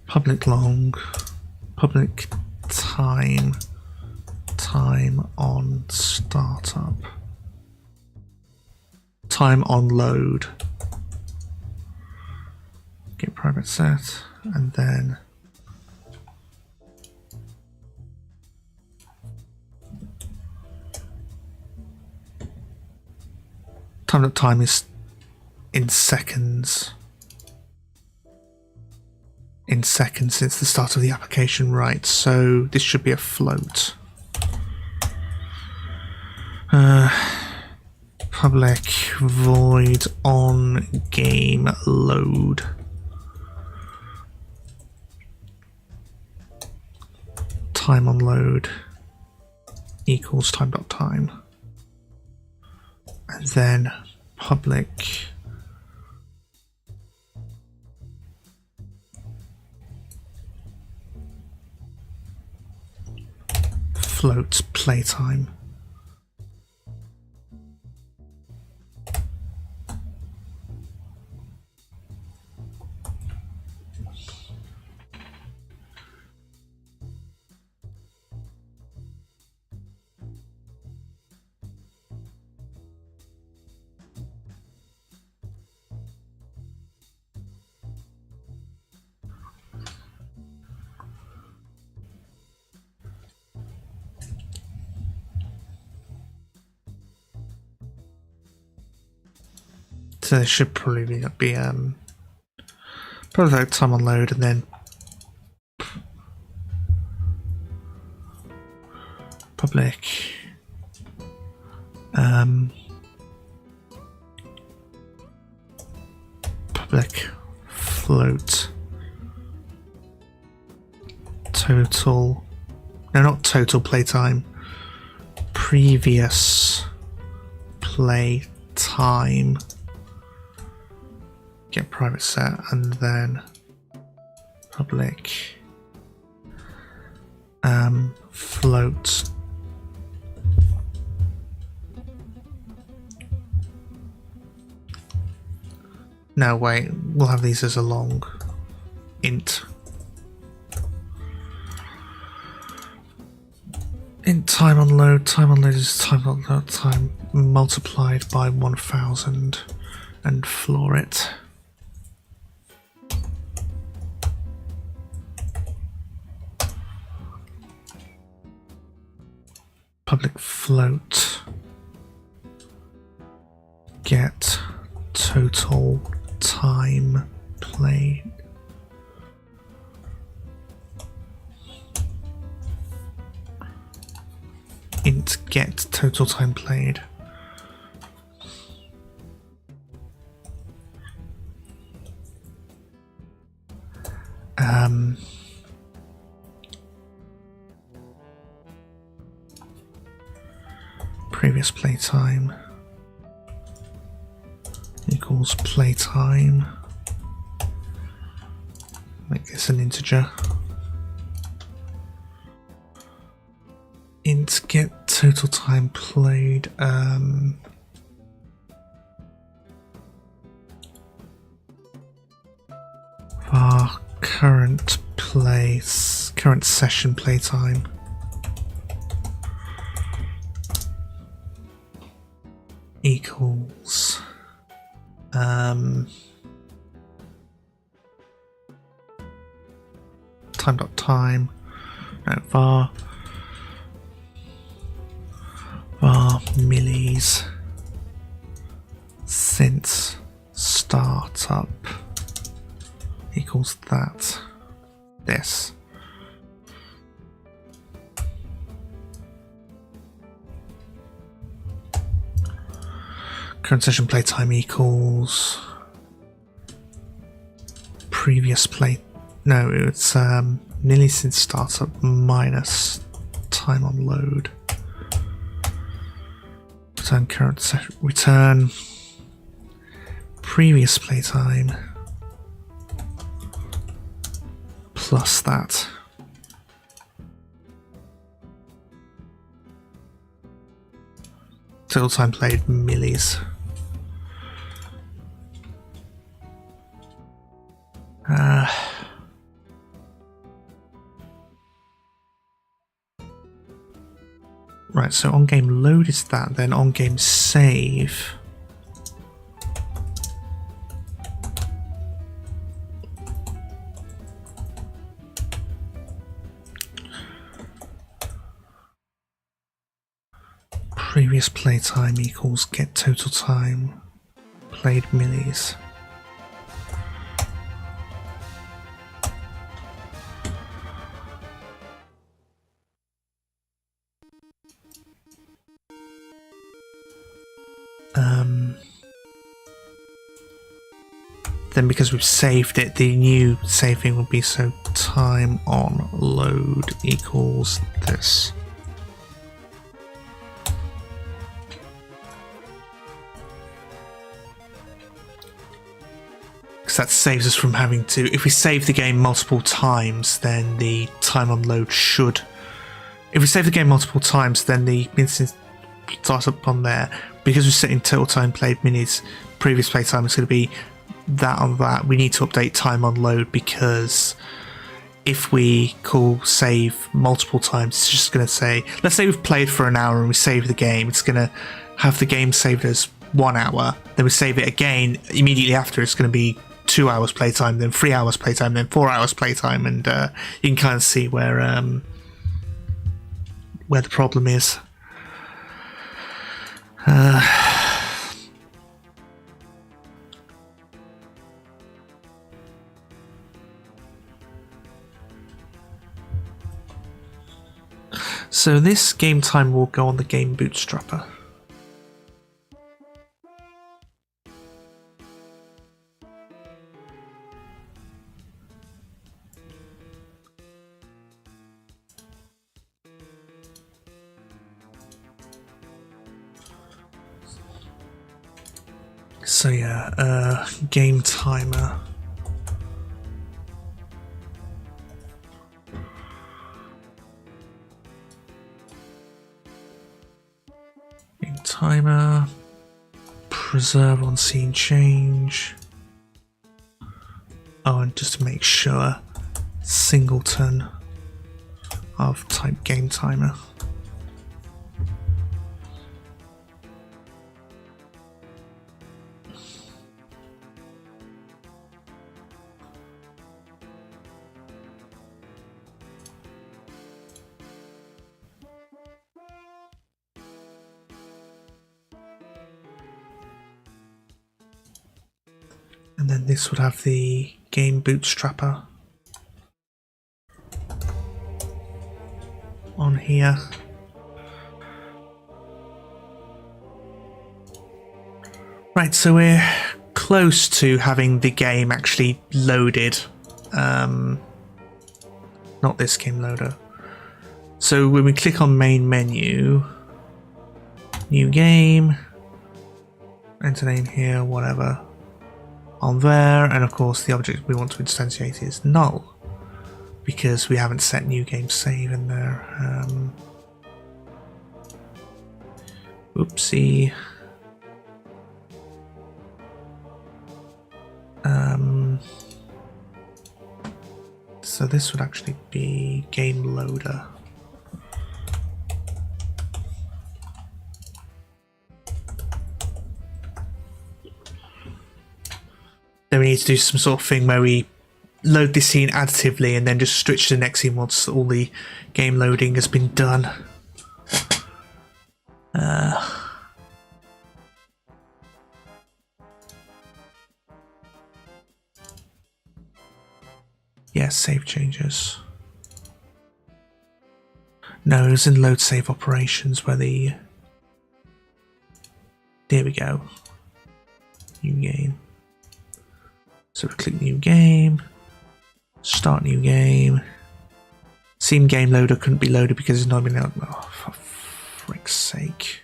Public long, public time on startup. Time on load. Get private set, and then time is in seconds. In seconds since the start of the application, right? So this should be a float. public void on game load. Time on load equals time.time. And then public float playtime. So there should probably be probably time on load and then public public float total, no, not total playtime, previous playtime, get private set, and then public float no wait, we'll have these as a long int time on load is time on load time multiplied by 1000 and floor it. Public float get total time played int get total time played. Previous playtime equals playtime. Make this an integer. Int get total time played. Our current session playtime. Equals time.time, no, var millis since startup equals that, this. Current session playtime equals previous play. No, it's nearly since startup minus time on load. Return current session. Return previous playtime plus that. Total time played millis. Right, so on game load is that, then on game save. Previous playtime equals get total time played millis. Then because we've saved it, the new saving will be so time on load equals this. Because that saves us from having to, if we save the game multiple times, then the time on load should, if we save the game multiple times, then the instance starts up on there. Because we're setting total time played minutes, previous play time is going to be that on that. We need to update time on load, because if we call save multiple times, it's just going to say, let's say we've played for an hour and we save the game, it's going to have the game saved as 1 hour, then we save it again immediately after, it's going to be 2 hours playtime, then 3 hours playtime, then 4 hours playtime, and you can kind of see where the problem is. So this game time will go on the game bootstrapper. So yeah, game timer. Game timer. Preserve on scene change. Oh, and just to make sure, singleton of type game timer. And then this would have the game bootstrapper on here. Right, so we're close to having the game actually loaded. Not this game loader. So when we click on main menu, new game, enter name here, whatever. On there, and of course the object we want to instantiate is null, because we haven't set new game save in there. Oopsie. So this would actually be game loader. Then we need to do some sort of thing where we load this scene additively and then just switch to the next scene once all the game loading has been done. Yeah, save changes. No, it was in load save operations where the... There we go. New game. So we click new game, start new game. Scene game loader couldn't be loaded because it's not been out. Oh, for frick's sake.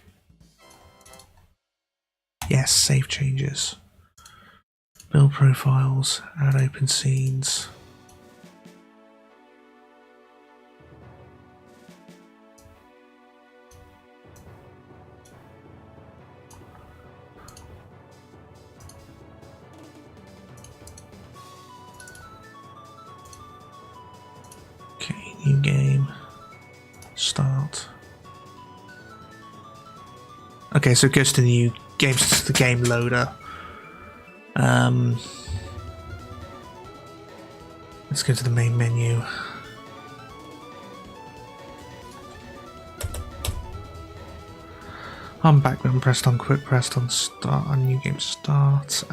Yes, save changes. Build profiles, add open scenes. New game, start. Okay, so it goes to the new games, to the game loader. Let's go to the main menu. I'm back button pressed on, quick pressed on start, on new game start.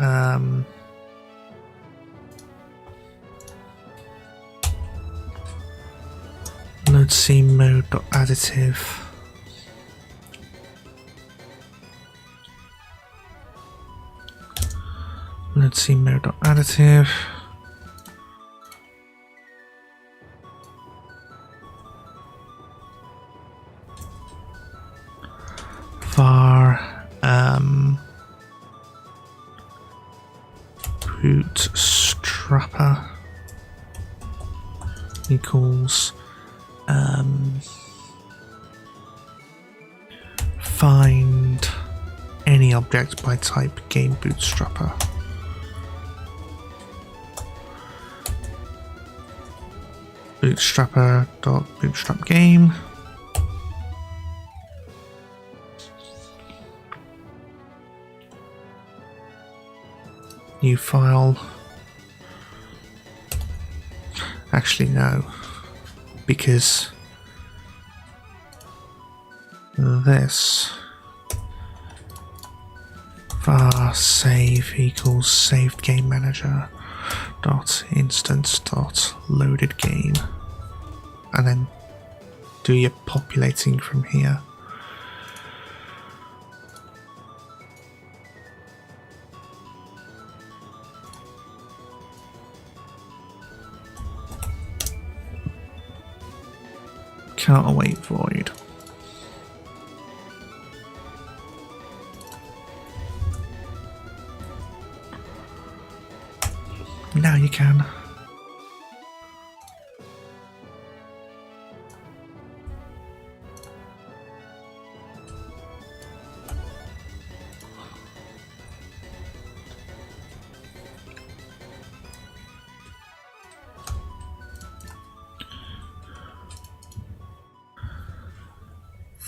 Load scene mode additive. Let's see, mode.additive. Var bootstrapper equals find any object by type game bootstrapper. Bootstrapper.bootstrap game. New file. Actually, no, because this var save equals saved game manager dot instance dot loaded game, and then do your populating from here. Can't await void. Now you can.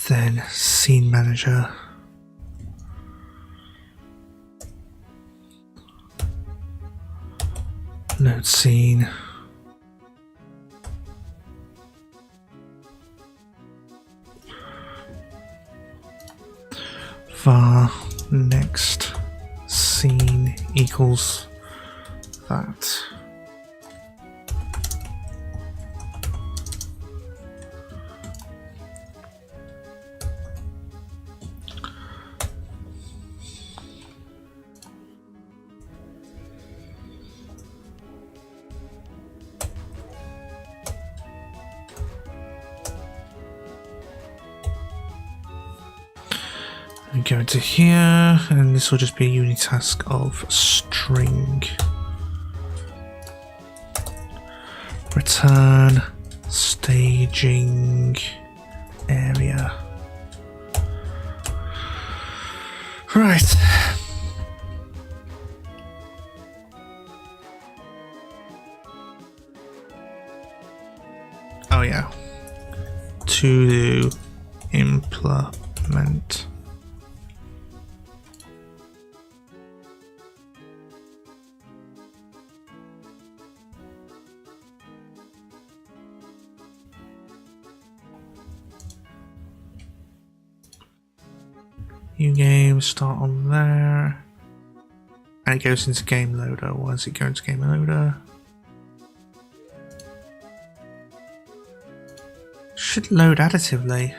Then scene manager. Load scene. Var next scene equals that. We go into here, and this will just be a unitask of string. Return staging area. Right. Oh yeah. To implement. New game, start on there. And it goes into game loader. Why does it go into game loader? Should load additively.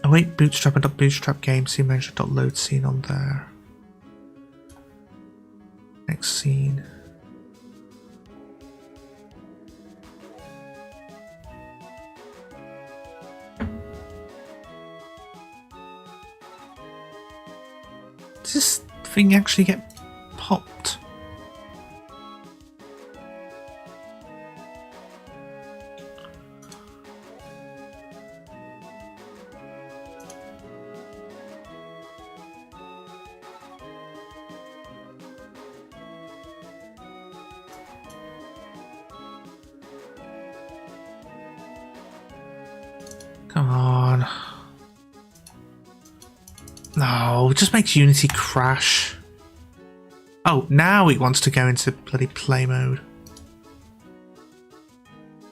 Await bootstrapper.bootstrap game scene manager.load scene on there. Next scene. Does this thing actually get popped? Come on. No, it just makes Unity crash. Oh, now it wants to go into bloody play mode.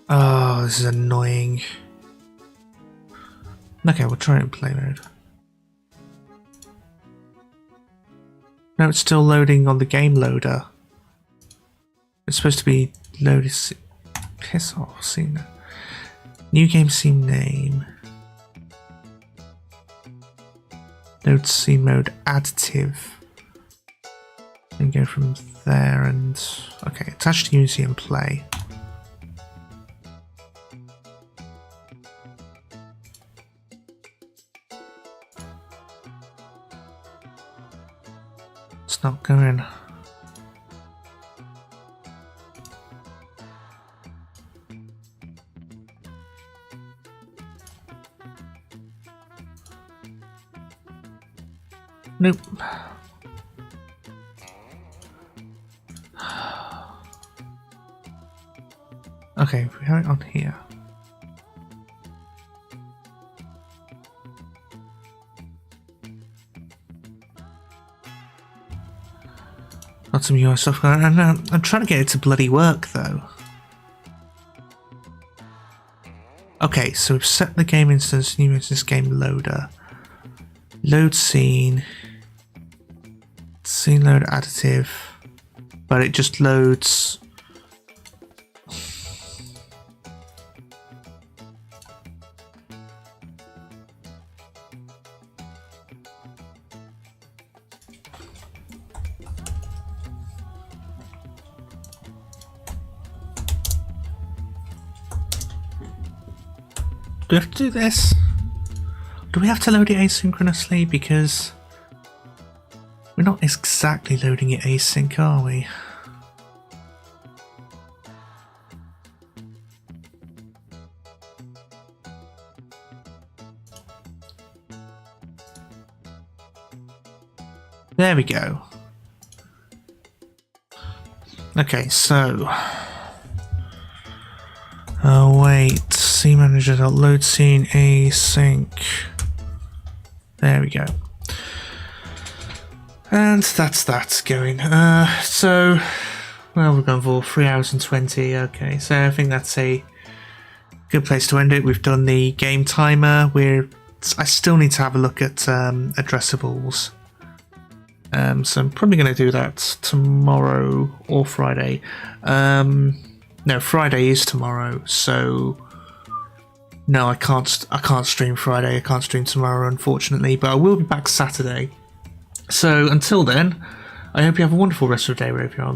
Oh, this is annoying. Okay, we'll try it in play mode. No, it's still loading on the game loader. It's supposed to be loaded. Piss off, seen that. New game scene name. Load scene mode additive. And go from there and... Okay, attach to Unity and play. It's not going. Nope. Okay, if we have it on here. Got some UI stuff going on, and I'm trying to get it to bloody work though. Okay, so we've set the game instance, new instance game loader. Load scene. Scene load additive. But it just loads. Do we have to do this? Do we have to load it asynchronously? Because we're not exactly loading it async, are we? There we go. Okay, so... Oh wait, scene manager.load scene async. There we go. And that's going. So, well, we're going for 3 hours and 20. Okay, so I think that's a good place to end it. We've done the game timer. I still need to have a look at addressables. So I'm probably going to do that tomorrow or Friday. No, Friday is tomorrow, so no, I can't stream Friday. I can't stream tomorrow, unfortunately, but I will be back Saturday. So until then, I hope you have a wonderful rest of the day wherever you are.